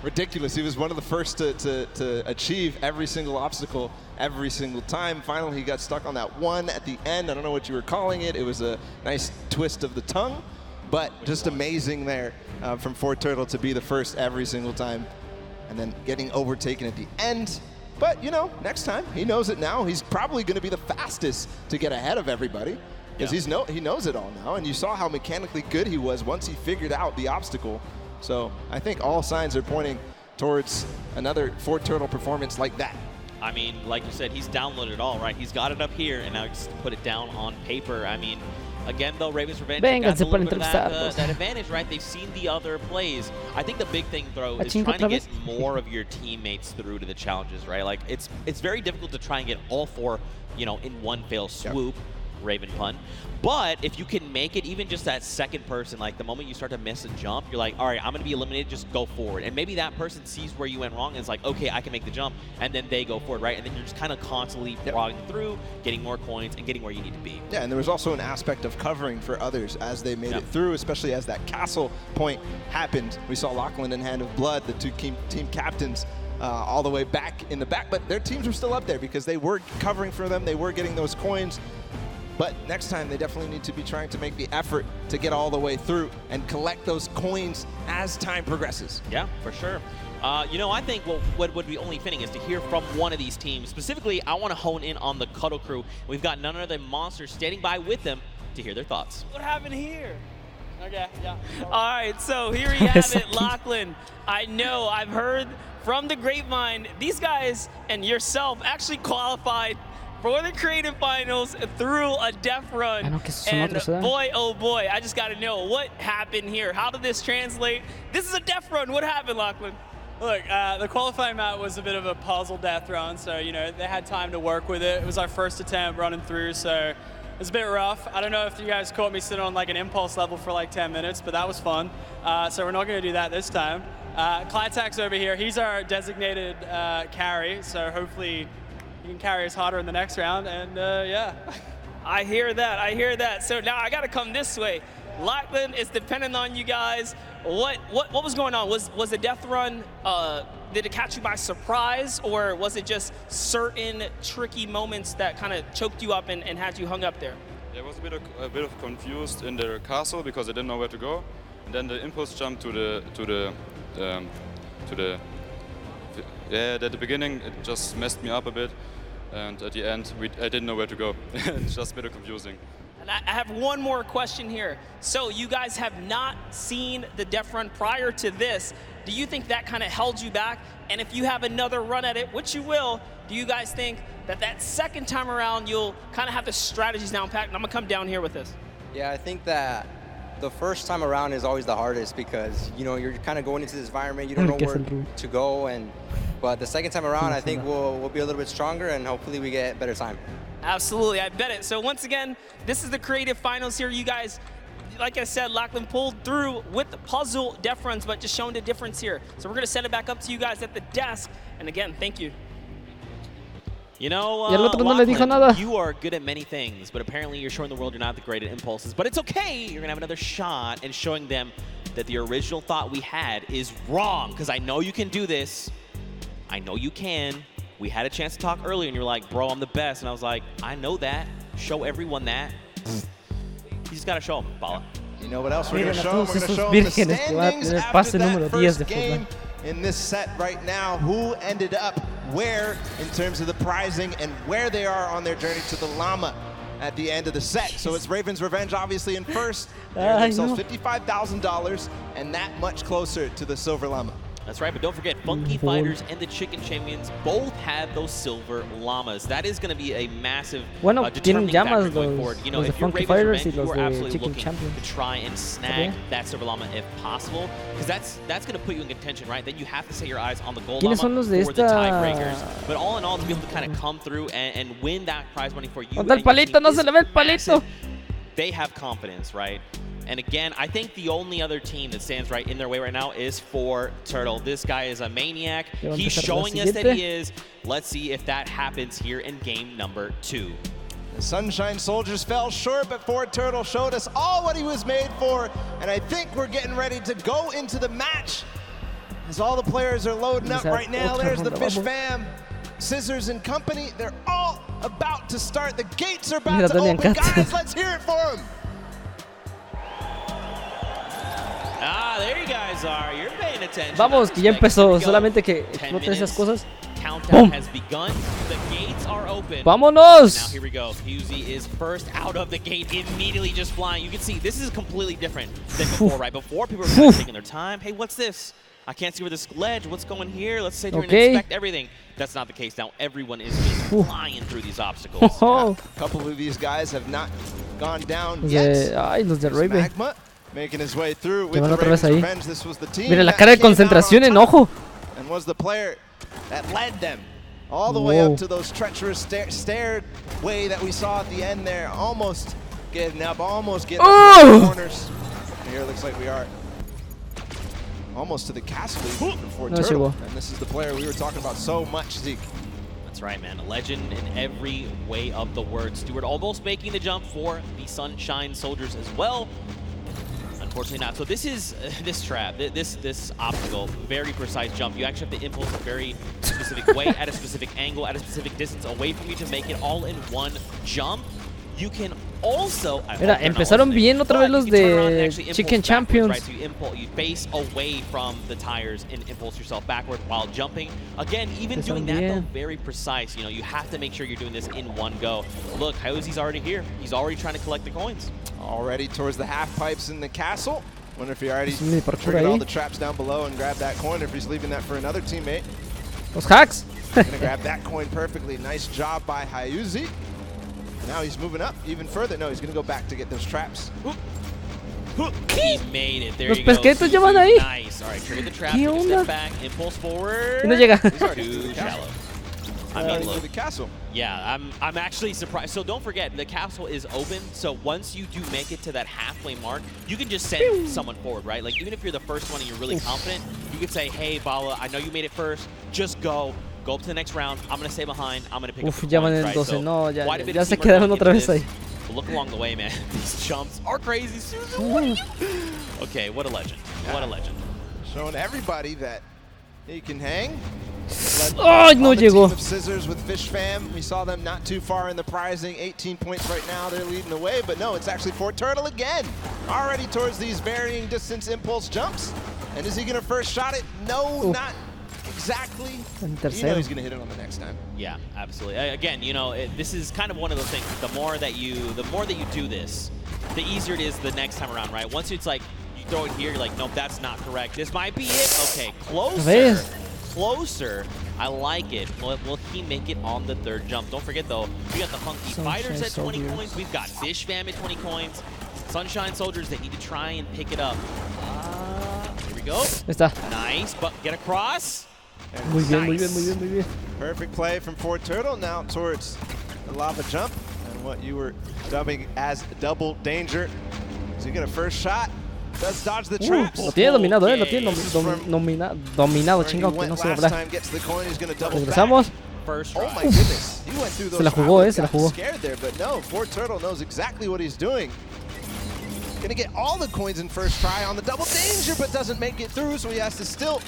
Ridiculous. He was one of the first to achieve every single obstacle every single time. Finally, he got stuck on that one at the end. I don't know what you were calling it. It was a nice twist of the tongue, but just amazing there from Turtle to be the first every single time and then getting overtaken at the end. But, you know, next time, he knows it now. He's probably going to be the fastest to get ahead of everybody because he knows it all now. And you saw how mechanically good he was once he figured out the obstacle. So I think all signs are pointing towards another Turtle performance like that. I mean, like you said, he's downloaded it all, right? He's got it up here, and now just put it down on paper. I mean, again, though, Ravens Revenge got a little bit of that advantage, right? They've seen the other plays. I think the big thing, though, is trying to get more of your teammates through to the challenges, right? Like, it's very difficult to try and get all 4, you know, in one fell swoop. Yep. Raven pun. But if you can make it even just that second person, like the moment you start to miss a jump, you're like, all right, I'm going to be eliminated, just go forward. And maybe that person sees where you went wrong and is like, okay, I can make the jump, and then they go forward, right? And then you're just kind of constantly logging through, getting more coins, and getting where you need to be. Yeah, and there was also an aspect of covering for others as they made it through, especially as that castle point happened. We saw Lachlan and Hand of Blood, the 2 team captains, all the way back in the back, but their teams were still up there because they were covering for them, they were getting those coins. But next time, they definitely need to be trying to make the effort to get all the way through and collect those coins as time progresses. Yeah, for sure. You know, I think what would be only fitting is to hear from one of these teams. Specifically, I want to hone in on the Cuddle Crew. We've got none other than Monster standing by with them to hear their thoughts. What happened here? Okay, yeah. All right, so here you have it, Lachlan. I know, I've heard from the grapevine, these guys and yourself actually qualified for the creative finals through a death run. And boy, oh boy, I just got to know what happened here. How did this translate? This is a death run. What happened, Lachlan? Look, the qualifying map was a bit of a puzzle death run, so you know they had time to work with it. It was our first attempt running through, so it was a bit rough. I don't know if you guys caught me sitting on like an impulse level for like 10 minutes, but that was fun. So we're not going to do that this time. Clytak's over here. He's our designated carry, so hopefully he can carry us harder in the next round, and yeah. I hear that. So now I got to come this way. Lachlan is dependent on you guys. What was going on? Was the death run, did it catch you by surprise, or was it just certain tricky moments that kind of choked you up and had you hung up there? There was a bit of confused in the castle because I didn't know where to go, and then the impulse jump at the beginning it just messed me up a bit, and at the end I didn't know where to go. It's just a bit confusing. And I have one more question here. So you guys have not seen the death run prior to this. Do you think that kind of held you back? And if you have another run at it, which you will, do you guys think that second time around you'll kind of have the strategies down packed? And I'm gonna come down here with this. Yeah, I think that the first time around is always the hardest because you know you're kind of going into this environment, you don't know where to go, but the second time around I think we'll be a little bit stronger and hopefully we get better time. Absolutely, I bet it. So once again, this is the creative finals here. You guys, like I said, Lachlan pulled through with the puzzle death runs, but just showing the difference here. So we're gonna set it back up to you guys at the desk. And again, thank you. You know, Lachlan, you are good at many things, but apparently you're showing the world you're not the great at impulses. But it's okay, you're gonna have another shot and showing them that the original thought we had is wrong, because I know you can do this. I know you can. We had a chance to talk earlier, and you were like, bro, I'm the best. And I was like, I know that. Show everyone that. You just got to show them, Bala. You know what else we're going to show them? We're going to show them the standings after that first game in this set right now. Who ended up where in terms of the prizing and where they are on their journey to the llama at the end of the set. So it's Ravens Revenge obviously in first. They're themselves $55,000 and that much closer to the silver llama. That's right, but don't forget, Funky Fighters and the Chicken Champions both have those silver llamas. That is going to be a massive determining factor going forward. You know, if you're Ravens Revenge, you are absolutely looking to try and snag that silver llama if possible, because that's going to put you in contention, right? Then you have to set your eyes on the gold llama for the tiebreakers. But all in all, to be able to kind of come through and win that prize money for you, they have confidence, right? And again, I think the only other team that stands right in their way right now is for Turtle. This guy is a maniac. He's showing us that he is. Let's see if that happens here in game number 2. The Sunshine Soldiers fell short, but Ford Turtle showed us all what he was made for. And I think we're getting ready to go into the match. As all the players are loading up right now, there's the Fish Fam, Scissors and company. They're all about to start. The gates are about to open. Guys, let's hear it for them. Ah, there you guys are. You're paying attention. Vamos, que ya empezó. Solamente que exploten esas cosas. Countdown has begun. The gates are open. Vámonos. Now here we go. Fusey is first out of the gate, immediately just flying. You can see this is completely different than before, right? Before people were kind of taking their time. Hey, what's this? I can't see where this ledge. What's going here? Let's sit here and inspect everything. That's not the case. Now everyone is just flying through these obstacles. A couple of these guys have not gone down yet. Ay, los de Raven. Magma making his way through with van the otra vez Ravens ahí. Revenge. This was the team. Mira la cara de concentración, enojo. And was the player that led them all the way up to those treacherous stairway that we saw at the end there. Almost getting up, almost getting up to the corners. And here it looks like we are almost to the castle before Turtle. And this is the player we were talking about so much, Zeke. That's right, man. A legend in every way of the word. Stewart almost making the jump for the Sunshine Soldiers as well. Unfortunately not. So this is this trap, this obstacle, very precise jump. You actually have to impulse a very specific way, at a specific angle, at a specific distance away from you to make it all in one jump. You can also... Mira, empezaron bien otra vez los de Chicken Champions. Right, so you face away from the tires and impulse yourself backward while jumping. Again, even doing that though, very precise. You know, you have to make sure you're doing this in one go. Look, Hyozi's already here. He's already trying to collect the coins. Already towards the half pipes in the castle. Wonder if he already triggered all the traps down below and grabbed that coin, if he's leaving that for another teammate. Los hacks. Gonna grab that coin perfectly. Nice job by Hyozi. Now he's moving up even further. No, he's going to go back to get those traps. He made it. There Los you go. pesquetos ya van ahí. Nice. All right, trigger the trap. Take a step back. Impulse forward. No llega. Too shallow. I mean, look. The castle. Yeah, I'm actually surprised. So don't forget, the castle is open. So once you do make it to that halfway mark, you can just send someone forward, right? Like even if you're the first one and you're really confident, you could say, "Hey, Bala, I know you made it first. Just go. Go up to the next round. I'm going to stay behind. I'm going to pick up the ya van points, en right? 12. So No, ya se teamwork quedaron going otra into vez ahí. this. But look along the way, man. These jumps are crazy. Susan, what are you? Okay, what a legend. What a legend. Showing everybody that he can hang. Oh, no llegó. Team of Scissors with Fish Fam. We saw them not too far in the prizing. 18 points right now. They're leading the way, but no, it's actually Fort Turtle again. Already towards these varying distance impulse jumps. And is he going to first shot it? No, not exactly. You know he's going to hit it on the next time. Yeah, absolutely. Again, you know, this is kind of one of those things. The more that you do this, the easier it is the next time around, right? Once it's like you throw it here, you're like, nope, that's not correct. This might be it. Okay, closer. Closer. I like it. Will he make it on the third jump? Don't forget though, we got the Funky Fighters at 20 coins. We've got Fish Fam at 20 coins. Sunshine Soldiers that need to try and pick it up. Here we go. Está. Nice, but get across. Muy bien, muy bien, muy bien, muy bien. Perfect play from Fort Turtle. Now towards the lava jump and what you were dubbing as double danger. Is he going to first shot? Does dodge the traps. Lo tiene dominado, lo tiene dominado, chingado, que no sé hablar. Regresamos. Oh my goodness. He went through those se la jugó, se la jugó. Scared there, but no, Fort Turtle knows exactly what he's doing. Gonna get all the coins in first try on the double danger, but doesn't make it through, so he has to still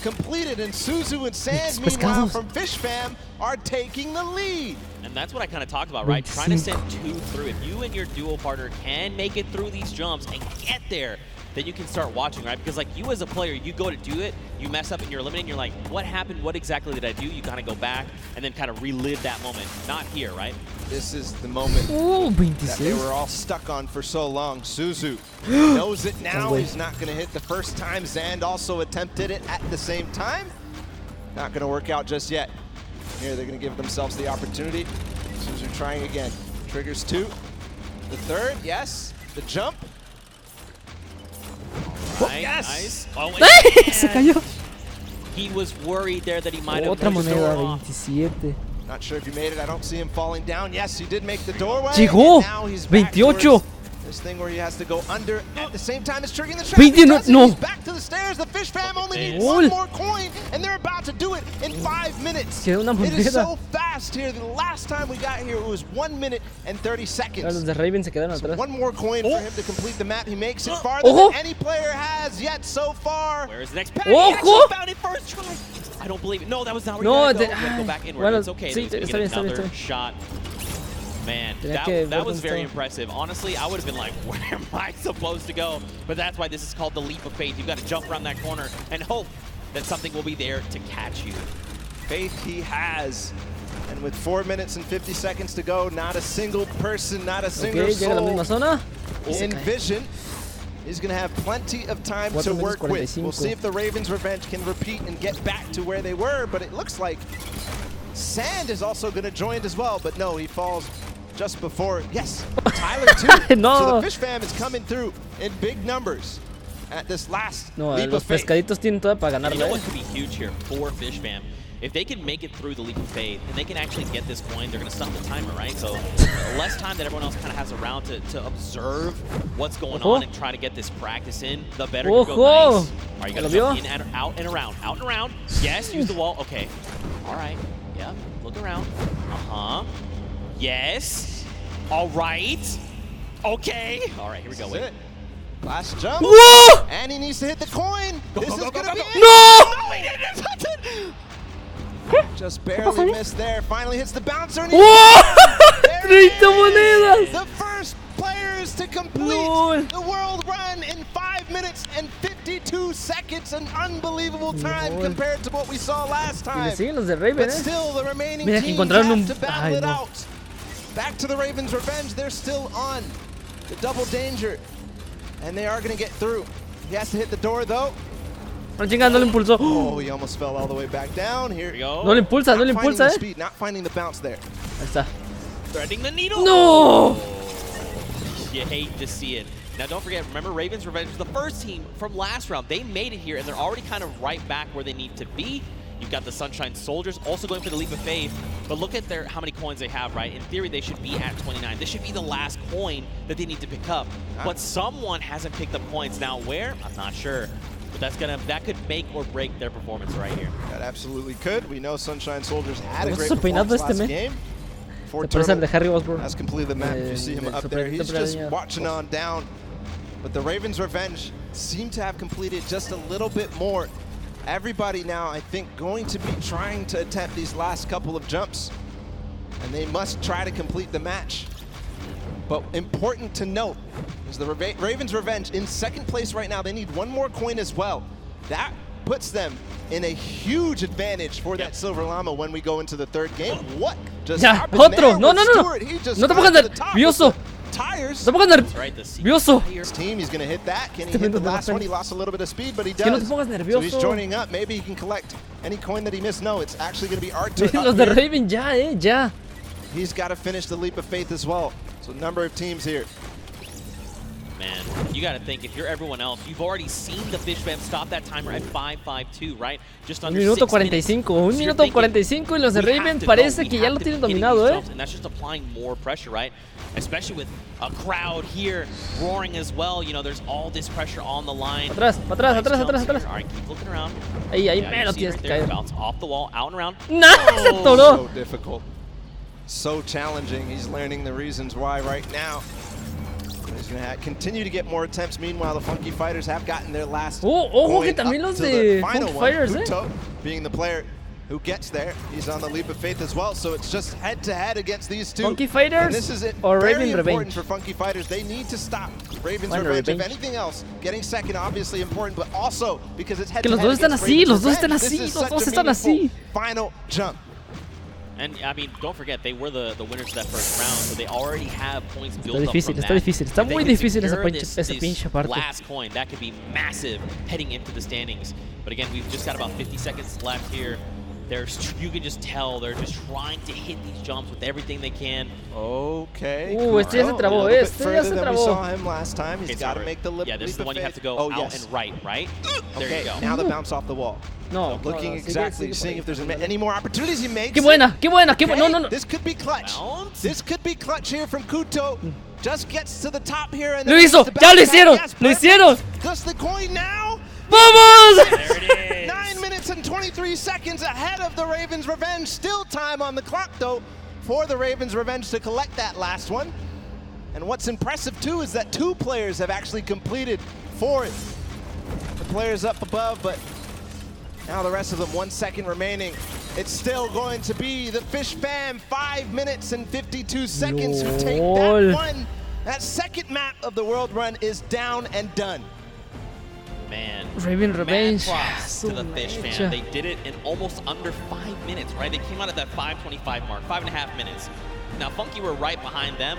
complete it. And Suzu and Sand, meanwhile, from Fish Fam, are taking the lead. And that's what I kind of talked about, right? Trying to send two through. If you and your duo partner can make it through these jumps and get there, then you can start watching, right? Because like you as a player, you go to do it, you mess up and you're eliminating, you're like, what happened? What exactly did I do? You kind of go back and then kind of relive that moment. Not here, right? This is the moment that they were all stuck on for so long. Suzu knows it now. He's not going to hit the first time. Zand also attempted it at the same time. Not going to work out just yet. Here they're going to give themselves the opportunity. Suzu trying again. Triggers two. The third, yes. The jump. Nice. Oh, Se cayó. He was worried there that he might have Otra moneda, 27. Not sure if you made it. I don't see him falling down. Yes, he did make the doorway. Llegó. Now he's 28. This thing where he has to go under at the same time as triggering the trap. No. He's back to the stairs. The Fish Fam only needs one more coin, and they're about to do it in 5 minutes. It is so fast here. The last time we got here, it was 1 minute and 30 seconds. Los de Raven se quedaron atrás. One more coin for him to complete the map. He makes it farther than any player has yet so far. Where's the next pass? He actually found it first try. I don't believe it. No, that was not where you gotta go back inward. It's okay. Sí, Get another shot. Man, that was very impressive. Honestly, I would have been like, where am I supposed to go? But that's why this is called the leap of faith. You've got to jump around that corner and hope that something will be there to catch you. Faith he has. And with 4 minutes and 50 seconds to go, not a single person, not a single soul in vision. He's going to have plenty of time to work with. We'll see if the Ravens Revenge can repeat and get back to where they were, but it looks like Sand is also going to join as well, but no, he falls just before. Yes, Tyler too. No. So the Fish Fam is coming through in big numbers at this last leap los of faith. pescaditos tienen todo para ganar. You know what could be huge here for Fish Fam? If they can make it through the leap of faith and they can actually get this coin, they're going to stop the timer, right? So less time that everyone else kind of has around to observe what's going on and try to get this practice in, the better you go. Nice. All right, you got to jump in and out and around, out and around. Yes, use the wall. Okay. All right. Yep. Look around. Uh-huh. Yes. All right. Okay. All right, here we go. Wait. Last jump. Whoa! And he needs to hit the coin. This is going to be it. No! No, he didn't touch it. Just barely missed there. Finally hits the bouncer. And ¡Wow! ¡30 monedas! The first players to complete the world run in 5 minutes and 52 seconds. An unbelievable time compared to what we saw last time. But still, the remaining teams have to battle it out. Back to the Ravens Revenge. They're still on the double danger. And they are going to get through. He has to hit the door, though. No le impulsó. Oh, he almost fell all the way back down. Here we go. No le impulsa, no le impulsa, speed, not finding the bounce there. Ahí está. Threading the needle. No! You hate to see it. Now, don't forget, remember, Ravens Revenge was the first team from last round. They made it here, and they're already kind of right back where they need to be. You've got the Sunshine Soldiers also going for the leap of faith, but look at how many coins they have, right? In theory, they should be at 29. This should be the last coin that they need to pick up. But someone hasn't picked up coins. Now, where? I'm not sure. But that could make or break their performance right here. That absolutely could. We know Sunshine Soldiers had a great performance last game. Has completed the map. You see him up there. He's just watching on down. But the Ravens Revenge seem to have completed just a little bit more. Everybody now, I think, going to be trying to attempt these last couple of jumps. And they must try to complete the match. But important to note is the Ravens Revenge in second place right now. They need one more coin as well. That puts them in a huge advantage for that Silver Llama when we go into the third game. What just happened there no, no, no. Stewart? He just no te pongas nervioso. Tires. No te pongas nervioso. His team, he's going to hit that. Can he hit the last one? He lost a little bit of speed, but he does. So he's joining up. Maybe he can collect any coin that he missed. No, it's actually going to be Arthur up Los de Raven ya. He's got to finish the leap of faith as well. So number of teams here. Man, you got to think, if you're everyone else, you've already seen the Fish Fam stop that timer at 5:52, right? Just under 6 minutes. 1 minuto 45 y los de Raven parece que ya lo tienen dominado, And that's just applying more pressure, right? Especially with a crowd here roaring as well. You know, there's all this pressure on the line. Atrás. All right, keep looking around. Ahí mero tienes que caer. Bounce off the wall, out and around. Se atoró. So difficult. So challenging. He's learning the reasons why right now. He's going to continue to get more attempts. Meanwhile, the Funky Fighters have gotten their last ojo que también los de Funky Fighters, being the player who gets there. He's on the leap of faith as well, so it's just head-to-head against these two. Funky Fighters and this is or very Raven important Revenge? For Funky Fighters. They need to stop Ravens Revenge. If anything else, getting second obviously important, but also because it's head-to-head Que los dos están así, los dos están así, this is los dos such a están así. Final jump. And, I mean, don't forget, they were the winners of that first round, so they already have points built up difícil, from está that. difícil, está muy difícil esa pinche parte. Last coin, that could be massive heading into the standings. But again, we've just got about 50 seconds left here. You can just tell they're just trying to hit these jumps with everything they can. Okay. Este ya se trabó, este ya se We saw him last time. He's got to make the leap. Yeah, this is the one you have to go out and right? There you go. Now the bounce off the wall. No, looking exactly, seeing if there's any more opportunities he makes. Qué buena. No. This could be clutch. This could be clutch here from Kuto. Just gets to the top here and lo hizo, ya lo hicieron. Just the coin now. ¡Vamos! There it is. 9 minutes and 23 seconds ahead of the Ravens Revenge. Still time on the clock, though, for the Ravens Revenge to collect that last one. And what's impressive, too, is that 2 players have actually completed 4. The players up above, but now the rest of them, 1 second remaining. It's still going to be the Fish Fam, 5 minutes and 52 seconds, who take that one. That second map of the world run is down and done. Man, Raven Revenge. Props to the Fish Fam. They did it in almost under 5 minutes, right? They came out at that 5:25 mark, 5.5 minutes. Now, Funky were right behind them,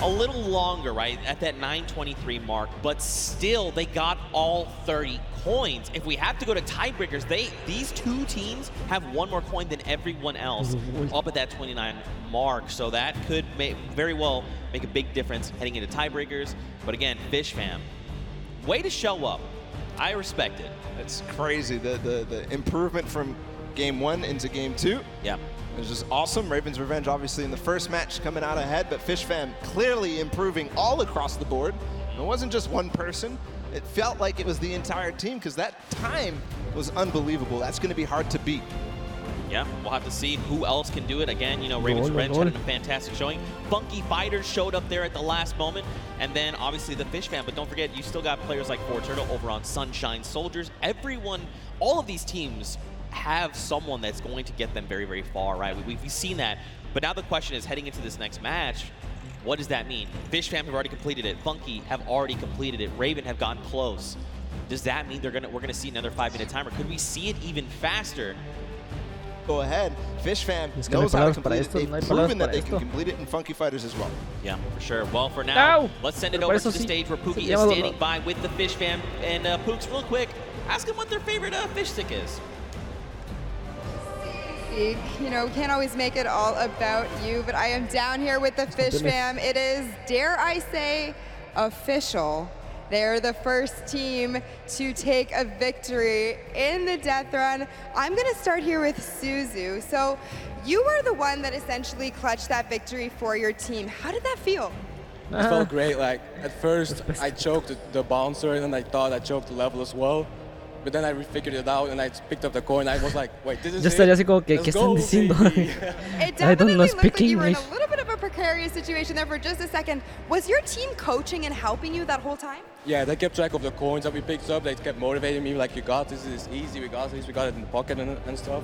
a little longer, right, at that 923 mark, but still they got all 30 coins. If we have to go to tiebreakers, these two teams have one more coin than everyone else up at that 29 mark, so that could very well make a big difference heading into tiebreakers. But again, Fish Fam, way to show up. I respect it. It's crazy, the improvement from game 1 into game 2. Yeah. It was just awesome. Raven's Revenge obviously in the first match coming out ahead, but Fish Fam clearly improving all across the board. It wasn't just one person. It felt like it was the entire team because that time was unbelievable. That's going to be hard to beat. Yeah, we'll have to see who else can do it. Again, you know, Raven's Revenge had a fantastic showing. Funky Fighters showed up there at the last moment. And then, obviously, the Fish Fam. But don't forget, you still got players like Turtle over on Sunshine Soldiers. Everyone, all of these teams have someone that's going to get them very, very far, right? We've seen that. But now the question is, heading into this next match, what does that mean? Fish Fam have already completed it. Funky have already completed it. Raven have gotten close. Does that mean we're gonna see another 5-minute timer? Could we see it even faster? Go ahead. Fish Fam knows how to complete it. They've proven that they can complete it in Funky Fighters as well. Yeah, for sure. Well, for now, let's send it over to the stage where Pookie is standing by with the Fish Fam. And Pooks, real quick, ask him what their favorite fish stick is. You know, we can't always make it all about you, but I am down here with the Fish Fam. It is, dare I say, official. They're the first team to take a victory in the death run. I'm gonna start here with Suzu. So you were the one that essentially clutched that victory for your team. How did that feel? It felt great. Like at first I choked the bouncer and I thought I choked the level as well. But then I figured it out and I picked up the coin. I was like, wait, this is Yo estaría así como que, ¿qué están diciendo? I don't know, speak like you were in a little bit of a precarious situation there for just a second. Was your team coaching and helping you that whole time? Yeah, they kept track of the coins that we picked up. They kept motivating me like, you got this, it's easy, we got this, we got it in the pocket and stuff.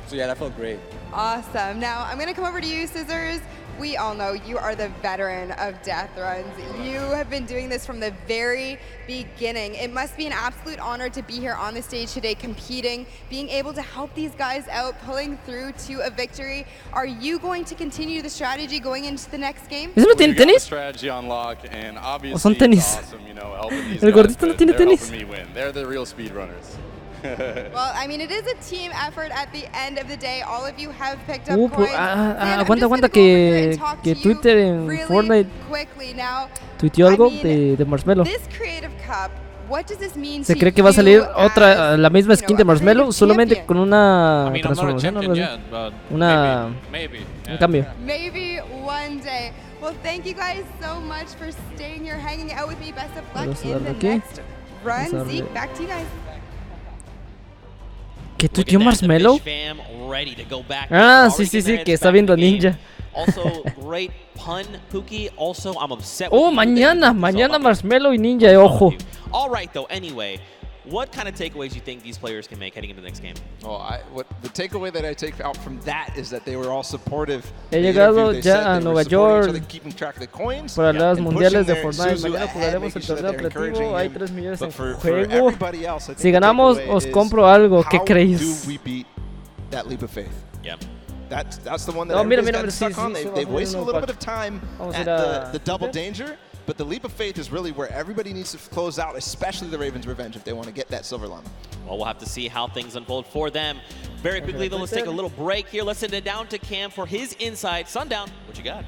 So yeah, that felt great. Awesome. Now I'm gonna come over to you, Scissors. We all know you are the veteran of death runs. You have been doing this from the very beginning. It must be an absolute honor to be here on the stage today competing, being able to help these guys out, pulling through to a victory. Are you going to continue the strategy going into the next game? ¿Eso no tiene tenis? Strategy on lock, and obviously son tenis. It's awesome, you know, helping these El gordito guys, no tiene they're tenis. helping me win. They're the real speedrunners. Well, I mean, it is a team effort at the end of the day. All of you have picked up coins. Aguanta que Twitter en Fortnite tuiteó algo de Marshmello. This Creative Cup, what does this mean Se cree que va a salir otra, la misma skin de Marshmello, solamente con una transformación, algo así. Un cambio. Maybe one day. Well, thank you guys so much for staying here, hanging out with me. Best of luck in the next run. Zeke, back to you guys. ¿Qué tuiteó Marshmello? Ah, sí, que está viendo a Ninja. Also, great pun, Pookie. Also, I'm upset with mañana Marshmello y Ninja, ojo. All right, though, anyway. What kind of takeaways do you think these players can make heading into the next game? The takeaway that I take out from that is that they were all supportive. He llegado ya a Nueva York para las mundiales de Fortnite. Mañana jugaremos el torneo creativo. Hay 3 millones en juego. Si ganamos, os compro algo. ¿Qué creéis? That leap of faith. Yeah. That's the one that everybody's gotten stuck on. They've wasted a little bit of time at the double danger. But the leap of faith is really where everybody needs to close out, especially the Raven's Revenge, if they want to get that silver llama. Well, we'll have to see how things unfold for them. Very quickly, though, let's take a little break here. Let's send it down to Cam for his insight. Sundown, what you got?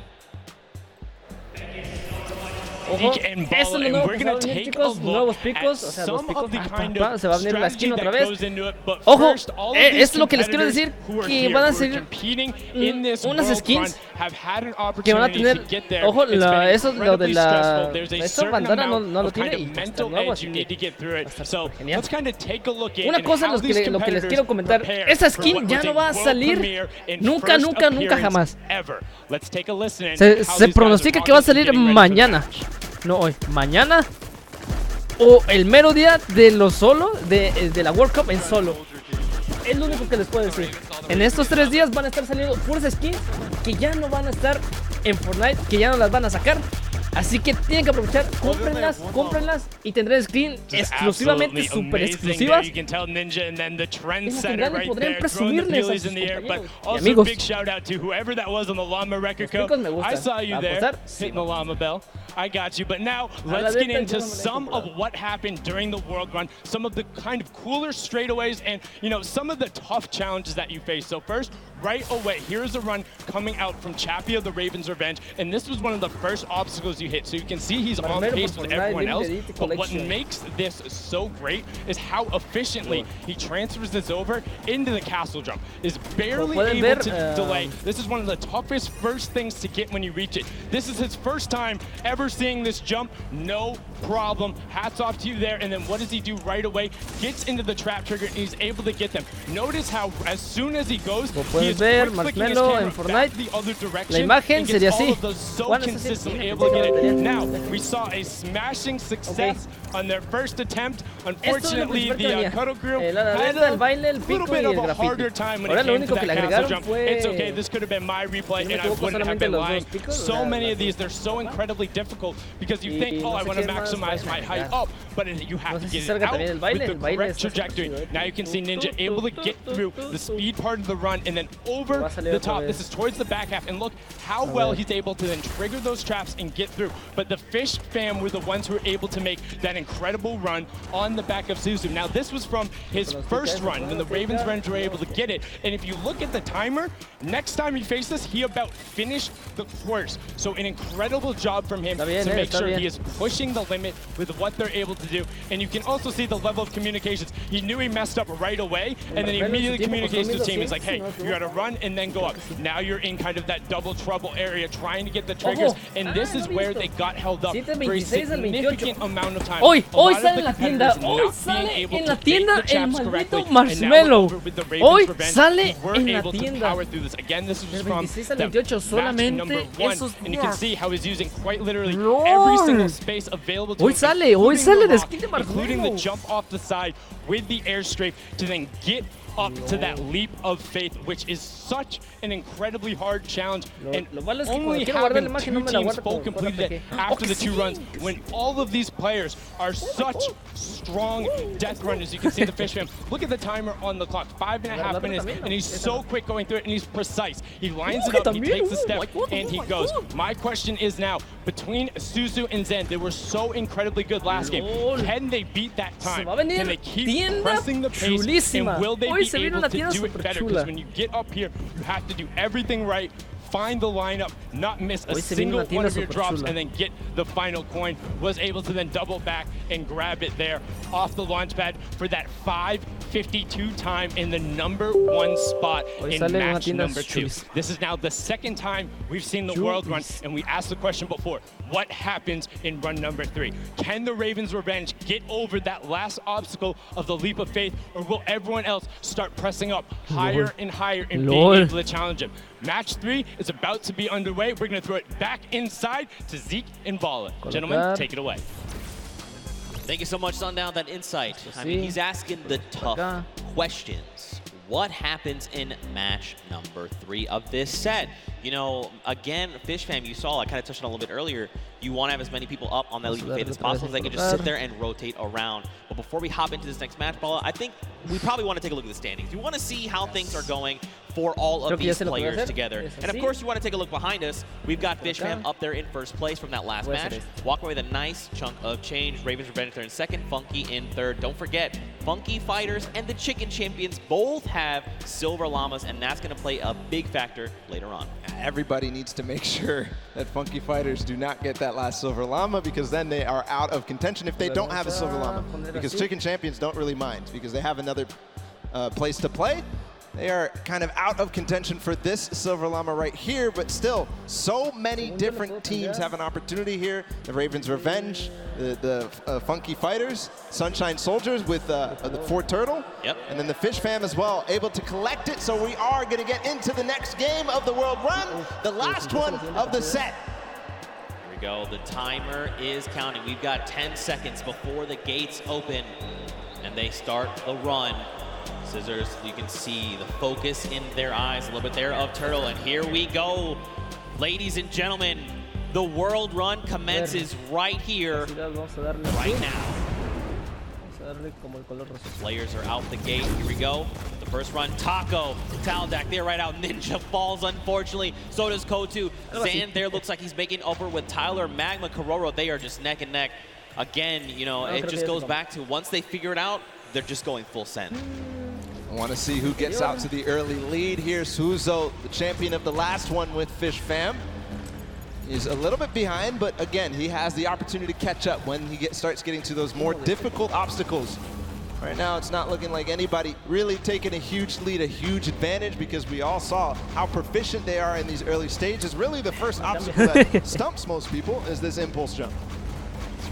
And we're going to take a look at some of the kind of strategy that goes into it. But first, all of these competitors who are here, who are competing in this World Run, have had an opportunity to get there. Ojo, It's been eso lo de incredibly la stressful. There's a certain amount of kind of mental nuevo, edge you need to get through it. So genial. let's kind of take a look at Una cosa how lo these que les competitors quiero comentar, esa skin ya no va a salir nunca jamás. Let's take a listen. Se pronostica que va a salir mañana. No hoy, mañana o el mero día de lo solo, de la World Cup en solo. Es lo único que les puedo decir. En estos 3 días van a estar saliendo puras skins que ya no van a estar en Fortnite, que ya no las van a sacar. Así que tienen que aprovechar, cómprenlas y tendrán screen exclusivamente super exclusivas. You can tell Ninja and then the trendsetter tendrán y right podrían there, throwing the presumirles a peelies sus in the air. But compañeros. also amigos, big shout out to whoever that was on the Llama Record los Code. picos me gustan. I saw you ¿Va a there, apostar? hitting the Llama Bell. I got you. But now A la let's get neta, into yo no me la he some of comprado. what happened during the World Run, some of the kind of cooler straightaways, and some of the tough challenges that you face. So first, right away, here's a run coming out from Chappie of the Ravens Revenge, and this was one of the first obstacles you hit. So you can see he's on pace with everyone else. But what makes this so great is how efficiently he transfers this over into the castle jump. Is barely able to delay. This is one of the toughest first things to get when you reach it. This is his first time ever seeing this jump. No problem. Hats off to you there. And then what does he do right away? Gets into the trap trigger and he's able to get them. Notice how as soon as he goes, he is quick-clicking his camera back the other direction. La imagen and sería gets all así. of those so consistently able to get it. Now, we saw a smashing success on their first attempt. Unfortunately, the Cuddle Crew had a little bit of a harder time when it came to that castle jump. It's okay, this could have been my replay and I wouldn't have been lying. So many of these, they're so incredibly difficult because you think, oh, I want to maximize my height up, but you have to get it out with the correct trajectory. Now you can see Ninja able to get through the speed part of the run and then over the top. This is towards the back half, and look how well he's able to then trigger those traps and get through. But the Fish fam were the ones who were able to make that incredible run on the back of Suzu. Now this was from his first run when the Ravens Revenge were able to get it. And if you look at the timer, next time you face this, he about finished the course. So an incredible job from him to make sure he is pushing the limit with what they're able to do. And you can also see the level of communications. He knew he messed up right away, and then he immediately communicates to his team. He's like, hey, you gotta run and then go up. Now you're in kind of that double trouble area trying to get the triggers, and this is where they got held up for a significant amount of time. Hoy sale en la tienda, hoy sale en la tienda el maldito Marshmallow. Hoy sale en la tienda. Again, this was Del from 26 al the 28 match solamente number 1, esos. and you can see how he's using quite literally every single space available to him, Hoy sale de skin de including the Marshmallow. jump off the side with the airstrike to then get up to that leap of faith, which is such an incredibly hard challenge, and only having two teams full completed it after the 2 runs when all of these players are such strong death runners. You can see the Fish fam. Look at the timer on the clock, 5.5 minutes, and he's so quick going through it, and he's precise. He lines it up, he takes a step, and he goes. My question is now, between Suzu and Zen, they were so incredibly good last game. Can they beat that time? Can they keep pressing the pace, and will they be able to do it better? Because when you get up here, you have to do everything right, find the lineup, not miss a single one of your drops, and then get the final coin. Was able to then double back and grab it there off the launch pad for that 5:52 time in the #1 spot in match number 2. This is now the second time we've seen the World Run, and we asked the question before, what happens in run number 3? Can the Ravens Revenge get over that last obstacle of the leap of faith, or will everyone else start pressing up higher and higher and being able to challenge him? Match 3 is about to be underway. We're going to throw it back inside to Zeke and Bala. Gentlemen, take it away. Thank you so much, Sundown, that insight. I mean, he's asking the tough questions. What happens in match number 3 of this set? You know, again, Fish fam, you saw, I kind of touched on a little bit earlier, you want to have as many people up on that leap of faith as possible so they can just sit there and rotate around. But before we hop into this next match, Bala, I think we probably want to take a look at the standings. We want to see how things are going for all of these players together. And of course, you want to take a look behind us. We've got Fish fam up there in first place from that last match. Walking away with a nice chunk of change. Ravens Revenge there in second, Funky in third. Don't forget, Funky Fighters and the Chicken Champions both have silver llamas, and that's going to play a big factor later on. Everybody needs to make sure that Funky Fighters do not get that last silver llama, because then they are out of contention if they don't have a silver llama. Because Chicken Champions don't really mind, because they have another place to play. They are kind of out of contention for this silver llama right here, but still, so many different teams have an opportunity here. The Ravens Revenge, the Funky Fighters, Sunshine Soldiers with the Fort Turtle, and then the Fish fam as well, able to collect it. So we are going to get into the next game of the World Run, the last one of the set. Here we go. The timer is counting. We've got 10 seconds before the gates open, and they start the run. Scissors, you can see the focus in their eyes a little bit there of Turtle, and here we go. Ladies and gentlemen, The world run commences right here, right now. Players are out the gate. Here we go. The first run, Taco, Taldak there right out. Ninja falls, unfortunately. So does Kotu. Zan there looks like he's making over with Tyler. Magma, Kororo, they are just neck and neck. Again, you know, it just goes back to once they figure it out, they're just going full send. I want to see who gets out to the early lead here. Suzo, the champion of the last one with Fish Fam. He's a little bit behind, but again, he has the opportunity to catch up when he starts getting to those more difficult obstacles. Right now, it's not looking like anybody really taking a huge lead, a huge advantage, because we all saw how proficient they are in these early stages. Really, the first obstacle that stumps most people is this impulse jump.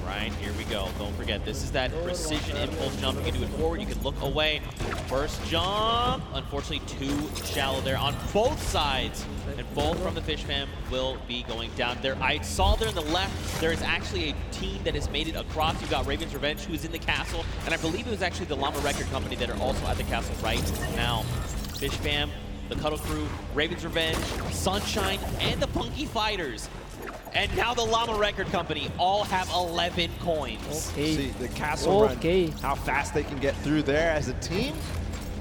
Right, here we go. Don't forget, this is that precision impulse jump. You can do it forward, you can look away. First jump, unfortunately too shallow there on both sides. And both from the Fish Fam will be going down there. I saw there on the left, there is actually a team that has made it across. You've got Raven's Revenge, who is in the castle. And I believe it was actually the Llama Record Company that are also at the castle right now. Fish Fam, the Cuddle Crew, Raven's Revenge, Sunshine, and the Punky Fighters. And now the Llama Record Company all have 11 coins. Okay. See the castle run, how fast they can get through there as a team.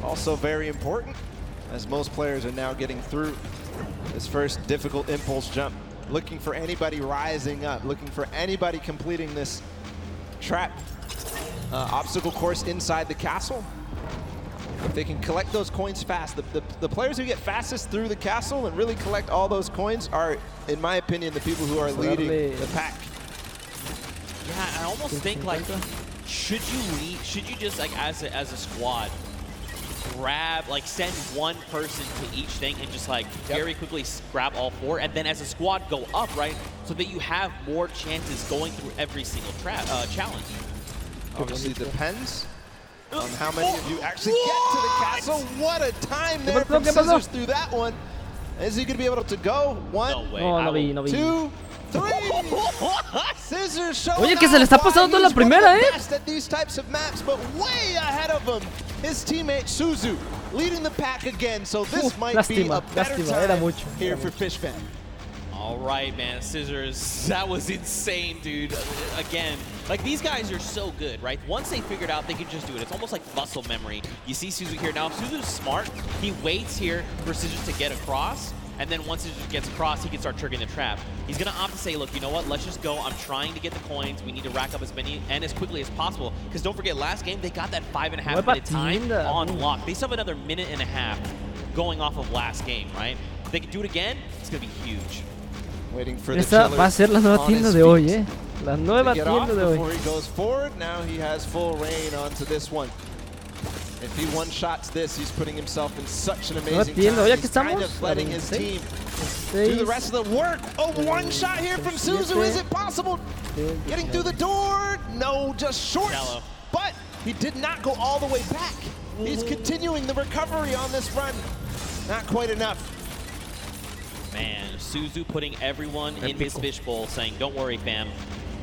Also very important, as most players are now getting through this first difficult impulse jump. Looking for anybody rising up, looking for anybody completing this trap obstacle course inside the castle. If they can collect those coins fast, the players who get fastest through the castle and really collect all those coins are, in my opinion, the people who are leading the pack. Yeah, I almost think like, should you just like as a squad, grab, like send one person to each thing and just like very quickly grab all four, and then as a squad go up, right? So that you have more chances going through every single challenge. Obviously depends on how many of you actually get to the castle. What a time there from Scissors through that one. Is he going to be able to go? One, no vi. 2, 3. Scissors showing Oye, que se le está pasando toda la primera, best at these types of maps, but way ahead of him, his teammate Suzu leading the pack again. So this might be a better time here for Fish Fam. All right, man, Scissors, that was insane, dude. Again, like these guys are so good, right? Once they figured out, they can just do it. It's almost like muscle memory. You see Suzu here now. If Suzu's smart, he waits here for Scissors to get across, and then once Scissors gets across, he can start triggering the trap. He's gonna opt to say, look, you know what? Let's just go. I'm trying to get the coins. We need to rack up as many and as quickly as possible. Because don't forget, last game they got that 5.5 minute time on lock. They still have another 1.5 minutes going off of last game, right? If they can do it again, it's gonna be huge. Waiting for Esta va a ser la nueva tienda de hoy, La nueva tienda de hoy. Before he goes forward, now he has full reign onto this one. If he one-shots this, he's putting himself in such an amazing time. He's kind of letting his team do the rest of the work. Oh, one shot here from Suzu. Is it possible? Getting through the door? No, just short. But he did not go all the way back. He's continuing the recovery on this run. Not quite enough. Man, Suzu putting everyone in his fishbowl, saying, don't worry, fam,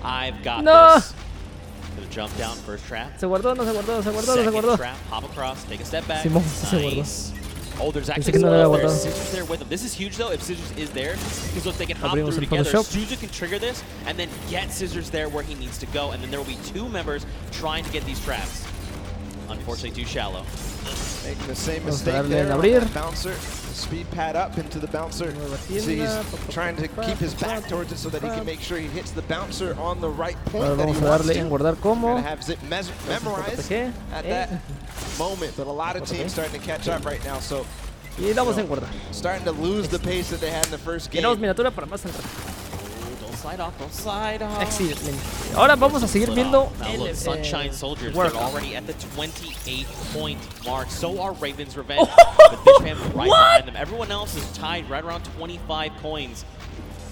I've got this. Gonna jump down, first trap. Se guardó, no se guardó, se guardó, no se Second guardó. trap, hop across, take a step back. Simón, sí se guardó. Nice. Oh, there's actually Scissors there with him. This is huge, though, if Scissors is there, because look, they can hop through together. Suzu can trigger this, and then get Scissors there where he needs to go, and then there will be two members trying to get these traps. Unfortunately, too shallow. Making the same mistake there on that bouncer. Speed pad up into the bouncer. See, he's trying to keep his back towards it so that he can make sure he hits the bouncer on the right point that he wants to. Gonna have Zip memorized at that moment, but a lot of teams starting to catch up right now, so starting to lose the pace that they had in the first game. Slide off, don't slide off. Excelente. Ahora vamos a seguir viendo el Sunshine Soldiers. They're already at the 28-point mark. So are Raven's Revenge. The Fish Fam right behind them. Everyone else is tied right around 25 coins.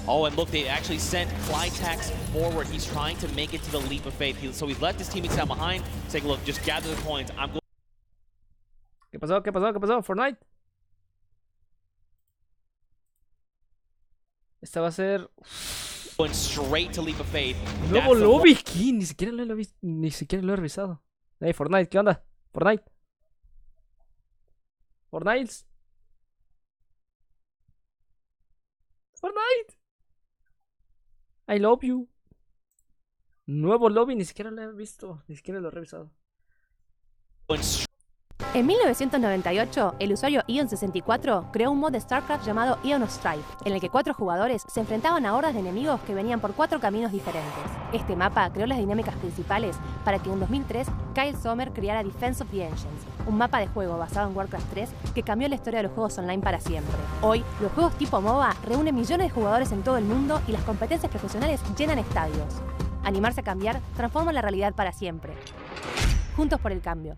Oh, and look, they actually sent Clytax forward. He's trying to make it to the leap of faith. So he's left his teammates out behind, saying, look, just gather the coins. I'm going. ¿Qué pasó? ¿Qué pasó? ¿Qué pasó? Fortnite. Esta va a ser... Going straight to leap of faith. Nuevo lobby, ¿qué? Ni siquiera lo he revisado. Hey, Fortnite, ¿qué onda? Fortnite. Fortnite. I love you. Nuevo lobby, ni siquiera lo he visto, ni siquiera lo he revisado. En 1998, el usuario Ion64 creó un mod de StarCraft llamado Ion of Strife, en el que 4 jugadores se enfrentaban a hordas de enemigos que venían por 4 caminos diferentes. Este mapa creó las dinámicas principales para que en 2003 Kyle Sommer creara Defense of the Ancients, un mapa de juego basado en Warcraft 3 que cambió la historia de los juegos online para siempre. Hoy, los juegos tipo MOBA reúnen millones de jugadores en todo el mundo y las competencias profesionales llenan estadios. Animarse a cambiar transforma la realidad para siempre. Juntos por el cambio.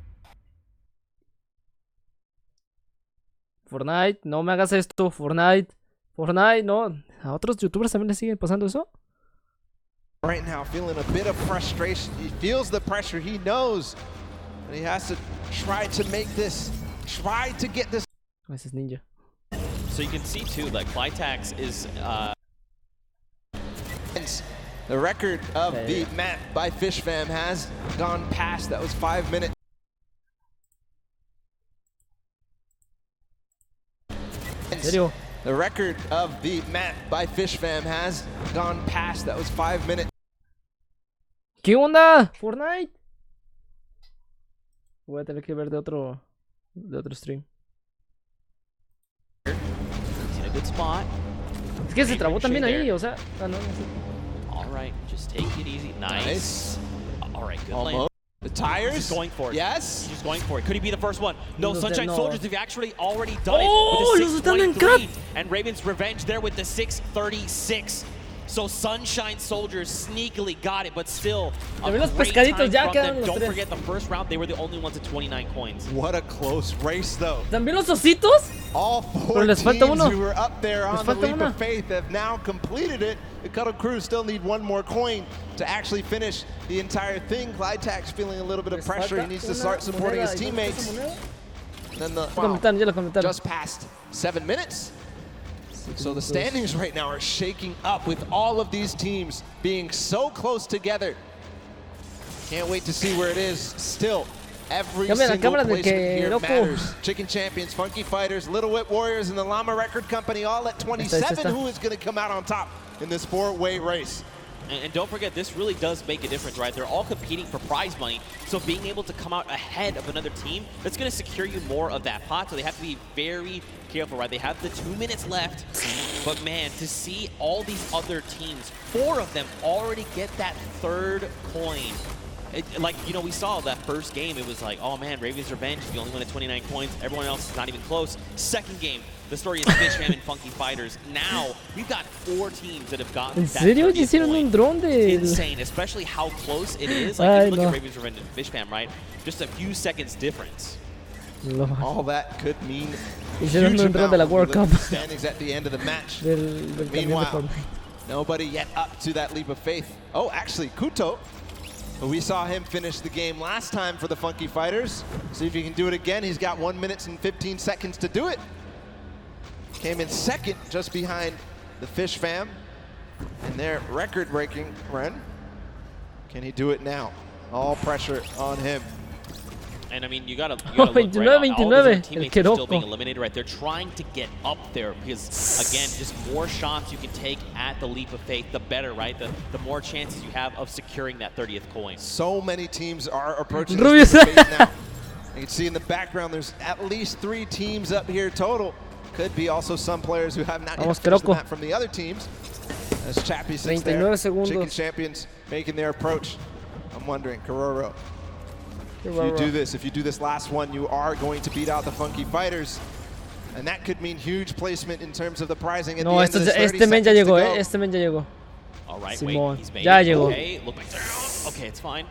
Fortnite, no me hagas esto, Fortnite. Fortnite, no. ¿A otros youtubers también les sigue pasando eso? Right now, feeling a bit of frustration. He feels the pressure. He knows that he has to try to make this, try to get this. Ese es Ninja. So you can see too, like Flytax is. The record of the map by FishFam has gone past. That was 5 minutes. ¿En serio? The record of the map by FishFam has gone past. That was 5 minutes. ¿Qué onda? Fortnite. Voy a tener que ver de otro stream. Es que se trabó también ahí, o sea. Ah, no, no sé. All right, just take it easy. Nice. All right, good lane. The tires? He's going for it. Yes. He's just going for it. Could he be the first one? No, Sunshine no. Soldiers have actually already done Oh, it los with están the en cut. 623. And Raven's Revenge there with the 636. So Sunshine Soldiers sneakily got it, but still a También los great pescaditos time ya from quedan them. los Don't tres. forget the first round, they were the only ones at 29 coins. What a close race, though. ¿También los ositos? All 4 Pero les falta teams uno. who were up there Les on the falta leap una. of faith have now completed it. The Cuddle Crew still need 1 more coin to actually finish the entire thing. Clytax feeling a little bit of pressure. He needs to start supporting his teammates. And then the just past 7 minutes. So the standings right now are shaking up with all of these teams being so close together. Can't wait to see where it is. Still, every single placement here matters. Chicken Champions, Funky Fighters, Little Whip Warriors, and the Llama Record Company all at 27. Who is going to come out on top in this 4-way race? And don't forget, this really does make a difference, right? They're all competing for prize money, so being able to come out ahead of another team, that's going to secure you more of that pot, so they have to be very careful, right? They have the 2 minutes left, but man, to see all these other teams, 4 of them already get that 3rd coin. Like, you know, we saw that first game, it was like, oh man, Raven's Revenge, you only won at 29 coins, everyone else is not even close. Second game, the story is FishFam and Funky Fighters. Now, we've got 4 teams that have gotten ¿En serio? ¿Ya hicieron un dron de...? Insane, especially how close it is. Like, if you look at Raven's Revenge and FishFam, right? Just a few seconds difference. All that could mean Hicieron huge un dron de la World Cup. Standings at the end of the match. del camión de Meanwhile, Fortnite. nobody yet up to that leap of faith. Oh, actually, Kuto. We saw him finish the game last time for the Funky Fighters. See if he can do it again. He's got 1 minute and 15 seconds to do it. Came in second, just behind the Fish Fam in their record-breaking run. Can he do it now? All pressure on him. And I mean, you gotta look right on all those other teammates are still being Queroco. eliminated, right? They're trying to get up there because, again, just more shots you can take at the leap of faith, the better, right? The more chances you have of securing that 30th coin. So many teams are approaching this leap of faith now. You can see in the background, there's at least 3 teams up here total. Could be also some players who have not yet finished the map from the other teams. As Chappie sits there, 39 segundos. Chicken Champions making their approach. I'm wondering, Kororo, if you do this last one, you are going to beat out the Funky Fighters. And that could mean huge placement in terms of the prizing at the end of this 30 este men ya seconds llegó, to go. este men ya llegó. All right, Simón, wait, he's made ya it. llegó. Okay, look like okay, it's fine.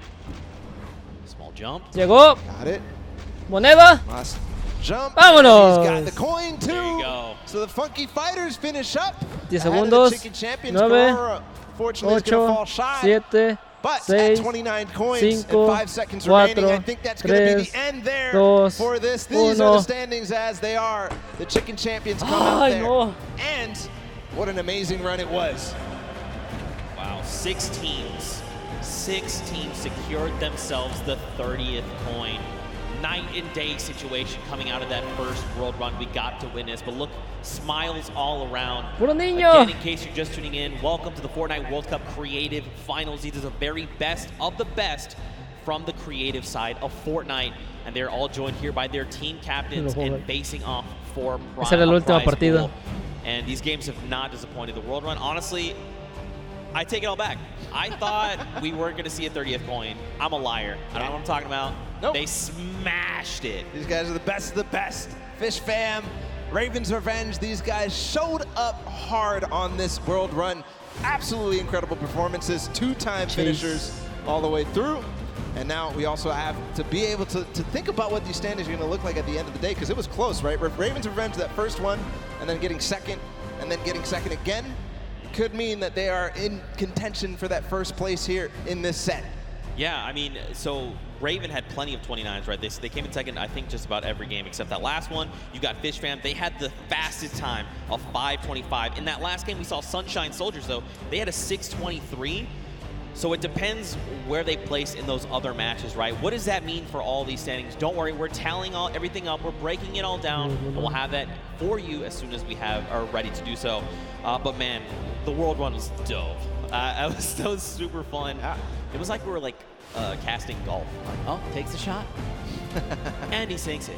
Small jump. Llegó. Got it. Moneda. Last jump. Vámonos. He's got the coin too. There you go. So the Funky Fighters finish up. 10 ahead of the segundos. Chicken Champions. 9, Kororo, fortunately, is going to 8, fall shy. 7, But 6, at 29 coins 5, and 5 seconds 4, remaining, I think that's going to be the end there for this. These are the standings as they are. The Chicken Champions come out there. No. And what an amazing run it was. Wow, 6 teams secured themselves the 30th coin. night and day situation coming out of that first World Run. We got to witness, but look, smiles all around. Again, in case you're just tuning in, welcome to the Fortnite World Cup Creative Finals. These are the very best of the best from the creative side of Fortnite, and they're all joined here by their team captains and facing off for prize pool. And these games have not disappointed. The World Run, honestly, I take it all back. I thought we weren't going to see a 30th coin. I'm a liar. I don't know what I'm talking about. Nope. They smashed it. These guys are the best of the best. Fish fam, Ravens Revenge, these guys showed up hard on this World Run. Absolutely incredible performances, two-time finishers all the way through. And now we also have to be able to think about what these standings are going to look like at the end of the day, because it was close, right? Ravens Revenge, that first one, and then getting second, and then getting second again, could mean that they are in contention for that first place here in this set. Yeah, I mean, so Raven had plenty of 29s, right? They came in second, I think, just about every game except that last one. You got Fish Fam. They had the fastest time of 5:25. In that last game, we saw Sunshine Soldiers, though. They had a 6:23. So it depends where they place in those other matches, right? What does that mean for all these standings? Don't worry, we're tallying everything up. We're breaking it all down, and we'll have that for you as soon as we are ready to do so. But man, the World Run was dope. That was super fun. It was like we were like casting golf. Like, oh, takes a shot, and he sinks it.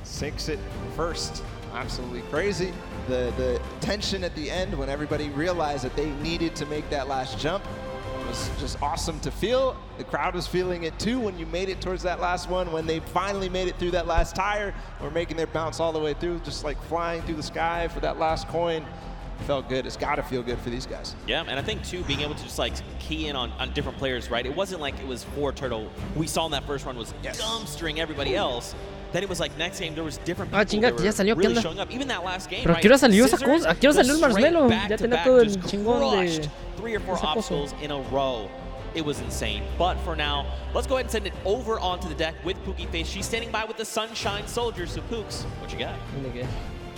Sinks it first. Absolutely crazy. The tension at the end when everybody realized that they needed to make that last jump was just awesome to feel. The crowd was feeling it too when you made it towards that last one, when they finally made it through that last tire, or making their bounce all the way through, just like flying through the sky for that last coin. Felt good. It's got to feel good for these guys. Yeah, and I think too, being able to just like key in on different players, right? It wasn't like it was Turtle. We saw in that first run was dumpstering everybody else. Then it was like next game there was different people that were really showing up. Even that last game, ¿Pero right? a qué hora salió esa cosa? ¿A qué hora salió el Marshmello? Ya tenía todo el chingón de 3 or 4 obstacles in a row. It was insane. But for now, let's go ahead and send it over onto the deck with Pookie Face. She's standing by with the Sunshine Soldiers. So Pooks, what you got?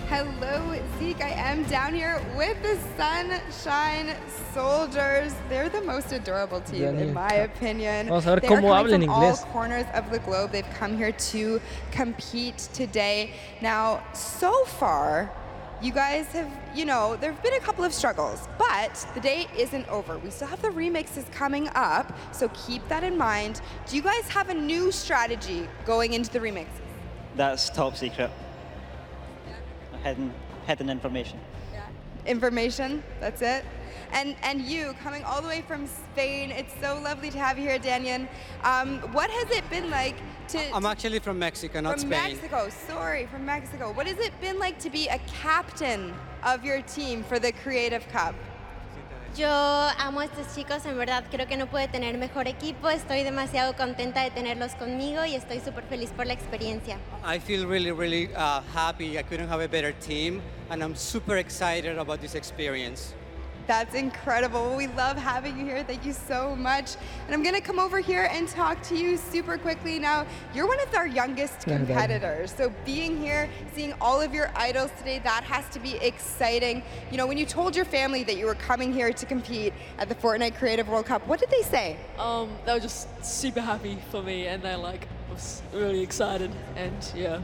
Hello, Zeke. I am down here with the Sunshine Soldiers. They're the most adorable team, in my opinion. Vamos a ver They cómo are hablan coming from all inglés. corners of the globe. They've come here to compete today. Now, so far, you guys have, there have been a couple of struggles, but the day isn't over. We still have the remixes coming up, so keep that in mind. Do you guys have a new strategy going into the remixes? That's top secret. Hidden information. Information, that's it. And you, coming all the way from Spain, it's so lovely to have you here, Daniel. What has it been like to... I'm actually from Mexico, not Spain. From Mexico, sorry, from Mexico. What has it been like to be a captain of your team for the Creative Cup? Yo amo a estos chicos, en verdad creo que no puede tener mejor equipo, estoy demasiado contenta de tenerlos conmigo y estoy súper feliz por la experiencia. I feel really happy. I couldn't have a better team, and I'm super excited about this experience. That's incredible. We love having you here. Thank you so much. And I'm going to come over here and talk to you super quickly. Now, you're one of our youngest competitors. So being here, seeing all of your idols today, that has to be exciting. When you told your family that you were coming here to compete at the Fortnite Creative World Cup, what did they say? They were just super happy for me, and they was really excited, and yeah.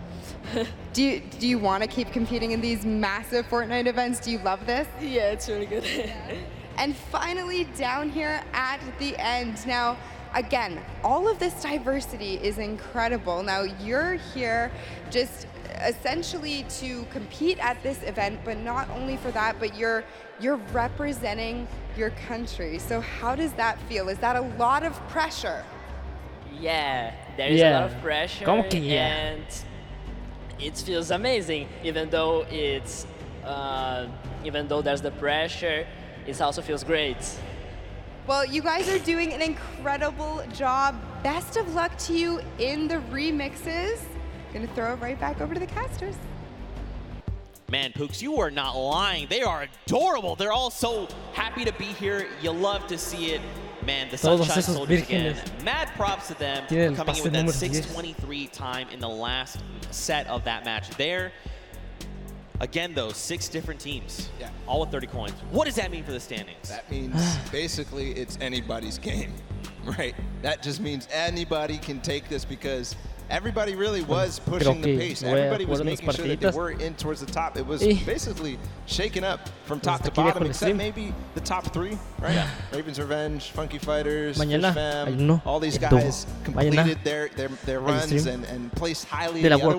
Do you want to keep competing in these massive Fortnite events? Do you love this? Yeah, it's really good. And finally, down here at the end. Now, again, all of this diversity is incredible. Now, you're here just essentially to compete at this event, but not only for that, but you're representing your country. So how does that feel? Is that a lot of pressure? Yeah, there is a lot of pressure, and it feels amazing. Even though there's the pressure, it also feels great. Well, you guys are doing an incredible job. Best of luck to you in the remixes. Gonna throw it right back over to the casters. Man, Pooks, you are not lying. They are adorable. They're all so happy to be here. You love to see it. Man, the Sunshine Soldiers again. Mad props to them for coming in with that 6:23 time in the last set of that match there. Again, though, 6 different teams, all with 30 coins. What does that mean for the standings? That means basically it's anybody's game, right? That just means anybody can take this, because everybody really was pushing the pace. Everybody was making sure that they were in towards the top. It was basically shaken up from top to bottom, except maybe the top 3, right? Yeah. Ravens Revenge, Funky Fighters, Fish Fam, all these guys completed their runs and placed highly in the other